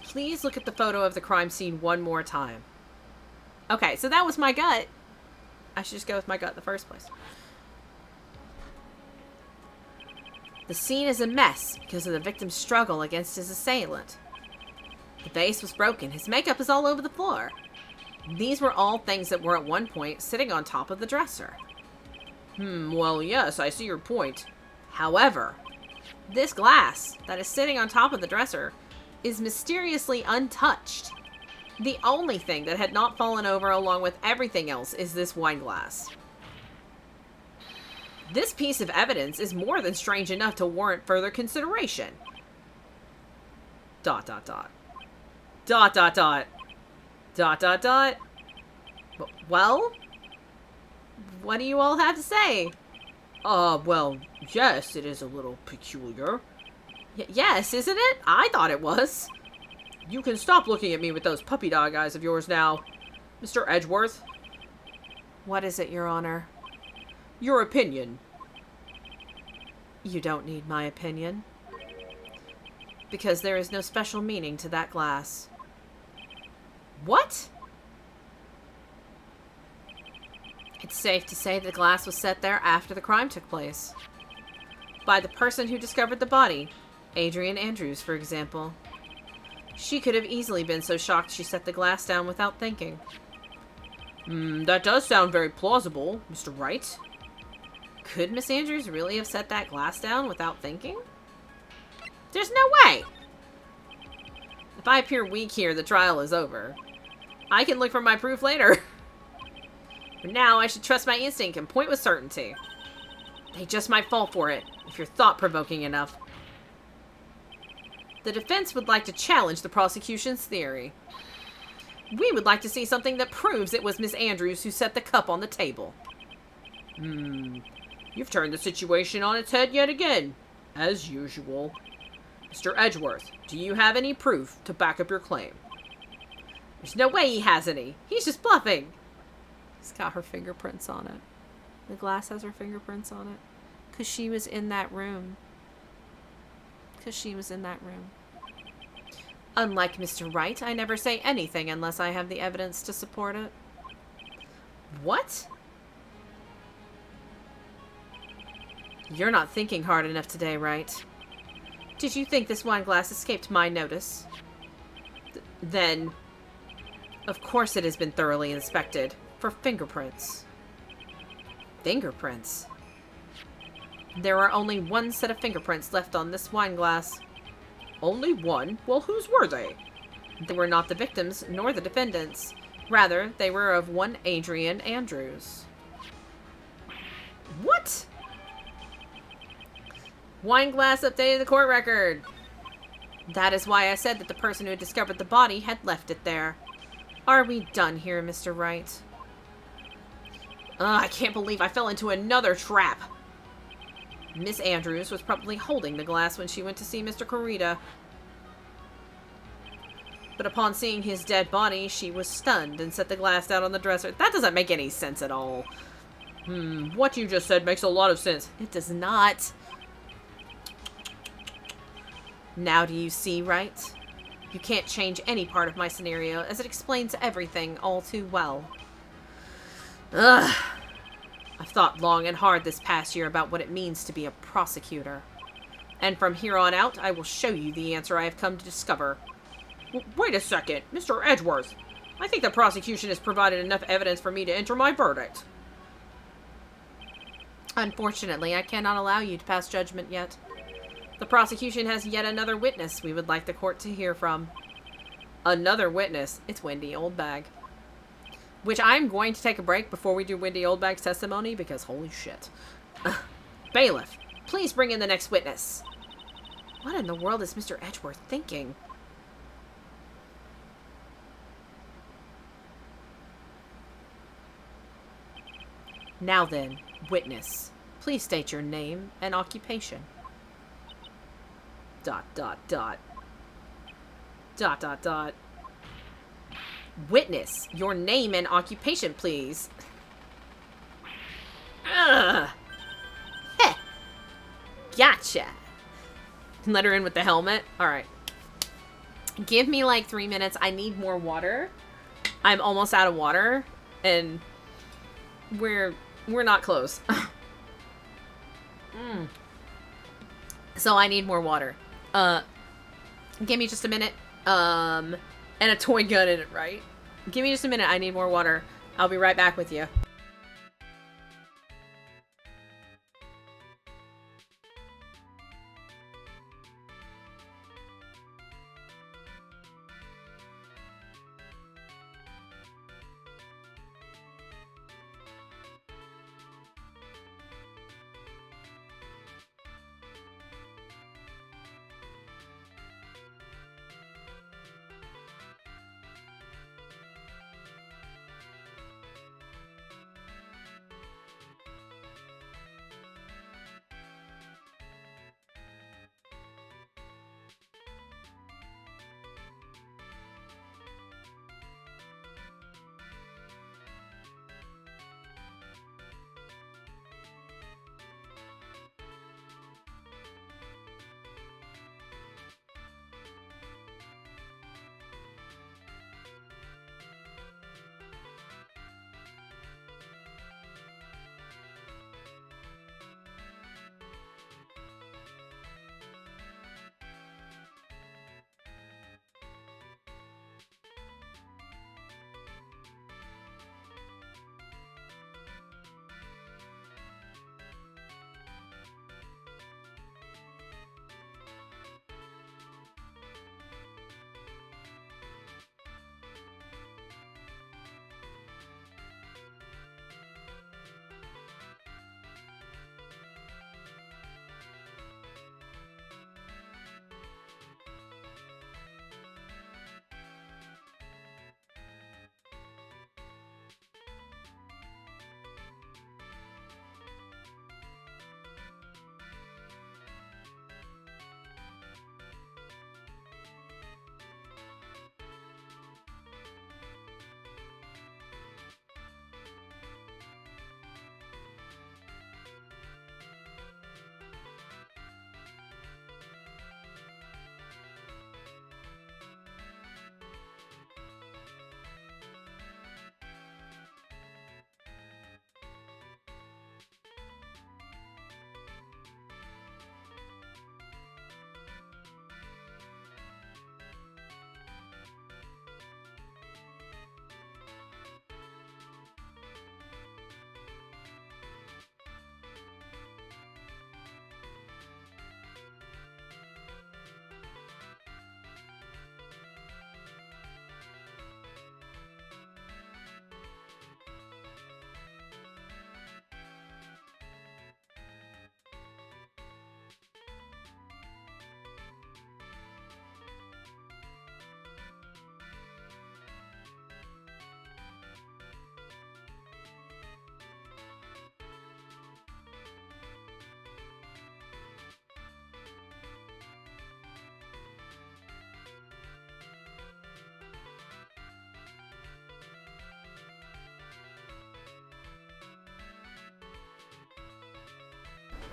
Please look at the photo of the crime scene one more time. Okay, so that was my gut. I should just go with my gut in the first place. The scene is a mess because of the victim's struggle against his assailant. The vase was broken. His makeup is all over the floor. These were all things that were at one point sitting on top of the dresser. Well, yes, I see your point. However, this glass that is sitting on top of the dresser is mysteriously untouched. The only thing that had not fallen over along with everything else is this wine glass. This piece of evidence is more than strange enough to warrant further consideration. ... Well? What do you all have to say? Well, yes, it is a little peculiar. Yes, isn't it? I thought it was. You can stop looking at me with those puppy dog eyes of yours now, Mr. Edgeworth. What is it, Your Honor? Your opinion. You don't need my opinion. Because there is no special meaning to that glass. What? It's safe to say the glass was set there after the crime took place. By the person who discovered the body, Adrian Andrews, for example. She could have easily been so shocked she set the glass down without thinking. That does sound very plausible, Mr. Wright. Could Miss Andrews really have set that glass down without thinking? There's no way! If I appear weak here, the trial is over. I can look for my proof later. For now, I should trust my instinct and point with certainty. They just might fall for it, if you're thought-provoking enough. The defense would like to challenge the prosecution's theory. We would like to see something that proves it was Miss Andrews who set the cup on the table. You've turned the situation on its head yet again, as usual. Mr. Edgeworth, do you have any proof to back up your claim? There's no way he has any. He's just bluffing. It's got her fingerprints on it. The glass has her fingerprints on it. Because she was in that room. Unlike Mr. Wright, I never say anything unless I have the evidence to support it. What? You're not thinking hard enough today, Wright. Did you think this wine glass escaped my notice? Then, of course it has been thoroughly inspected for fingerprints. Fingerprints? There are only one set of fingerprints left on this wine glass. Only one? Well, whose were they? They were not the victims, nor the defendants. Rather, they were of one Adrian Andrews. What? Wine glass updated the court record. That is why I said that the person who had discovered the body had left it there. Are we done here, Mr. Wright? I can't believe I fell into another trap. Miss Andrews was probably holding the glass when she went to see Mr. Corrida. But upon seeing his dead body, she was stunned and set the glass down on the dresser. That doesn't make any sense at all. What you just said makes a lot of sense. It does not. Now do you see, Wright? You can't change any part of my scenario, as it explains everything all too well. Ugh. I've thought long and hard this past year about what it means to be a prosecutor. And from here on out, I will show you the answer I have come to discover. Wait a second, Mr. Edgeworth. I think the prosecution has provided enough evidence for me to enter my verdict. Unfortunately, I cannot allow you to pass judgment yet. The prosecution has yet another witness we would like the court to hear from. Another witness? It's Wendy Oldbag. Which I'm going to take a break before we do Wendy Oldbag's testimony, because holy shit. Bailiff, please bring in the next witness. What in the world is Mr. Edgeworth thinking? Now then, witness, please state your name and occupation. ... Witness, your name and occupation, please. Ugh. Heh. Gotcha. Let her in with the helmet. Alright. Give me like 3 minutes. I need more water. I'm almost out of water. And we're not close. So I need more water. Give me just a minute. And a toy gun in it, right? Give me just a minute. I need more water. I'll be right back with you.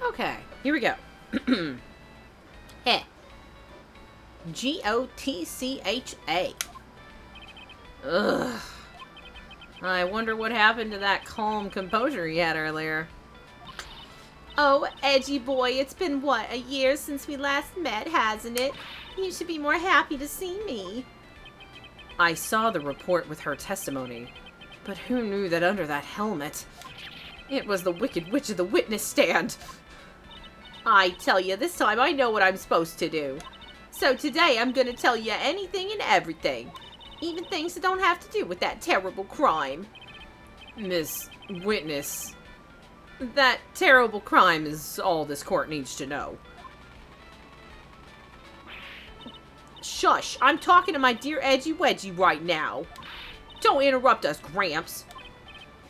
Okay, here we go. Heh. Gotcha. Ugh. I wonder what happened to that calm composure he had earlier. Oh, edgy boy, it's been, what, a year since we last met, hasn't it? You should be more happy to see me. I saw the report with her testimony, but who knew that under that helmet? It was the Wicked Witch of the witness stand. I tell you, this time I know what I'm supposed to do. So today I'm gonna tell you anything and everything. Even things that don't have to do with that terrible crime. Miss Witness, that terrible crime is all this court needs to know. Shush, I'm talking to my dear Edgy Wedgie right now. Don't interrupt us, Gramps.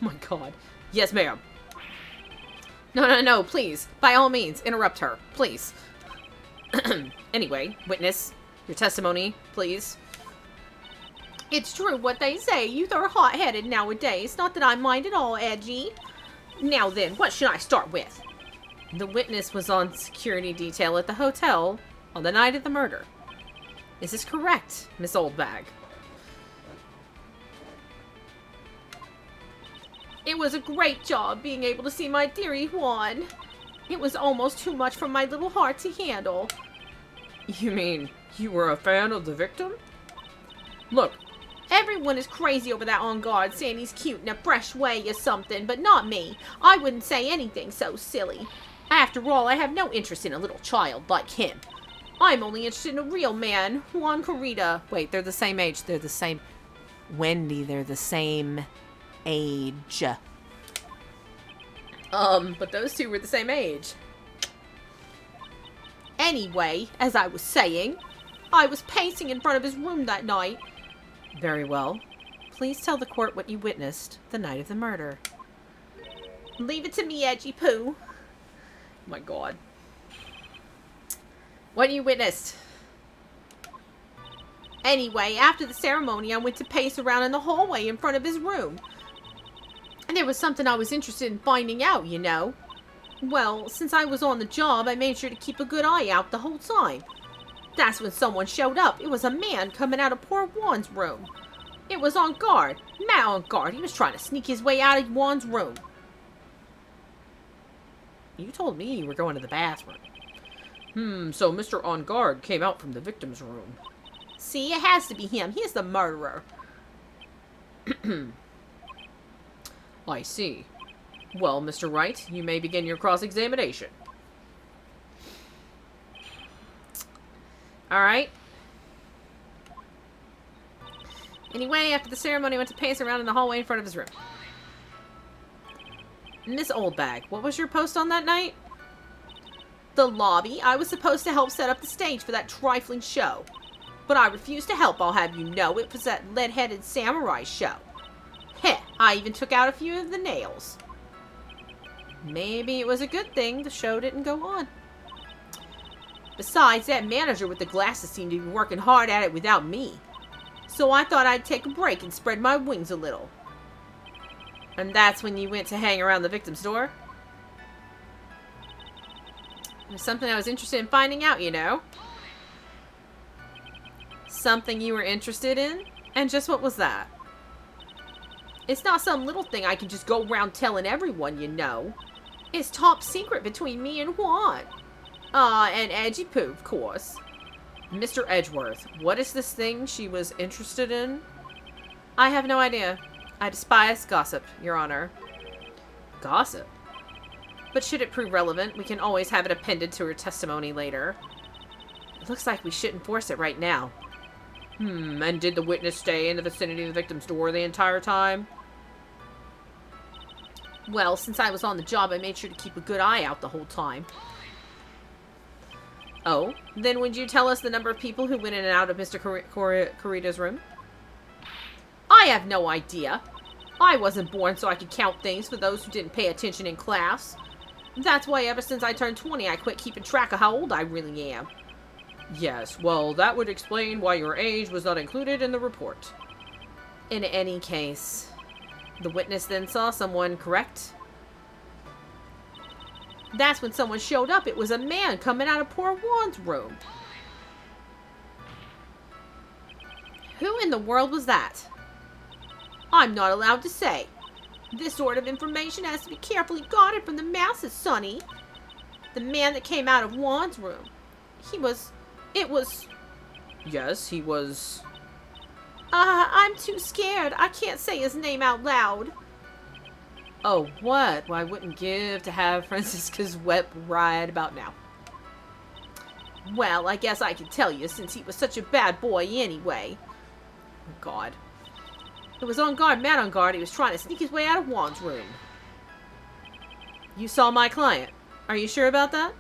Oh my god. Yes, ma'am. No, please. By all means, interrupt her. Please. Anyway, witness, your testimony, please. It's true what they say. Youth are hot-headed nowadays. Not that I mind at all, Edgy. Now then, what should I start with? The witness was on security detail at the hotel on the night of the murder. Is this correct, Miss Oldbag? It was a great job being able to see my dearie Juan. It was almost too much for my little heart to handle. You mean you were a fan of the victim? Look, everyone is crazy over that on guard saying he's cute in a fresh way or something, but not me. I wouldn't say anything so silly. After all, I have no interest in a little child like him. I'm only interested in a real man, Juan Corrida. Wait, they're the same age. They're the same. Wendy, they're the same age. But those two were the same age. Anyway, as I was saying, I was pacing in front of his room that night. Very well. Please tell the court what you witnessed the night of the murder. Leave it to me, Edgy Poo. Oh my god. What you witnessed? Anyway, after the ceremony, I went to pace around in the hallway in front of his room. And there was something I was interested in finding out, you know. Well, since I was on the job, I made sure to keep a good eye out the whole time. That's when someone showed up. It was a man coming out of poor Juan's room. It was on guard. Matt on guard. He was trying to sneak his way out of Juan's room. You told me you were going to the bathroom. So Mr. On Guard came out from the victim's room. See, it has to be him. He's the murderer. I see. Well, Mr. Wright, you may begin your cross-examination. Alright. Anyway, after the ceremony, I went to pace around in the hallway in front of his room. Miss Oldbag, what was your post on that night? The lobby. I was supposed to help set up the stage for that trifling show. But I refused to help, I'll have you know. It was that lead-headed samurai show. Heh, I even took out a few of the nails. Maybe it was a good thing the show didn't go on. Besides, that manager with the glasses seemed to be working hard at it without me. So I thought I'd take a break and spread my wings a little. And that's when you went to hang around the victim's door? There's something I was interested in finding out, you know. Something you were interested in? And just what was that? It's not some little thing I can just go around telling everyone, you know. It's top secret between me and Juan. And Edgy Poo, of course. Mr. Edgeworth, what is this thing she was interested in? I have no idea. I despise gossip, Your Honor. Gossip? But should it prove relevant, we can always have it appended to her testimony later. It looks like we shouldn't force it right now. And did the witness stay in the vicinity of the victim's door the entire time? Well, since I was on the job, I made sure to keep a good eye out the whole time. Oh, then would you tell us the number of people who went in and out of Mr. Corrida's room? I have no idea. I wasn't born so I could count things for those who didn't pay attention in class. That's why ever since I turned 20, I quit keeping track of how old I really am. Yes, well, that would explain why your age was not included in the report. In any case, the witness then saw someone, correct? That's when someone showed up. It was a man coming out of poor Juan's room. Who in the world was that? I'm not allowed to say. This sort of information has to be carefully guarded from the masses, Sonny. The man that came out of Juan's room. It was... Yes, he was... I'm too scared. I can't say his name out loud. Oh, what? Well, I wouldn't give to have Francisca's wet ride about now. Well, I guess I can tell you, since he was such a bad boy anyway. Oh, God. It was on guard, man on guard. He was trying to sneak his way out of Juan's room. You saw my client. Are you sure about that?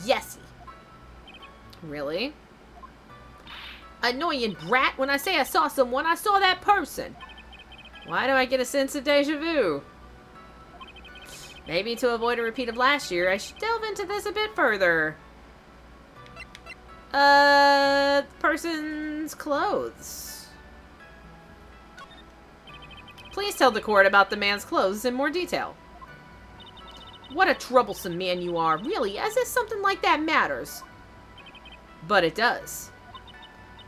Yesy. Really? Annoying brat. When I say I saw someone, I saw that person. Why do I get a sense of deja vu? Maybe to avoid a repeat of last year, I should delve into this a bit further. Person's clothes. Please tell the court about the man's clothes in more detail. What a troublesome man you are, really, as if something like that matters. But it does.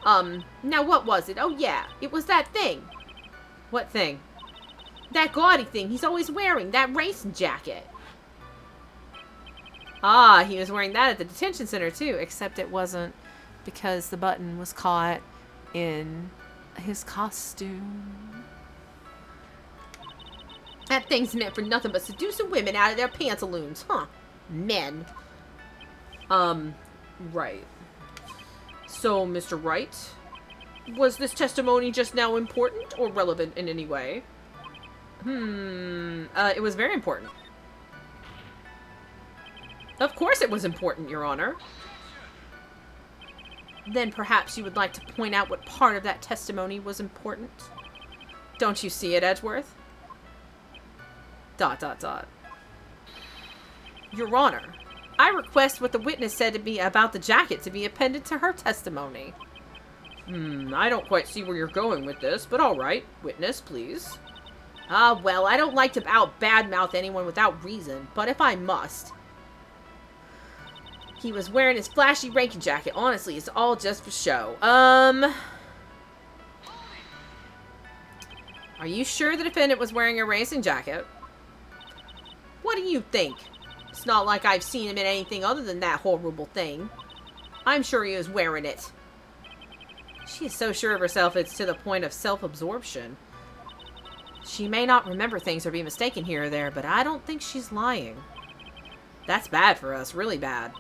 Now what was it? Oh yeah, it was that thing. What thing? That gaudy thing he's always wearing, that racing jacket. Ah, he was wearing that at the detention center too, except it wasn't because the button was caught in his costume. That thing's meant for nothing but seducing women out of their pantaloons, huh? Men. Right. So, Mr. Wright, was this testimony just now important or relevant in any way? It was very important. Of course it was important, Your Honor. Then perhaps you would like to point out what part of that testimony was important? Don't you see it, Edgeworth? ... Your Honor, I request what the witness said to me about the jacket to be appended to her testimony. I don't quite see where you're going with this, but all right. Witness, please. Well, I don't like to badmouth anyone without reason, but if I must. He was wearing his flashy ranking jacket. Honestly, it's all just for show. Are you sure the defendant was wearing a racing jacket? What do you think? It's not like I've seen him in anything other than that horrible thing. I'm sure he was wearing it. She is so sure of herself it's to the point of self-absorption. She may not remember things or be mistaken here or there, but I don't think she's lying. That's bad for us, really bad.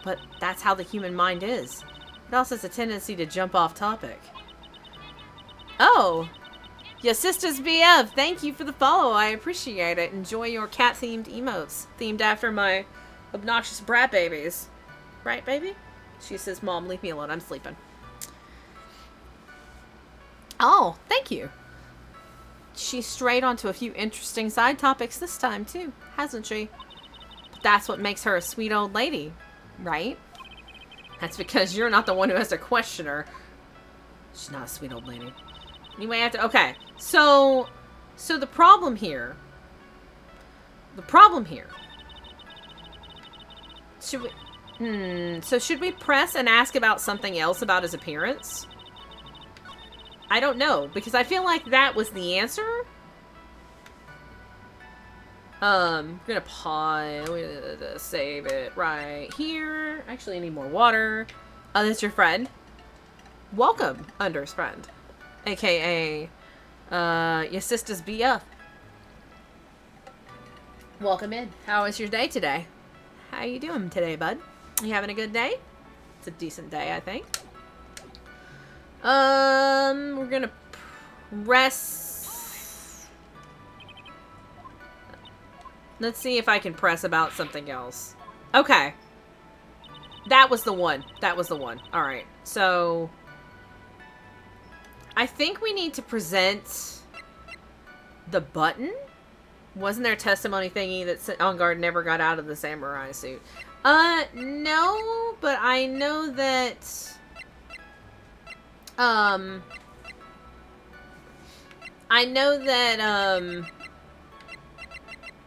But that's how the human mind is. It also has a tendency to jump off topic. Oh! Your sister's BF, thank you for the follow. I appreciate it. Enjoy your cat-themed emotes. Themed after my obnoxious brat babies. Right, baby? She says, Mom, leave me alone. I'm sleeping. Oh, thank you. She strayed onto a few interesting side topics this time, too. Hasn't she? But that's what makes her a sweet old lady. Right? That's because you're not the one who has to question her. She's not a sweet old lady. Anyway, I have to... Okay. So the problem here... Should we... So should we press and ask about something else about his appearance? I don't know, because I feel like that was the answer. I'm gonna pause, save it right here. Actually, I need more water. Oh, that's your friend. Welcome, Under's friend. AKA, your sister's BF. Welcome in. How was your day today? How you doing today, bud? You having a good day? It's a decent day, I think. We're gonna press. Let's see if I can press about something else. Okay. That was the one. That was the one. Alright. So, I think we need to present the button. Wasn't there a testimony thingy that On Guard never got out of the samurai suit? No, but I know that...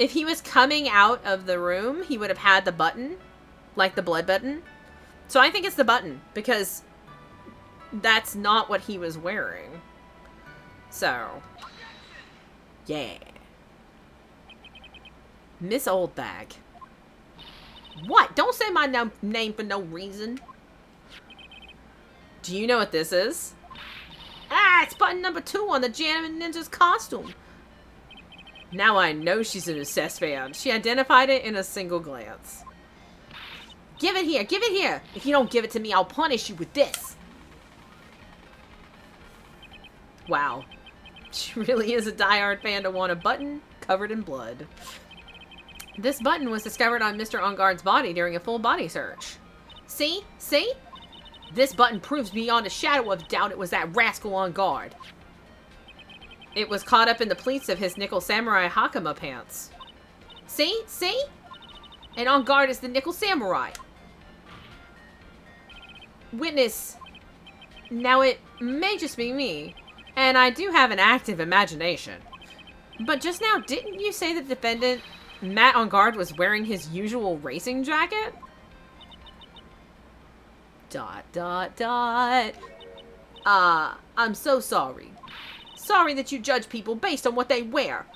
If he was coming out of the room, he would have had the button. Like the blood button. So I think it's the button. Because that's not what he was wearing. So. Yeah. Miss Oldbag. What? Don't say my name for no reason. Do you know what this is? Ah, it's button number 2 on the Janiman Ninja's costume. Now I know she's an obsessed fan. She identified it in a single glance. Give it here! Give it here! If you don't give it to me, I'll punish you with this. Wow. She really is a diehard fan to want a button covered in blood. This button was discovered on Mr. Engarde's body during a full body search. See? See? This button proves beyond a shadow of doubt it was that rascal on guard. It was caught up in the pleats of his nickel samurai hakama pants. See? See? And on guard is the nickel samurai. Witness. Now it may just be me, and I do have an active imagination. But just now, didn't you say the defendant, Matt on guard, was wearing his usual racing jacket? ... I'm so sorry. Sorry that you judge people based on what they wear.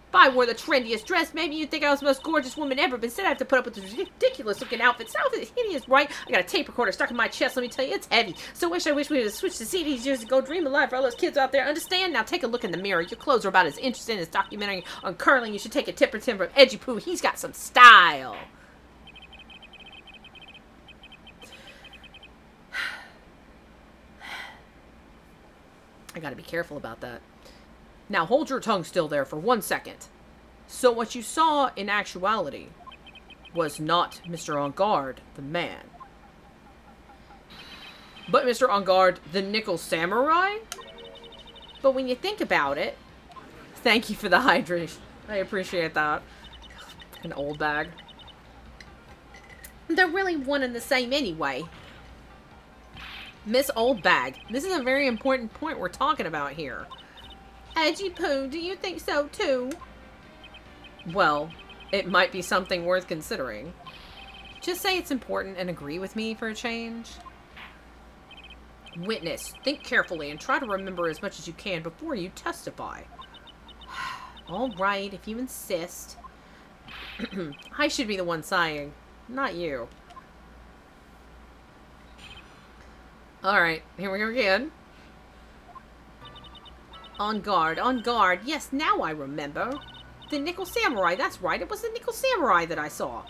If I wore the trendiest dress, maybe you'd think I was the most gorgeous woman ever, but instead I have to put up with this ridiculous looking outfit. Sounds hideous, right? I got a tape recorder stuck in my chest, let me tell you, it's heavy. I wish we would have switched to CDs years ago. Dream of life for all those kids out there. Understand? Now take a look in the mirror. Your clothes are about as interesting as documentary on curling. You should take a tip or 10 from Edgy Poo. He's got some style. I gotta be careful about that. Now hold your tongue still there for 1 second. So what you saw in actuality was not Mr. On Guard, the man, but Mr. On Guard, the nickel samurai? But when you think about it, thank you for the hydration. I appreciate that. An old bag. They're really one and the same anyway. Miss Old Bag, this is a very important point we're talking about here. Edgy Poo, do you think so too? Well, it might be something worth considering. Just say it's important and agree with me for a change. Witness, think carefully and try to remember as much as you can before you testify. All right, if you insist. I should be the one sighing, not you. Alright, here we go again. On guard, on guard. Yes, now I remember. The nickel samurai, that's right. It was the nickel samurai that I saw.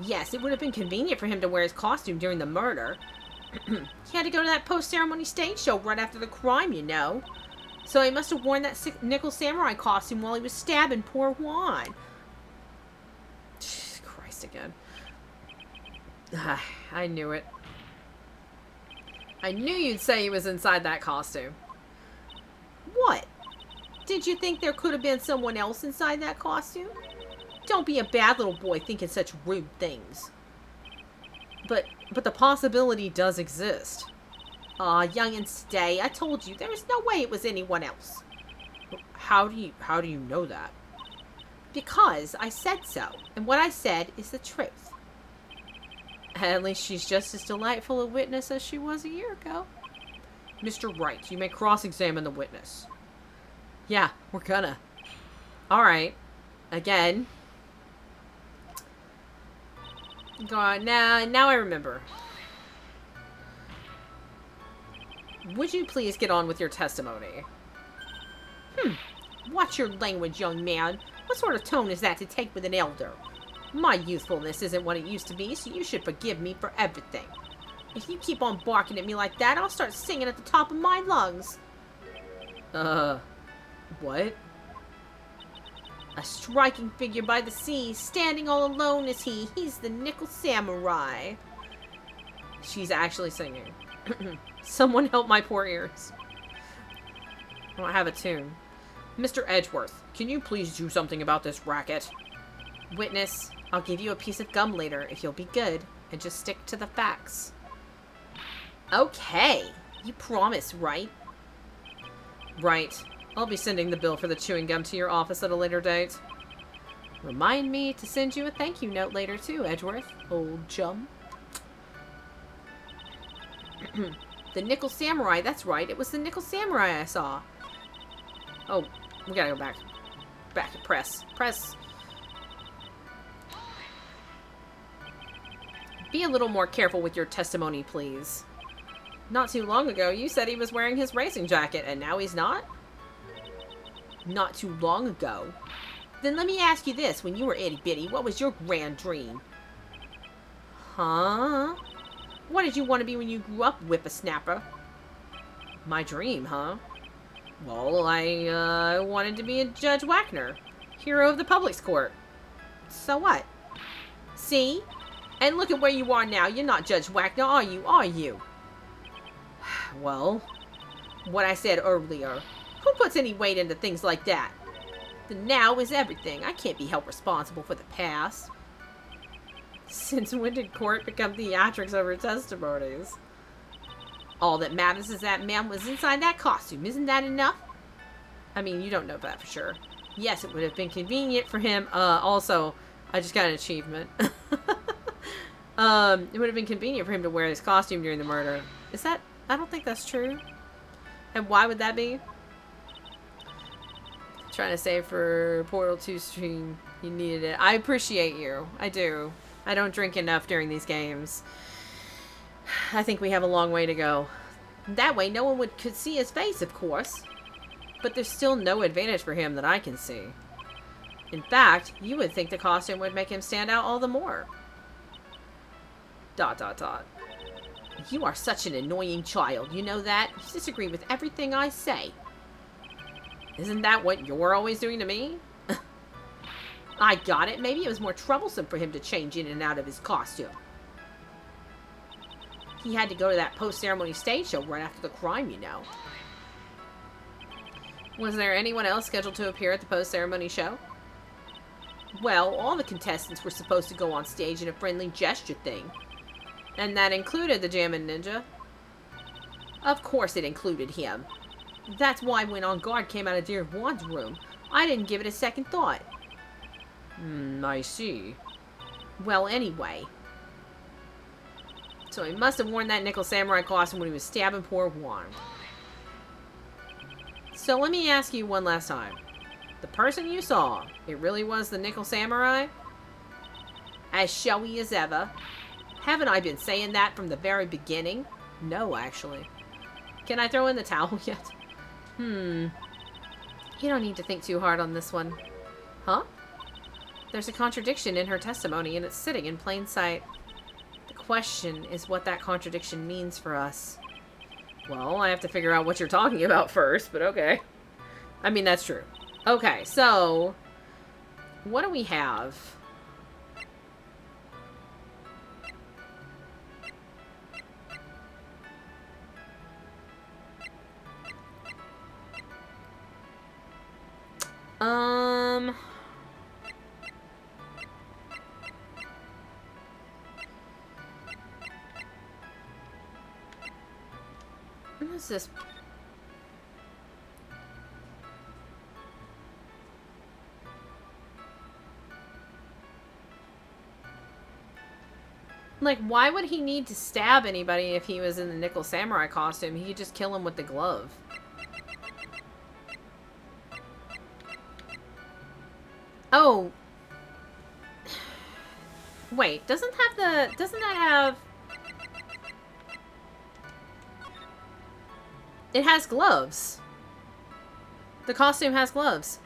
Yes, it would have been convenient for him to wear his costume during the murder. He had to go to that post-ceremony stage show right after the crime, you know. So he must have worn that nickel samurai costume while he was stabbing poor Juan. Jesus Christ again. I knew it. I knew you'd say he was inside that costume. What? Did you think there could have been someone else inside that costume? Don't be a bad little boy thinking such rude things. But the possibility does exist. Aw, youngin', stay. I told you, there was no way it was anyone else. How do you know that? Because I said so, and what I said is the truth. At least she's just as delightful a witness as she was a year ago. Mr. Wright, you may cross-examine the witness. Yeah, we're gonna. Alright. Again. Go on. Now I remember. Would you please get on with your testimony? Watch your language, young man. What sort of tone is that to take with an elder? My youthfulness isn't what it used to be, so you should forgive me for everything. If you keep on barking at me like that, I'll start singing at the top of my lungs. What? A striking figure by the sea, standing all alone is he. He's the nickel samurai. She's actually singing. Someone help my poor ears. I don't have a tune. Mr. Edgeworth, can you please do something about this racket? Witness, I'll give you a piece of gum later if you'll be good and just stick to the facts. Okay. You promise, right? Right. I'll be sending the bill for the chewing gum to your office at a later date. Remind me to send you a thank you note later too, Edgeworth, old chum. The Nickel Samurai, that's right. It was the Nickel Samurai I saw. Oh, we gotta go back. Back and press. Press. Be a little more careful with your testimony, please. Not too long ago, you said he was wearing his racing jacket, and now he's not? Not too long ago. Then let me ask you this. When you were itty-bitty, what was your grand dream? Huh? What did you want to be when you grew up, whippersnapper? My dream, huh? Well, I wanted to be a Judge Wagner, hero of the public's court. So what? See? And look at where you are now. You're not Judge Wagner, are you? Are you? Well, what I said earlier. Who puts any weight into things like that? The now is everything. I can't be held responsible for the past. Since when did court become theatrics over testimonies? All that matters is that man was inside that costume. Isn't that enough? I mean, you don't know that for sure. Yes, it would have been convenient for him. Also, I just got an achievement. It would have been convenient for him to wear his costume during the murder. Is that... I don't think that's true. And why would that be? Trying to save for Portal 2 stream. You needed it. I appreciate you. I do. I don't drink enough during these games. I think we have a long way to go. That way, no one could see his face, of course. But there's still no advantage for him that I can see. In fact, you would think the costume would make him stand out all the more. ... You are such an annoying child, you know that? You disagree with everything I say. Isn't that what you're always doing to me? I got it. Maybe it was more troublesome for him to change in and out of his costume. He had to go to that post-ceremony stage show right after the crime, you know. Was there anyone else scheduled to appear at the post-ceremony show? Well, all the contestants were supposed to go on stage in a friendly gesture thing. And that included the Jammin' Ninja. Of course it included him. That's why when On Guard came out of Dear Juan's room, I didn't give it a second thought. I see. Well, anyway. So he must have worn that Nickel Samurai costume when he was stabbing poor Juan. So let me ask you one last time. The person you saw, it really was the Nickel Samurai? As showy as ever. Haven't I been saying that from the very beginning? No, actually. Can I throw in the towel yet? You don't need to think too hard on this one. Huh? There's a contradiction in her testimony, and it's sitting in plain sight. The question is what that contradiction means for us. Well, I have to figure out what you're talking about first, but okay. I mean, that's true. Okay, so... what do we have? What is this? Like, why would he need to stab anybody if he was in the Nickel Samurai costume? He could just kill him with the glove. Oh. Wait, doesn't that have... It has gloves. The costume has gloves.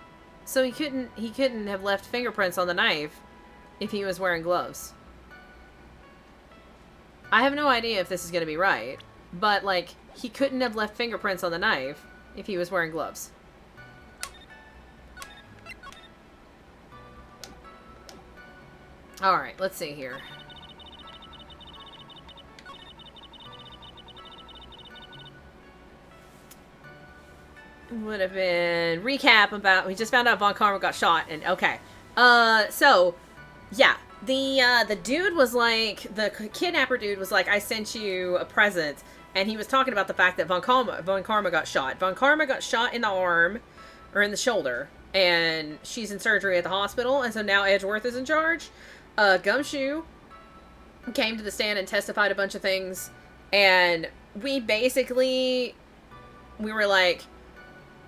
So he couldn't have left fingerprints on the knife if he was wearing gloves. I have no idea if this is going to be right, but like he couldn't have left fingerprints on the knife if he was wearing gloves. All right, let's see here. Would have been recap about we just found out Von Karma got shot and okay. So yeah, the dude was like the kidnapper dude was like, I sent you a present, and he was talking about the fact that Von Karma got shot. Von Karma got shot in the arm or in the shoulder. And she's in surgery at the hospital, and so now Edgeworth is in charge. Gumshoe came to the stand and testified a bunch of things, and we were like,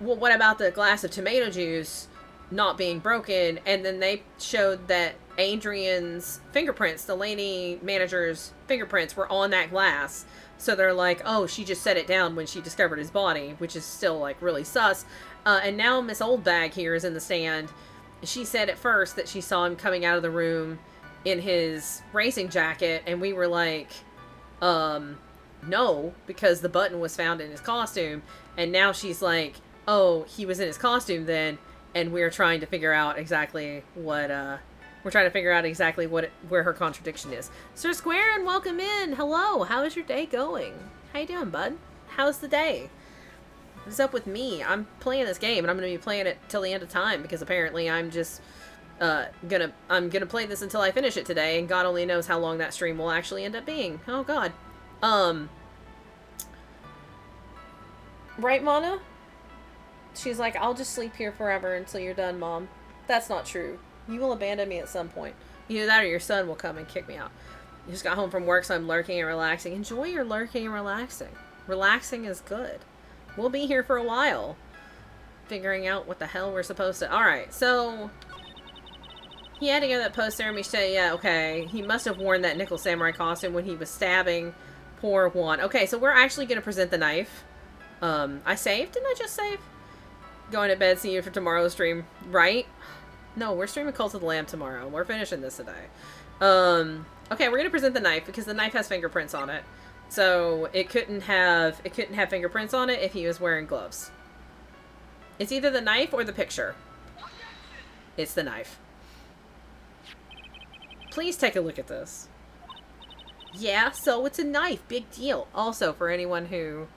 well, what about the glass of tomato juice not being broken? And then they showed that Adrian's fingerprints, the lady manager's fingerprints, were on that glass. So they're like, oh, she just set it down when she discovered his body, which is still, like, really sus. And now Miss Oldbag here is in the stand. She said at first that she saw him coming out of the room in his racing jacket, and we were like, no, because the button was found in his costume. And now she's like, oh, he was in his costume then, and we're trying to figure out exactly what, where her contradiction is. Sir Square, and welcome in. Hello, how is your day going? How you doing, bud? How's the day? What's up with me? I'm playing this game, and I'm gonna be playing it till the end of time, because apparently I'm just, I'm gonna play this until I finish it today, and God only knows how long that stream will actually end up being. Oh, God. Right, Mana? She's like, I'll just sleep here forever until you're done, Mom. That's not true. You will abandon me at some point. Either that or your son will come and kick me out. You just got home from work, so I'm lurking and relaxing. Enjoy your lurking and relaxing. Relaxing is good. We'll be here for a while. Figuring out what the hell we're supposed to... Alright, so... He had to go to that post-ceremony stay. Yeah, okay. He must have worn that nickel samurai costume when he was stabbing poor Juan. Okay, so we're actually going to present the knife. I saved? Didn't I just save? Going to bed, see you for tomorrow's stream. Right? No, we're streaming Cult of the Lamb tomorrow. We're finishing this today. Okay, we're going to present the knife because the knife has fingerprints on it. So it couldn't have fingerprints on it if he was wearing gloves. It's either the knife or the picture. It's the knife. Please take a look at this. Yeah, so it's a knife. Big deal. Also, for anyone who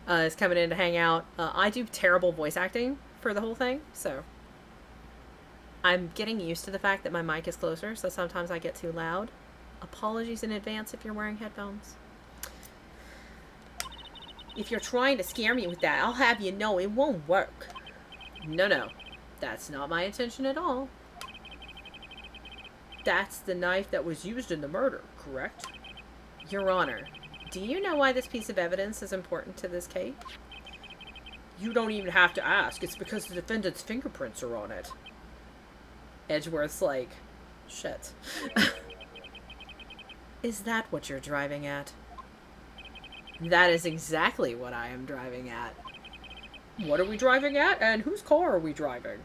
is coming in to hang out, I do terrible voice acting for the whole thing, so I'm getting used to the fact that my mic is closer, so sometimes I get too loud. Apologies in advance if you're wearing headphones. If you're trying to scare me with that, I'll have you know it won't work. No. That's not my intention at all. That's the knife that was used in the murder, correct? Your Honor, do you know why this piece of evidence is important to this case? You don't even have to ask. It's because the defendant's fingerprints are on it. Edgeworth's like, shit. Is that what you're driving at? That is exactly what I am driving at. What are we driving at? And whose car are we driving?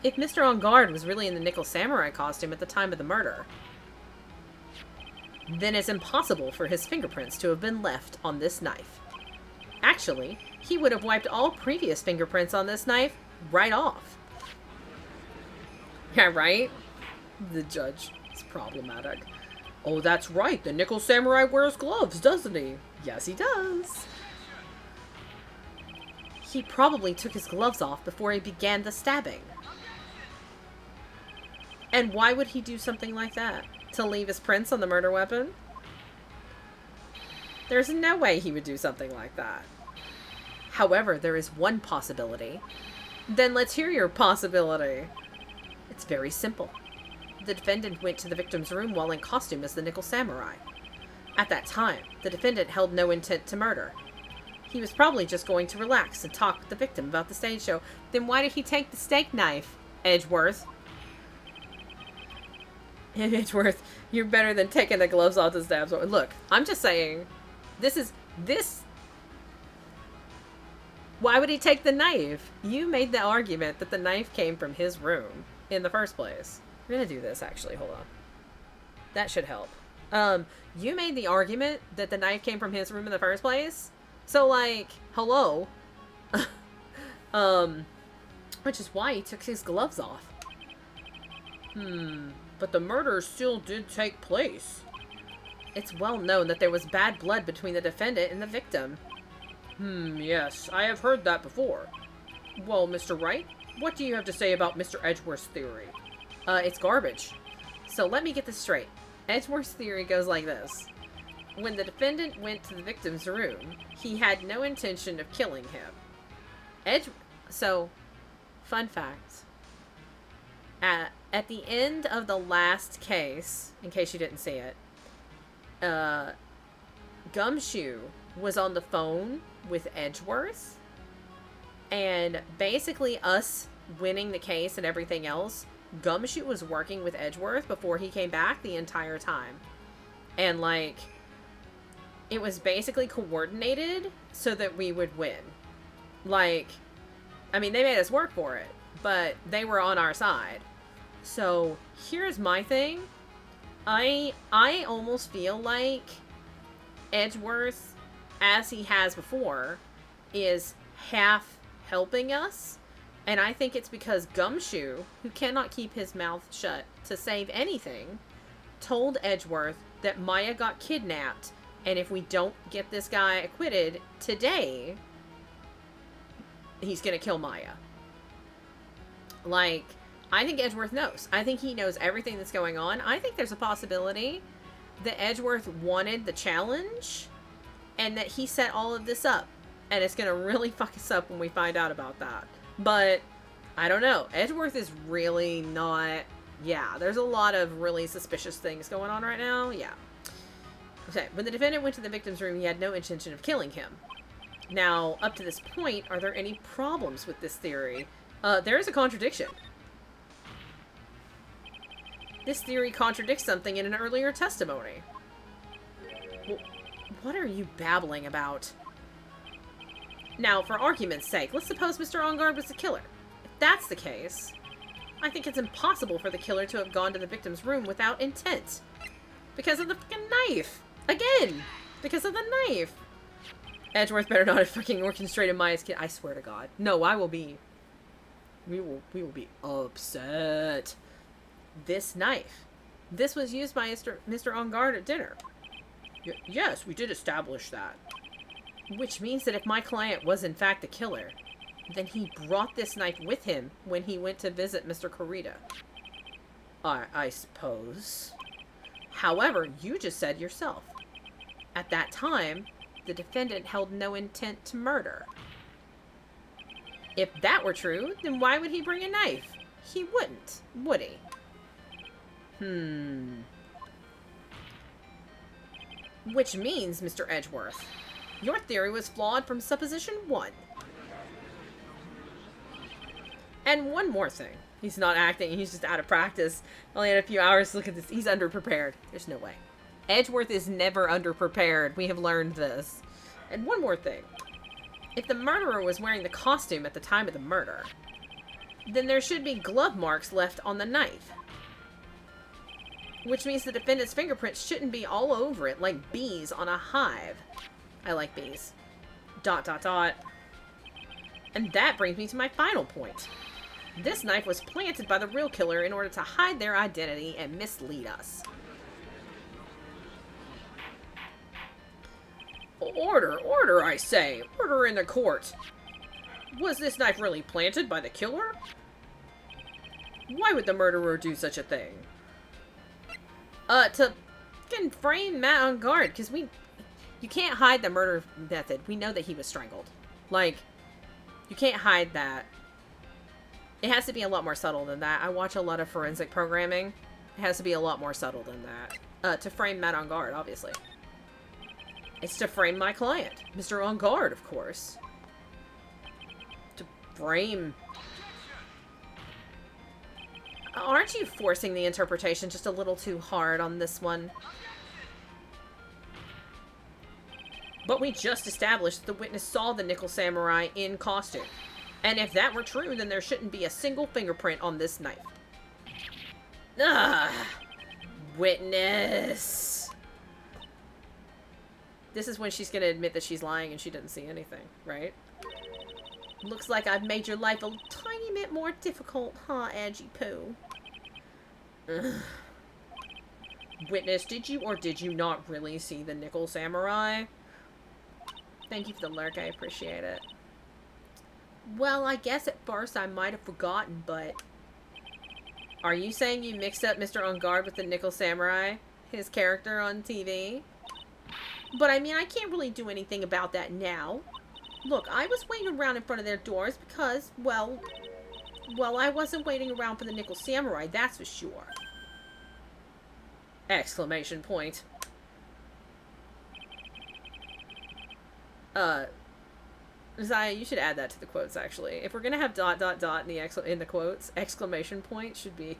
If Mr. On Guard was really in the nickel samurai costume at the time of the murder, then it's impossible for his fingerprints to have been left on this knife. Actually, he would have wiped all previous fingerprints on this knife right off. Yeah, right? The judge is problematic. Oh, that's right. The nickel samurai wears gloves, doesn't he? Yes, he does. He probably took his gloves off before he began the stabbing. And why would he do something like that? To leave his prints on the murder weapon? There's no way he would do something like that. However, there is one possibility. Then let's hear your possibility. It's very simple. The defendant went to the victim's room while in costume as the nickel samurai. At that time, the defendant held no intent to murder. He was probably just going to relax and talk with the victim about the stage show. Then why did he take the steak knife, Edgeworth? Edgeworth, you're better than taking the gloves off the stabs. Look, I'm just saying, this. Why would he take the knife? You made the argument that the knife came from his room in the first place. We're gonna do this, actually. Hold on. That should help. You made the argument that the knife came from his room in the first place. So, like, hello. Which is why he took his gloves off. But the murder still did take place. It's well known that there was bad blood between the defendant and the victim. Yes, I have heard that before. Well, Mr. Wright, what do you have to say about Mr. Edgeworth's theory? It's garbage. So let me get this straight. Edgeworth's theory goes like this. When the defendant went to the victim's room, he had no intention of killing him. So, Fun fact. At the end of the last case, in case you didn't see it, Gumshoe was on the phone with Edgeworth, and basically us winning the case and everything else, Gumshoe was working with Edgeworth before he came back the entire time. And, like, it was basically coordinated so that we would win. Like, I mean, they made us work for it, but they were on our side. So, here's my thing. I almost feel like Edgeworth, as he has before, is half helping us. And I think it's because Gumshoe, who cannot keep his mouth shut to save anything, told Edgeworth that Maya got kidnapped, and if we don't get this guy acquitted today, he's gonna kill Maya. Like, I think Edgeworth knows. I think he knows everything that's going on. I think there's a possibility that Edgeworth wanted the challenge, and that he set all of this up, and it's gonna really fuck us up when we find out about that. But, I don't know. Edgeworth is really not... Yeah, there's a lot of really suspicious things going on right now. Yeah. Okay, when the defendant went to the victim's room, he had no intention of killing him. Now, up to this point, are there any problems with this theory? There is a contradiction. This theory contradicts something in an earlier testimony. What are you babbling about? Now, for argument's sake, let's suppose Mr. On Guard was the killer. If that's the case, I think it's impossible for the killer to have gone to the victim's room without intent. Because of the fucking knife! Again! Because of the knife! Edgeworth better not have fucking orchestrated Maya's kid. I swear to God. No, I will be... We will be upset. This knife. This was used by Mr. On Guard at dinner. Yes, we did establish that. Which means that if my client was in fact the killer, then he brought this knife with him when he went to visit Mr. Corita. I suppose. However, you just said yourself. At that time, the defendant held no intent to murder. If that were true, then why would he bring a knife? He wouldn't, would he? Which means, Mr. Edgeworth, your theory was flawed from supposition 1. And one more thing. He's not acting, he's just out of practice. Only had a few hours to look at this. He's underprepared. There's no way. Edgeworth is never underprepared. We have learned this. And one more thing. If the murderer was wearing the costume at the time of the murder, then there should be glove marks left on the knife. Which means the defendant's fingerprints shouldn't be all over it like bees on a hive. I like bees. ... And that brings me to my final point. This knife was planted by the real killer in order to hide their identity and mislead us. Order, I say! Order in the court! Was this knife really planted by the killer? Why would the murderer do such a thing? To fucking frame Matt On Guard, because you can't hide the murder method. We know that he was strangled. Like, you can't hide that. It has to be a lot more subtle than that. I watch a lot of forensic programming. It has to be a lot more subtle than that. To frame Matt On Guard, obviously. It's to frame my client. Mr. On Guard, of course. To frame... Aren't you forcing the interpretation just a little too hard on this one? But we just established the witness saw the Nickel Samurai in costume. And if that were true, then there shouldn't be a single fingerprint on this knife. Ugh! Witness! This is when she's gonna admit that she's lying and she didn't see anything, right? Looks like I've made your life a tiny bit more difficult, huh, Edgy Poo? Ugh. Witness, did you or did you not really see the Nickel Samurai? Thank you for the lurk, I appreciate it. Well, I guess at first I might have forgotten, but... Are you saying you mixed up Mr. On Guard with the Nickel Samurai? His character on TV? But I mean, I can't really do anything about that now. Look, I was waiting around in front of their doors because, well, Well, I wasn't waiting around for the Nickel Samurai, that's for sure. Exclamation point. Zaya, you should add that to the quotes, actually. If we're gonna have ... in the quotes, exclamation point should be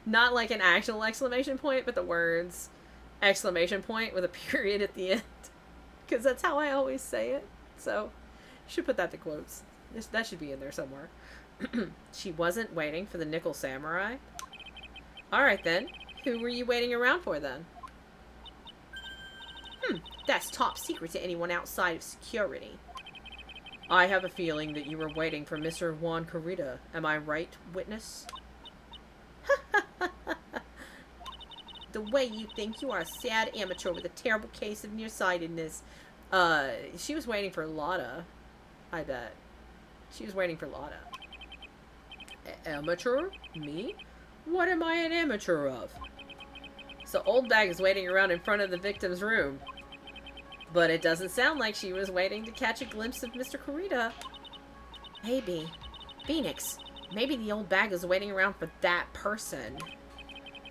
not like an actual exclamation point, but the words exclamation point with a period at the end. Because that's how I always say it. So, you should put that to quotes. That should be in there somewhere. She wasn't waiting for the Nickel Samurai? Alright then. Who were you waiting around for then? That's top secret to anyone outside of security. I have a feeling that you were waiting for Mr. Juan Corrida. Am I right, witness? The way you think, you are a sad amateur with a terrible case of nearsightedness. She was waiting for Lotta. I bet. She was waiting for Lotta. Amateur? Me? What am I an amateur of? So Old Bag is waiting around in front of the victim's room. But it doesn't sound like she was waiting to catch a glimpse of Mr. Corrida. Maybe. Phoenix. Maybe the Old Bag is waiting around for that person.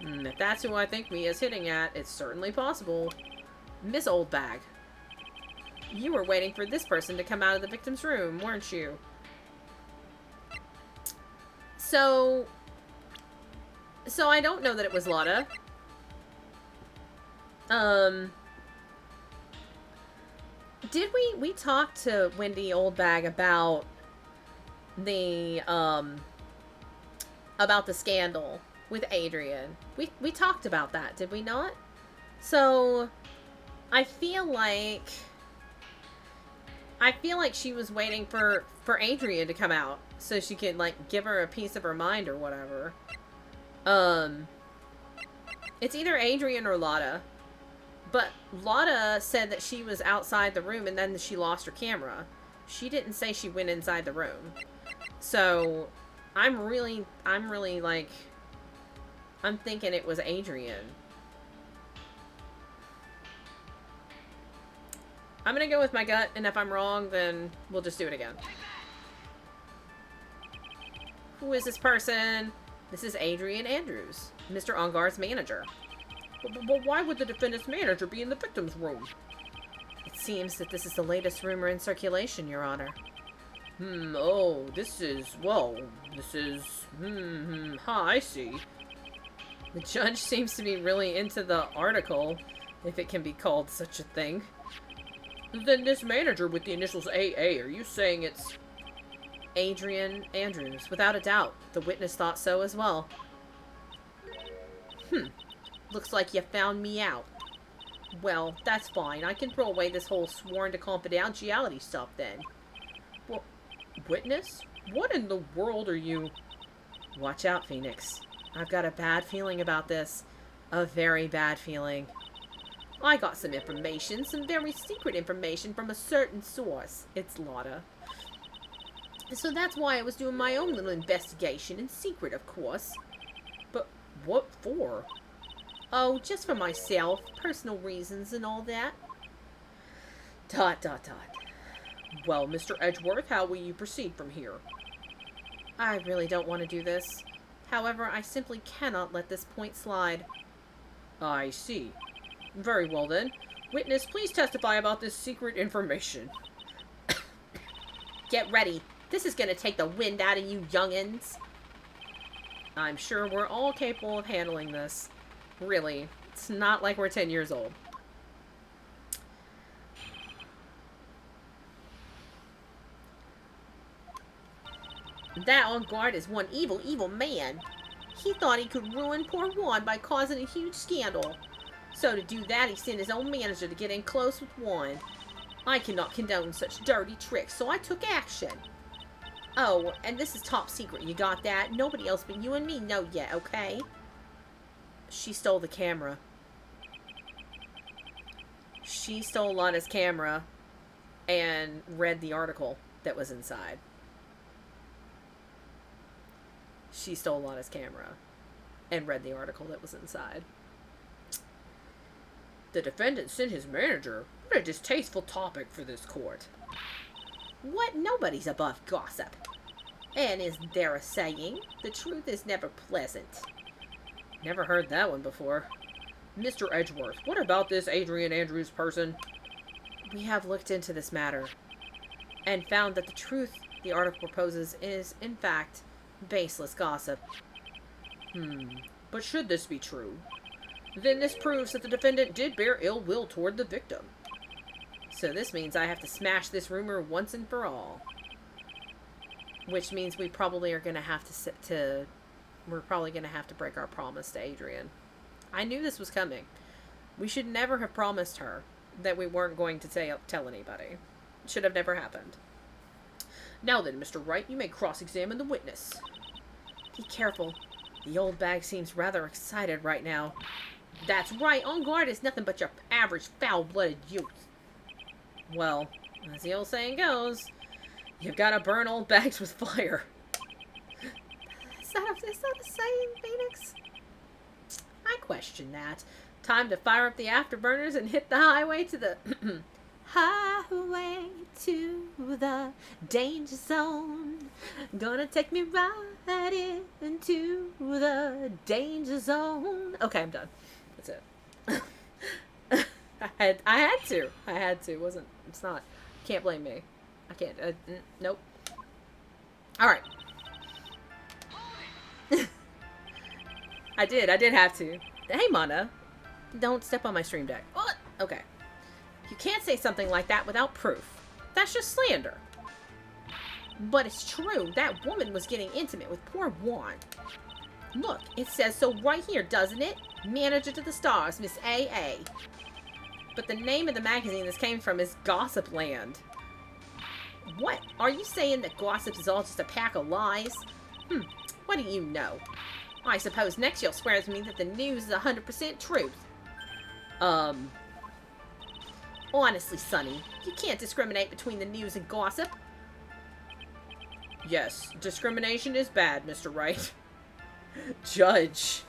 If that's who I think Mia's hitting at, it's certainly possible. Miss Old Bag. You were waiting for this person to come out of the victim's room, weren't you? So I don't know that it was Lotta. Did we talk to Wendy Old Bag about the scandal with Adrian? We talked about that, did we not? So I feel like she was waiting for Adrian to come out so she could like give her a piece of her mind or whatever. It's either Adrian or Lotta. But Lotta said that she was outside the room and then she lost her camera. She didn't say she went inside the room. So, I'm really like, I'm thinking it was Adrian. I'm gonna go with my gut, and if I'm wrong, then we'll just do it again. Who is this person? This is Adrian Andrews, Mr. Ongar's manager. But why would the defendant's manager be in the victim's room? It seems that this is the latest rumor in circulation, Your Honor. I see. The judge seems to be really into the article, if it can be called such a thing. Then this manager with the initials AA, are you saying it's... Adrian Andrews, without a doubt. The witness thought so as well. Looks like you found me out. Well, that's fine. I can throw away this whole sworn to confidentiality stuff then. Well, witness? What in the world are you... Watch out, Phoenix. I've got a bad feeling about this. A very bad feeling. I got some information, some very secret information from a certain source. It's Lotta. So that's why I was doing my own little investigation, in secret, of course. But what for? Oh, just for myself. Personal reasons and all that. ... Well, Mr. Edgeworth, how will you proceed from here? I really don't want to do this. However, I simply cannot let this point slide. I see. Very well then. Witness, please testify about this secret information. Get ready. This is gonna take the wind out of you youngins. I'm sure we're all capable of handling this. Really. It's not like we're 10 years old. That on guard is one evil, evil man. He thought he could ruin poor Juan by causing a huge scandal. So to do that, he sent his own manager to get in close with Juan. I cannot condone such dirty tricks, so I took action. Oh, and this is top secret, you got that? Nobody else but you and me know yet, okay? She stole the camera. She stole Lotta's camera and read the article that was inside. She stole Lotta's camera and read the article that was inside. The defendant sent his manager. What a distasteful topic for this court. What? Nobody's above gossip. And isn't there a saying? The truth is never pleasant. Never heard that one before. Mr. Edgeworth, what about this Adrian Andrews person? We have looked into this matter and found that the truth the article proposes is, in fact, baseless gossip. But should this be true, then this proves that the defendant did bear ill will toward the victim. So this means I have to smash this rumor once and for all. Which means we probably are going to have we're probably going to have to break our promise to Adrian. I knew this was coming. We should never have promised her that we weren't going to tell anybody. It should have never happened. Now then, Mr. Wright, you may cross-examine the witness. Be careful. The old bag seems rather excited right now. That's right, on guard is nothing but your average foul-blooded youth. Well, as the old saying goes, you've got to burn old bags with fire. Is that a saying, Phoenix? I question that. Time to fire up the afterburners and hit the highway to the... highway to the danger zone. Gonna take me right into the danger zone. Okay, I'm done. That's it. I had to. It's not. Can't blame me. I can't. Nope. Alright. I did have to. Hey, Mana. Don't step on my stream deck. What? Okay. You can't say something like that without proof. That's just slander. But it's true. That woman was getting intimate with poor Juan. Look, it says so right here, doesn't it? Manager to the stars, Miss A.A. But the name of the magazine this came from is Gossip Land. What? Are you saying that gossip is all just a pack of lies? What do you know? I suppose next you'll swear to me that the news is 100% truth. Honestly, Sonny, you can't discriminate between the news and gossip. Yes, discrimination is bad, Mr. Wright. Judge.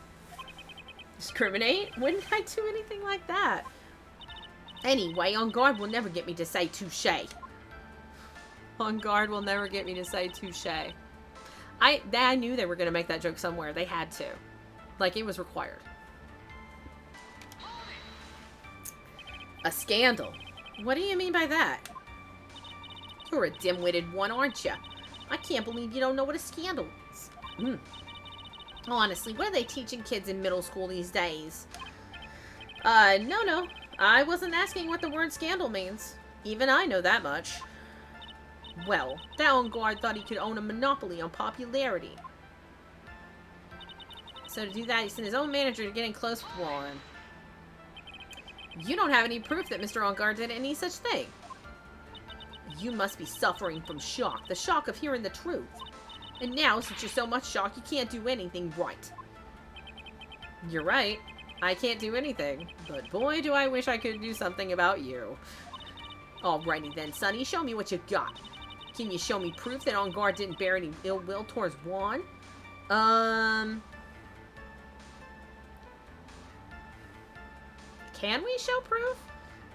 Discriminate? When did I do anything like that? Anyway, on guard will never get me to say touche. On guard will never get me to say touche. I knew they were going to make that joke somewhere. They had to. Like, it was required. A scandal. What do you mean by that? You're a dim-witted one, aren't you? I can't believe you don't know what a scandal is. Honestly, what are they teaching kids in middle school these days? No. I wasn't asking what the word scandal means. Even I know that much. Well, that on guard thought he could own a monopoly on popularity. So to do that, he sent his own manager to get in close with Juan. You don't have any proof that Mr. On Guard did any such thing. You must be suffering from shock. The shock of hearing the truth. And now, since you're so much shocked, you can't do anything right. You're right. I can't do anything. But boy, do I wish I could do something about you. Alrighty then, Sonny. Show me what you got. Can you show me proof that On Guard didn't bear any ill will towards Juan? Can we show proof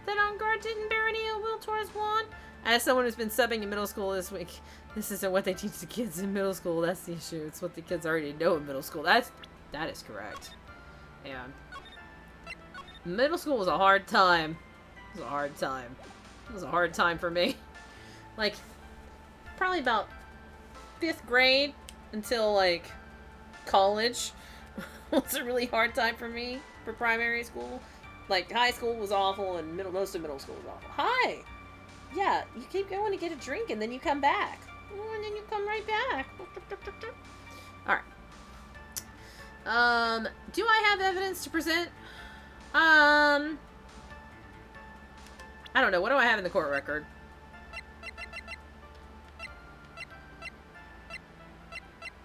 that On Guard didn't bear any ill will towards Juan? As someone who's been subbing in middle school this week, this isn't what they teach the kids in middle school. That's the issue. It's what the kids already know in middle school. That is correct. Yeah. Middle school was a hard time. It was a hard time. It was a hard time for me. Like, probably about 5th grade until, like, college was a really hard time for me for primary school. Like, high school was awful, and most of middle school was awful. Hi! Yeah, you keep going to get a drink, and then you come back. Oh, and then you come right back. Alright. Do I have evidence to present? I don't know. What do I have in the court record?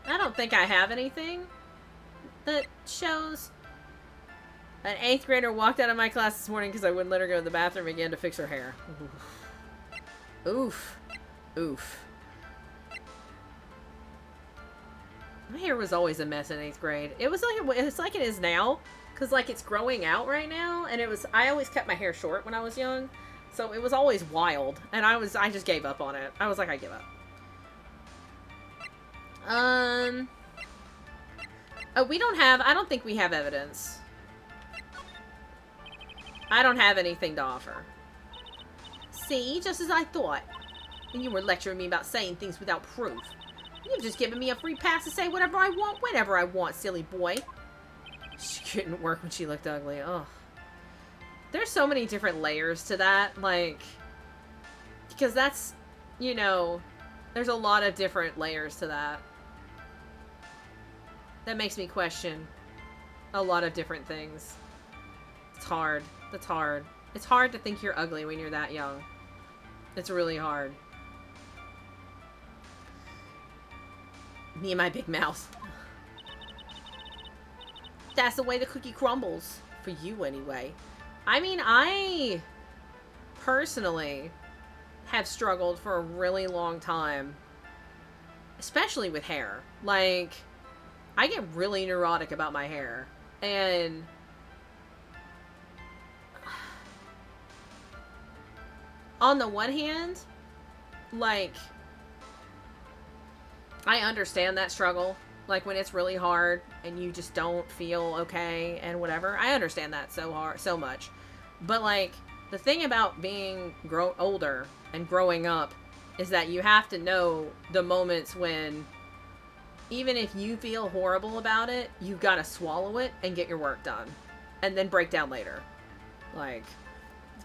I don't think I have anything that shows... An 8th grader walked out of my class this morning because I wouldn't let her go to the bathroom again to fix her hair. Oof. Oof. My hair was always a mess in 8th grade. It's like it is now. Because, like, it's growing out right now. And I always kept my hair short when I was young. So it was always wild. And I just gave up on it. I was like, I give up. Oh, I don't think we have evidence. I don't have anything to offer. See, just as I thought. When you were lecturing me about saying things without proof. You've just given me a free pass to say whatever I want, whenever I want, silly boy. She couldn't work when she looked ugly. Ugh. There's so many different layers to that, like... Because that's, you know... There's a lot of different layers to that. That makes me question a lot of different things. It's hard. That's hard. It's hard to think you're ugly when you're that young. It's really hard. Me and my big mouth. That's the way the cookie crumbles. For you, anyway. I mean, I personally have struggled for a really long time. Especially with hair. Like, I get really neurotic about my hair. And... on the one hand, like... I understand that struggle. Like, when it's really hard and you just don't feel okay and whatever. I understand that so much. But, like, the thing about being older and growing up is that you have to know the moments when, even if you feel horrible about it, you've got to swallow it and get your work done. And then break down later. Like,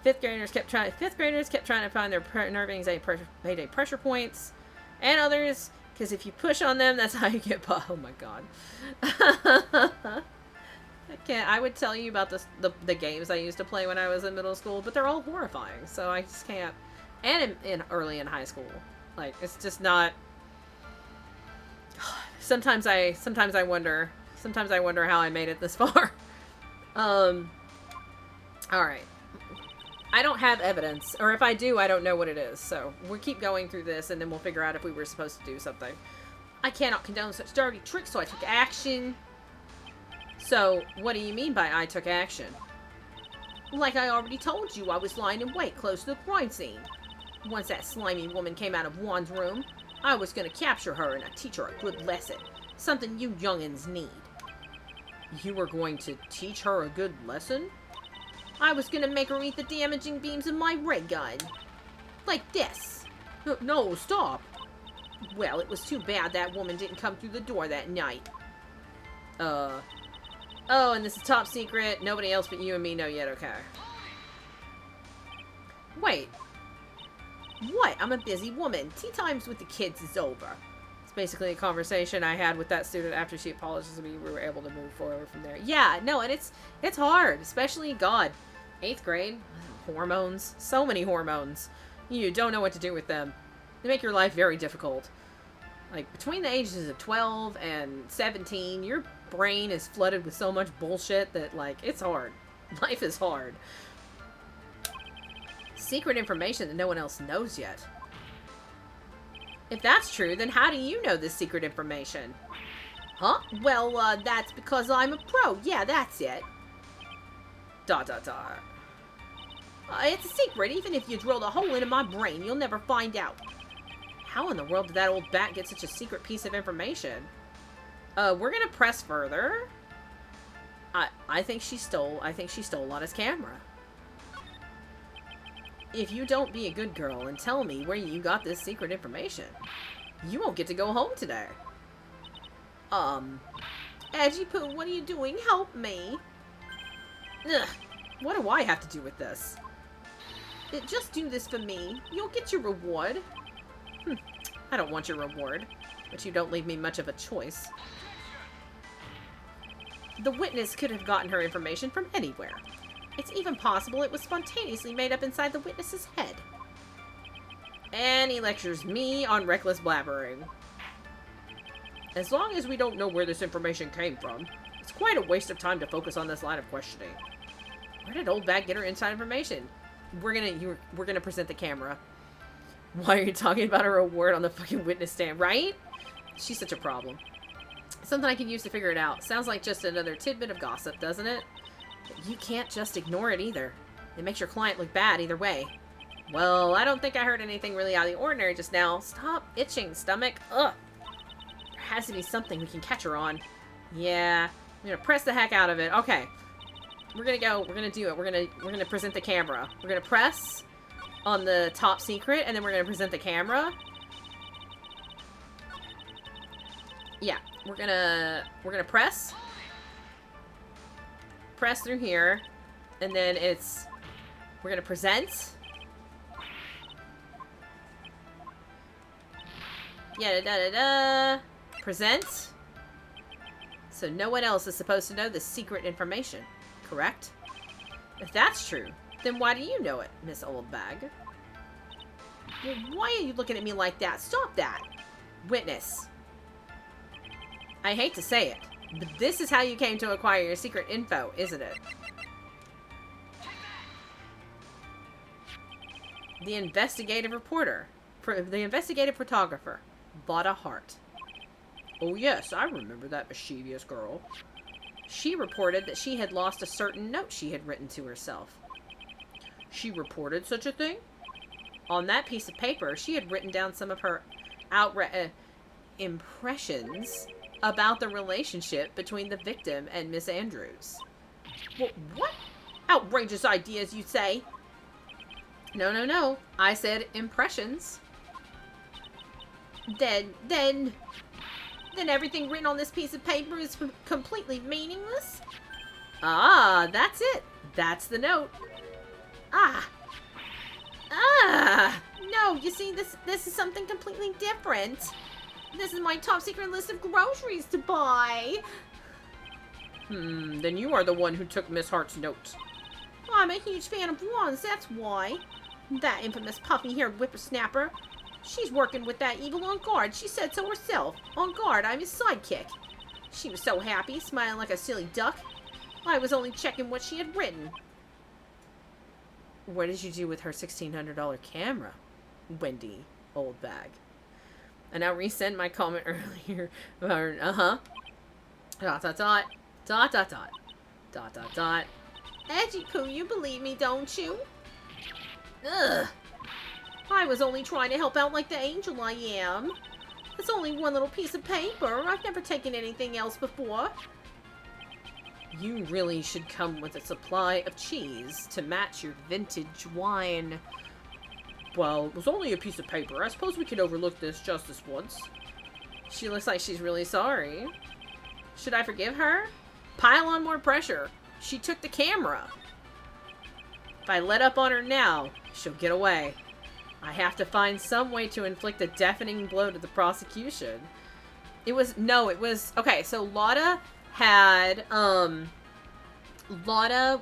fifth graders kept trying to find their nerve anxiety payday pressure points. And others... because if you push on them, that's how you get oh my god. I would tell you about the games I used to play when I was in middle school, but they're all horrifying, so I just can't. And early in high school. Like, it's just not... Sometimes I wonder how I made it this far. Alright. I don't have evidence, or if I do, I don't know what it is, so we'll keep going through this, and then we'll figure out if we were supposed to do something. I cannot condone such dirty tricks, so I took action. So, what do you mean by I took action? Like I already told you, I was lying in wait close to the crime scene. Once that slimy woman came out of Juan's room, I was gonna capture her and teach her a good lesson. Something you youngins need. You were going to teach her a good lesson? I was gonna make her eat the damaging beams of my ray gun. Like this. No, stop. Well, it was too bad that woman didn't come through the door that night. Oh, and this is top secret. Nobody else but you and me know yet, okay. Wait. What? I'm a busy woman. Tea times with the kids is over. It's basically a conversation I had with that student after she apologized to me. We were able to move forward from there. Yeah, no, and it's hard. Especially, God, 8th grade. Hormones. So many hormones. You don't know what to do with them. They make your life very difficult. Like, between the ages of 12 and 17, your brain is flooded with so much bullshit that, like, it's hard. Life is hard. Secret information that no one else knows yet. If that's true, then how do you know this secret information? Huh? Well, that's because I'm a pro. Yeah, that's it. ... it's a secret. Even if you drilled a hole into my brain, you'll never find out. How in the world did that old bat get such a secret piece of information? We're gonna press further. I think she stole on his camera. If you don't be a good girl and tell me where you got this secret information, you won't get to go home today. Edgy Poo, what are you doing? Help me. Ugh, what do I have to do with this? Just do this for me. You'll get your reward. I don't want your reward, but you don't leave me much of a choice. The witness could have gotten her information from anywhere. It's even possible it was spontaneously made up inside the witness's head. And he lectures me on reckless blabbering. As long as we don't know where this information came from, it's quite a waste of time to focus on this line of questioning. Where did old Bag get her inside information? We're gonna present the camera. Why are you talking about a reward on the fucking witness stand, right? She's such a problem. Something I can use to figure it out. Sounds like just another tidbit of gossip, doesn't it? But you can't just ignore it either. It makes your client look bad either way. Well, I don't think I heard anything really out of the ordinary just now. Stop itching, stomach. Ugh. Your has to be something we can catch her on. Yeah, I'm gonna press the heck out of it. Okay. We're gonna go. We're gonna do it. We're gonna present the camera. We're gonna press on the top secret, and then we're gonna present the camera. Yeah, we're gonna press through here, and then we're gonna present. Yeah, da. Present. So no one else is supposed to know the secret information, correct? If that's true, then why do you know it, Miss Oldbag? Well, why are you looking at me like that? Stop that! Witness. I hate to say it, but this is how you came to acquire your secret info, isn't it? The investigative photographer, VoD Hart. Oh yes, I remember that mischievous girl. She reported that she had lost a certain note she had written to herself. She reported such a thing? On that piece of paper, she had written down some of her impressions about the relationship between the victim and Miss Andrews. What outrageous ideas you say? No. I said impressions. Then everything written on this piece of paper is completely meaningless? Ah, that's it. That's the note. No, you see, this is something completely different. This is my top secret list of groceries to buy. Then you are the one who took Miss Hart's note. I'm a huge fan of blondes, that's why. That infamous puffy-haired whippersnapper. She's working with that eagle on guard. She said so herself. On guard, I'm his sidekick. She was so happy, smiling like a silly duck. I was only checking what she had written. What did you do with her $1,600 camera, Wendy Oldbag? And I'll resend my comment earlier. ... Edgy Poo, you believe me, don't you? Ugh. I was only trying to help out like the angel I am. It's only one little piece of paper. I've never taken anything else before. You really should come with a supply of cheese to match your vintage wine. Well, it was only a piece of paper. I suppose we could overlook this just this once. She looks like she's really sorry. Should I forgive her? Pile on more pressure. She took the camera. If I let up on her now, she'll get away. I have to find some way to inflict a deafening blow to the prosecution. Okay, so Lotta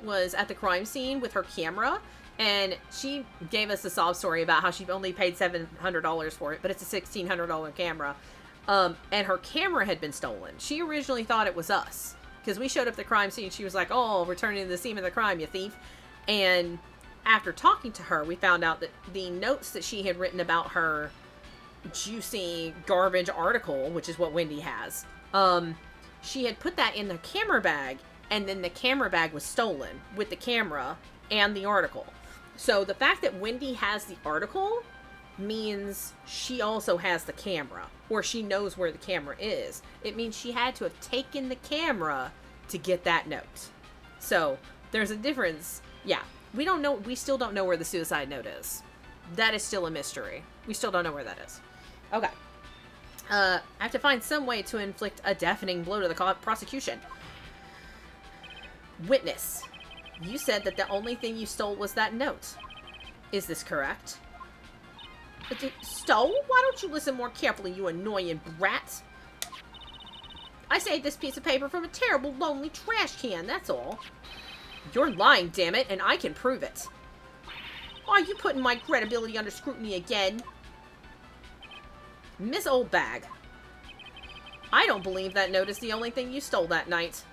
was at the crime scene with her camera, and she gave us a sob story about how she only paid $700 for it, but it's a $1,600 camera. And her camera had been stolen. She originally thought it was us, because we showed up at the crime scene. She was like, "Oh, returning to the scene of the crime, you thief." And after talking to her, we found out that the notes that she had written about her juicy garbage article, which is what Wendy has, she had put that in the camera bag, and then the camera bag was stolen with the camera and the article. So the fact that Wendy has the article means she also has the camera, or she knows where the camera is. It means she had to have taken the camera to get that note. So there's a difference. Yeah, we don't know. We still don't know where the suicide note is. That is still a mystery. We still don't know where that is. Okay. I have to find some way to inflict a deafening blow to the prosecution. Witness, you said that the only thing you stole was that note. Is this correct? Stole? Why don't you listen more carefully, you annoying brat? I saved this piece of paper from a terrible, lonely trash can, that's all. You're lying, damn it, and I can prove it. Are you putting my credibility under scrutiny again? Miss Oldbag, I don't believe that note is the only thing you stole that night.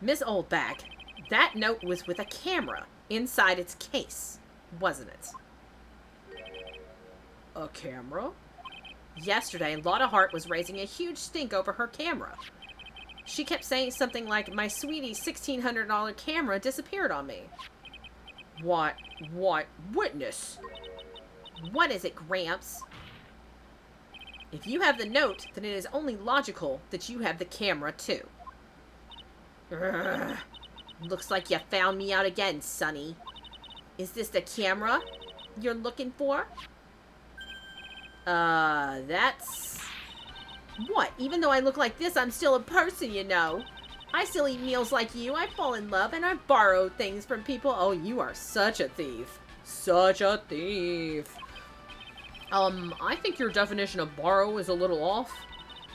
Miss Oldbag, that note was with a camera inside its case, wasn't it? A camera? Yesterday, Lotta Hart was raising a huge stink over her camera. She kept saying something like, "My sweetie $1,600 camera disappeared on me." What witness? What is it, Gramps? If you have the note, then it is only logical that you have the camera, too. Urgh. Looks like you found me out again, Sonny. Is this the camera you're looking for? That's... What? Even though I look like this, I'm still a person, you know. I still eat meals like you, I fall in love, and I borrow things from people. Oh, you are such a thief. Such a thief. I think your definition of borrow is a little off.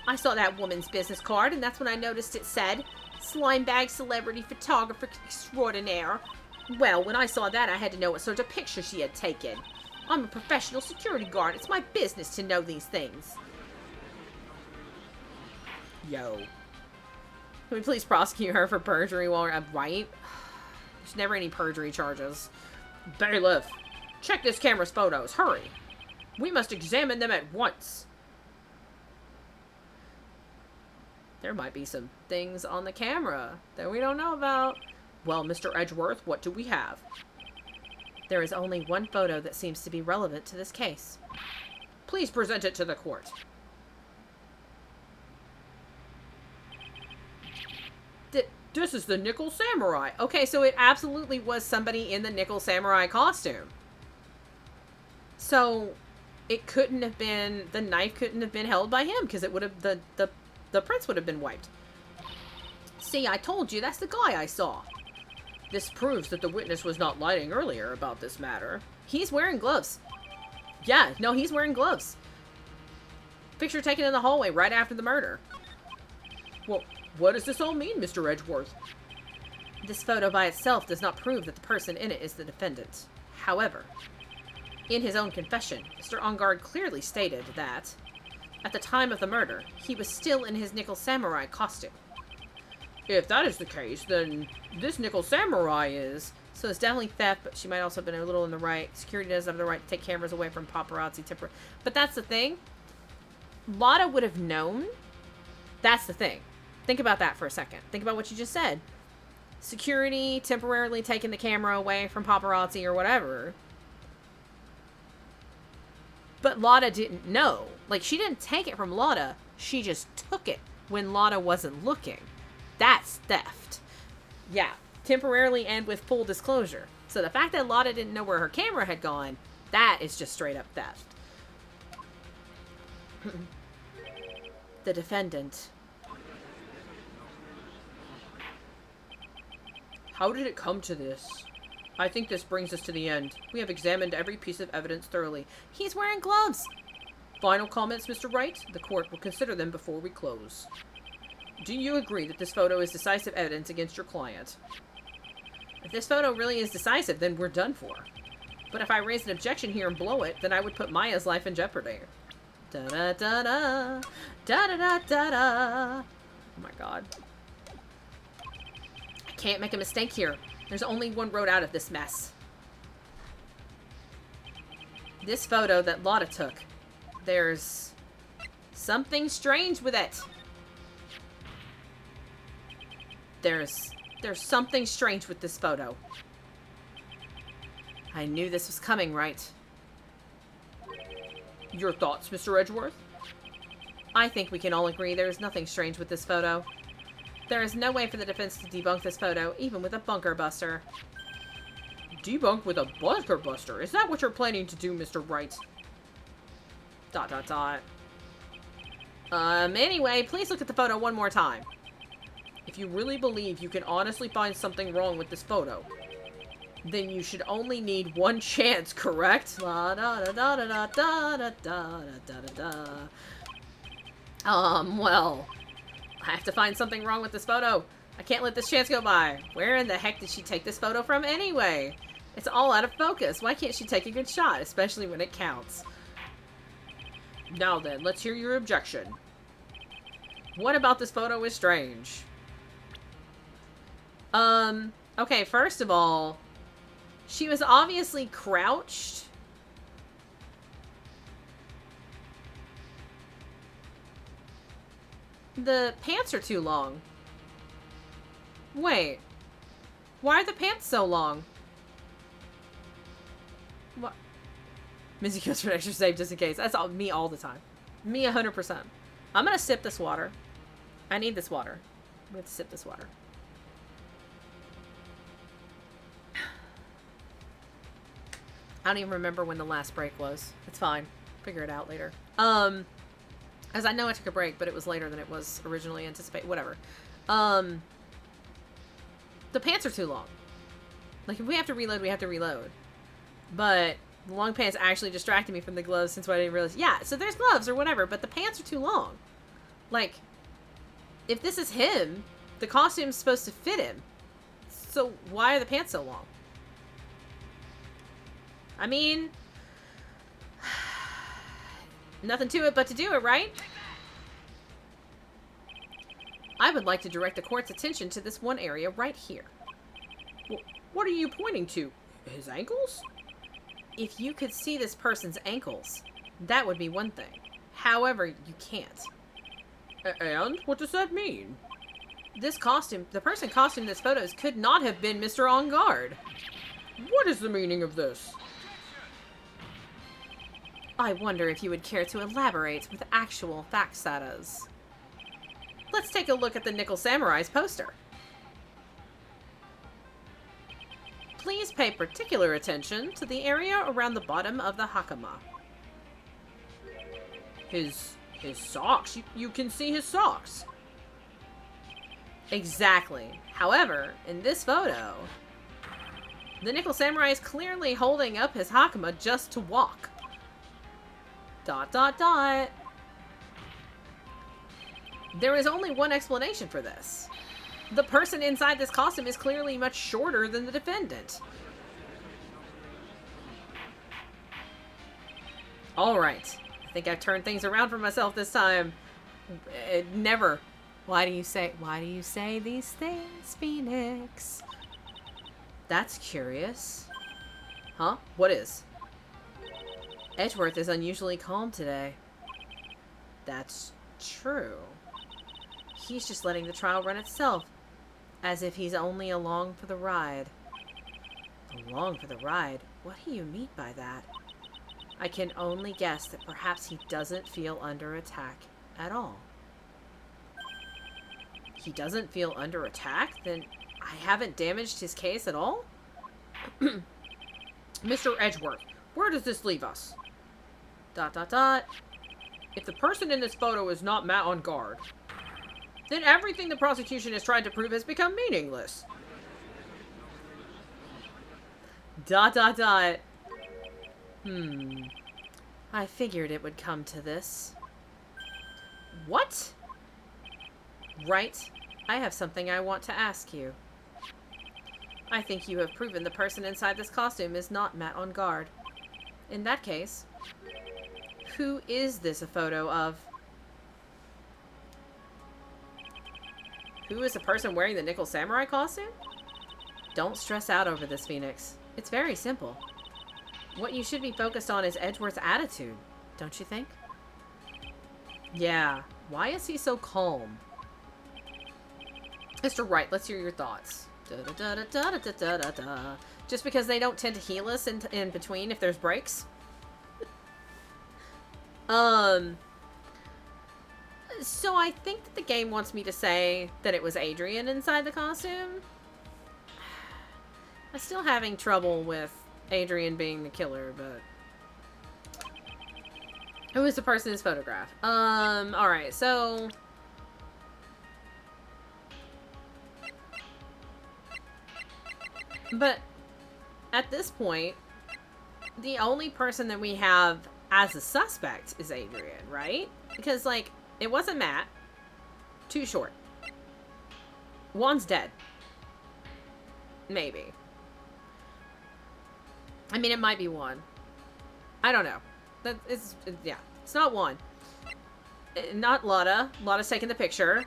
I saw that woman's business card, and that's when I noticed it said, Slime Bag Celebrity Photographer Extraordinaire. Well, when I saw that, I had to know what sort of picture she had taken. I'm a professional security guard. It's my business to know these things. Yo. Can we please prosecute her for perjury while we're at Wright? There's never any perjury charges. Bailiff, check this camera's photos. Hurry. We must examine them at once. There might be some things on the camera that we don't know about. Well, Mr. Edgeworth, what do we have? There is only one photo that seems to be relevant to this case. Please present it to the court. This is the Nickel Samurai. Okay, so it absolutely was somebody in the Nickel Samurai costume. So it couldn't have been, the knife couldn't have been held by him because it would have, the prints would have been wiped. See, I told you, that's the guy I saw. This proves that the witness was not lying earlier about this matter. He's wearing gloves. Yeah, no, he's wearing gloves. Picture taken in the hallway right after the murder. Well, what does this all mean, Mr. Edgeworth? This photo by itself does not prove that the person in it is the defendant. However, in his own confession, Mr. Engard clearly stated that, at the time of the murder, he was still in his Nickel Samurai costume. If that is the case, then this Nickel Samurai is... So it's definitely theft, but she might also have been a little in the right. Security does have the right to take cameras away from paparazzi. But that's the thing. Lotta would have known. That's the thing. Think about that for a second. Think about what you just said. Security temporarily taking the camera away from paparazzi or whatever. But Lotta didn't know. Like, she didn't take it from Lotta. She just took it when Lotta wasn't looking. That's theft. Yeah, temporarily and with full disclosure. So the fact that Lotta didn't know where her camera had gone, that is just straight up theft. The defendant. How did it come to this? I think this brings us to the end. We have examined every piece of evidence thoroughly. He's wearing gloves. Final comments, Mr. Wright? The court will consider them before we close. Do you agree that this photo is decisive evidence against your client? If this photo really is decisive, then we're done for. But if I raise an objection here and blow it, then I would put Maya's life in jeopardy. Da-da-da-da. Da-da-da-da-da. Oh my god. I can't make a mistake here. There's only one road out of this mess. This photo that Lotta took. There's something strange with it. There's something strange with this photo. I knew this was coming, right? Your thoughts, Mr. Edgeworth? I think we can all agree there is nothing strange with this photo. There is no way for the defense to debunk this photo, even with a bunker buster. Debunk with a bunker buster? Is that what you're planning to do, Mr. Wright? ... Anyway, please look at the photo one more time. If you really believe you can honestly find something wrong with this photo, then you should only need one chance, correct? Well, I have to find something wrong with this photo. I can't let this chance go by. Where in the heck did she take this photo from anyway? It's all out of focus. Why can't she take a good shot, especially when it counts? Now then, let's hear your objection. What about this photo is strange? Okay, first of all, she was obviously crouched. The pants are too long. Wait. Why are the pants so long? What? Missy goes for an extra save just in case. That's me all the time. Me 100%. I'm gonna sip this water. I need this water. I'm gonna sip this water. I don't even remember when the last break was. It's fine. Figure it out later. As I know I took a break, but it was later than it was originally anticipated. Whatever. The pants are too long. Like, if we have to reload, we have to reload. But the long pants actually distracted me from the gloves since I didn't realize. Yeah, so there's gloves or whatever, but the pants are too long. Like, if this is him, the costume's supposed to fit him. So why are the pants so long? I mean, nothing to it but to do it, right? I would like to direct the court's attention to this one area right here. What are you pointing to? His ankles? If you could see this person's ankles, that would be one thing. However, you can't. And? What does that mean? This costume, the person costumed in this photos could not have been Mr. On Guard. What is the meaning of this? I wonder if you would care to elaborate with actual fact status. Let's take a look at the Nickel Samurai's poster. Please pay particular attention to the area around the bottom of the hakama. His socks. You can see his socks. Exactly. However, in this photo, the Nickel Samurai is clearly holding up his hakama just to walk. ... There is only one explanation for this. The person inside this costume is clearly much shorter than the defendant. Alright. I think I've turned things around for myself this time. Never. Why do you say these things, Phoenix? That's curious. Huh? What is? Edgeworth is unusually calm today. That's true. He's just letting the trial run itself, as if he's only along for the ride. Along for the ride? What do you mean by that? I can only guess that perhaps he doesn't feel under attack at all. He doesn't feel under attack? Then I haven't damaged his case at all? Mr. Edgeworth, where does this leave us? ... If the person in this photo is not Matt on guard, then everything the prosecution has tried to prove has become meaningless. ... I figured it would come to this. What? Right. I have something I want to ask you. I think you have proven the person inside this costume is not Matt on guard. In that case, who is this a photo of? Who is the person wearing the Nickel Samurai costume? Don't stress out over this, Phoenix. It's very simple. What you should be focused on is Edgeworth's attitude, don't you think? Yeah. Why is he so calm? Mr. Wright, let's hear your thoughts. Just because they don't tend to heal us in between if there's breaks? So I think that the game wants me to say that it was Adrian inside the costume. I'm still having trouble with Adrian being the killer, but... Who is the person in this photograph? Alright, so... But, at this point, the only person that we have as a suspect is Adrian, right? Because, like, it wasn't Matt. Too short. Juan's dead. Maybe. I mean, it might be Juan. I don't know. Yeah. It's not Juan. Not Lotta. Lotta's taking the picture.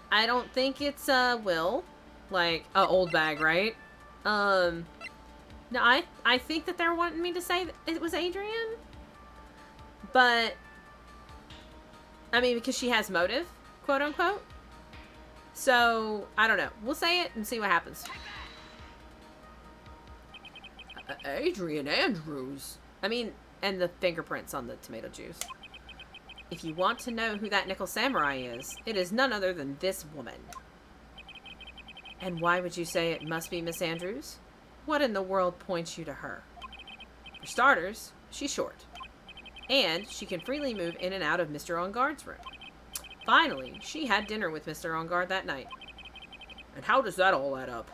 I don't think it's, Will. Like, old bag, right? No, I think that they're wanting me to say that it was Adrian. But, I mean, because she has motive, quote unquote. So, I don't know. We'll say it and see what happens. Adrian Andrews. I mean, and the fingerprints on the tomato juice. If you want to know who that nickel samurai is, it is none other than this woman. And why would you say it must be Miss Andrews? What in the world points you to her? For starters, she's short. And she can freely move in and out of Mr. On Guard's room. Finally, she had dinner with Mr. On Guard that night. And how does that all add up?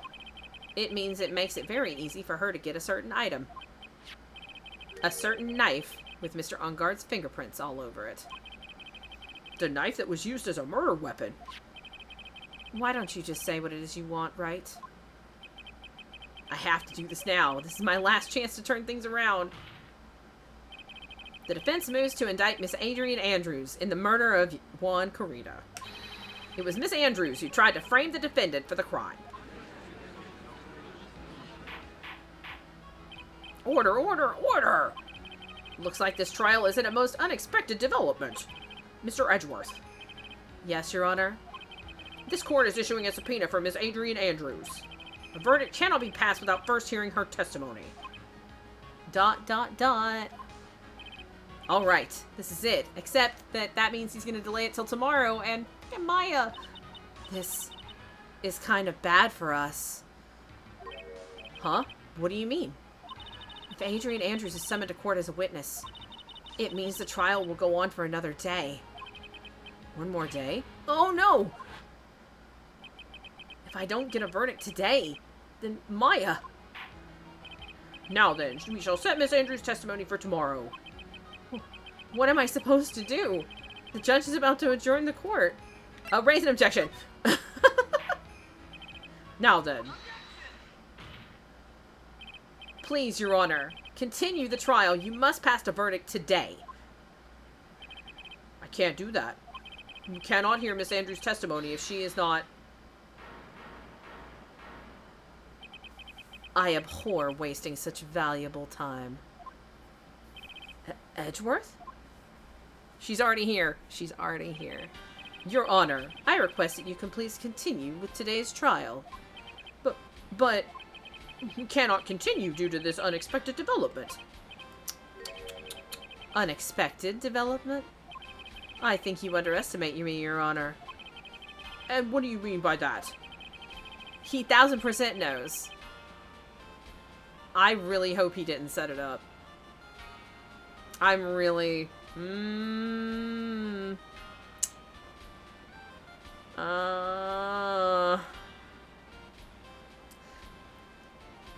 It means it makes it very easy for her to get a certain item. A certain knife with Mr. On Guard's fingerprints all over it. The knife that was used as a murder weapon. Why don't you just say what it is you want, Wright? I have to do this now. This is my last chance to turn things around. The defense moves to indict Miss Adrian Andrews in the murder of Juan Corrida. It was Miss Andrews who tried to frame the defendant for the crime. Order, order, order! Looks like this trial is in a most unexpected development. Mr. Edgeworth. Yes, Your Honor. This court is issuing a subpoena for Miss Adrian Andrews. A verdict cannot be passed without first hearing her testimony. ... Alright, this is it. Except that means he's gonna delay it till tomorrow, and Maya... This is kind of bad for us. Huh? What do you mean? If Adrian Andrews is summoned to court as a witness, it means the trial will go on for another day. One more day? Oh no! If I don't get a verdict today, then Maya... Now then, we shall set Miss Andrews' testimony for tomorrow. What am I supposed to do? The judge is about to adjourn the court. Raise an objection. Now then. Please, Your Honor, continue the trial. You must pass a verdict today. I can't do that. You cannot hear Miss Andrews' testimony if she is not... I abhor wasting such valuable time. Edgeworth? She's already here. She's already here. Your Honor, I request that you can please continue with today's trial. But... You cannot continue due to this unexpected development. Unexpected development? I think you underestimate me, Your Honor. And what do you mean by that? He 1000% knows. I really hope he didn't set it up. I'm really...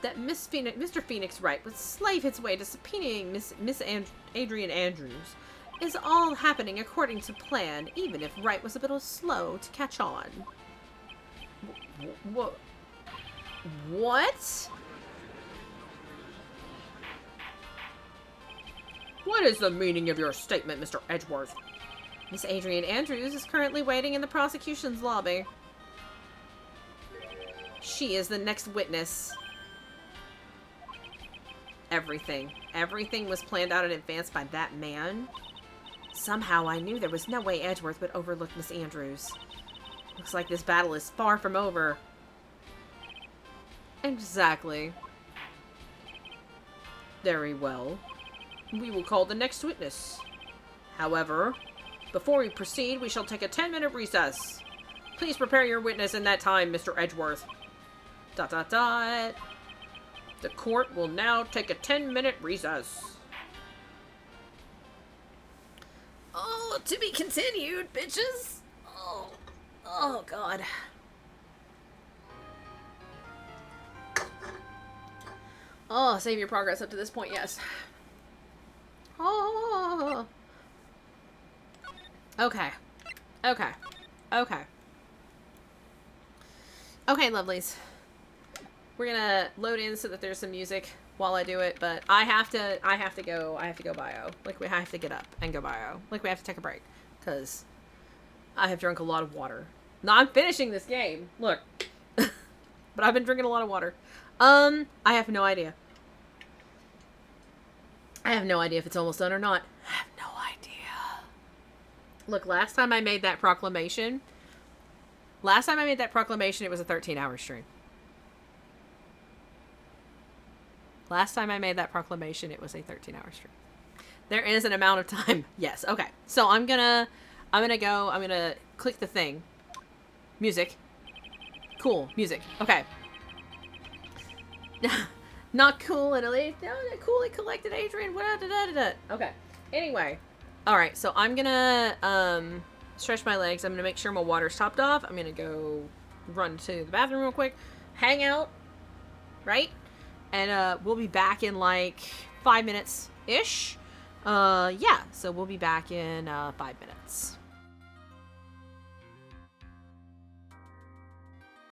That Mr. Phoenix Wright would slave his way to subpoenaing Miss Adrian Andrews is all happening according to plan, even if Wright was a little slow to catch on. What? What is the meaning of your statement, Mr. Edgeworth? Miss Adrian Andrews is currently waiting in the prosecution's lobby. She is the next witness. Everything was planned out in advance by that man. Somehow I knew there was no way Edgeworth would overlook Miss Andrews. Looks like this battle is far from over. Exactly. Very well. We will call the next witness. However, before we proceed, we shall take a 10-minute recess. Please prepare your witness in that time, Mr. Edgeworth. ... The court will now take a 10-minute recess. Oh, to be continued, bitches. Oh, God. Oh, save your progress up to this point, yes. Oh. Okay, lovelies. We're gonna load in so that there's some music while I do it, but I have to go bio. Like, we have to get up and go bio. Like, we have to take a break, because I have drunk a lot of water. No, I'm finishing this game. Look. But I've been drinking a lot of water. I have no idea. I have no idea if it's almost done or not. I have no idea. Look, last time I made that proclamation, it was a 13-hour stream. Last time I made that proclamation, it was a 13-hour stream. There is an amount of time. Yes. Okay. So I'm gonna click the thing. Music. Cool. Music. Okay. Not cool and elite. No, cool and collected Adrian. Okay. Anyway. Alright, so I'm gonna stretch my legs. I'm gonna make sure my water's topped off. I'm gonna go run to the bathroom real quick. Hang out. Right? And we'll be back in like 5 minutes-ish. Yeah, so we'll be back in 5 minutes.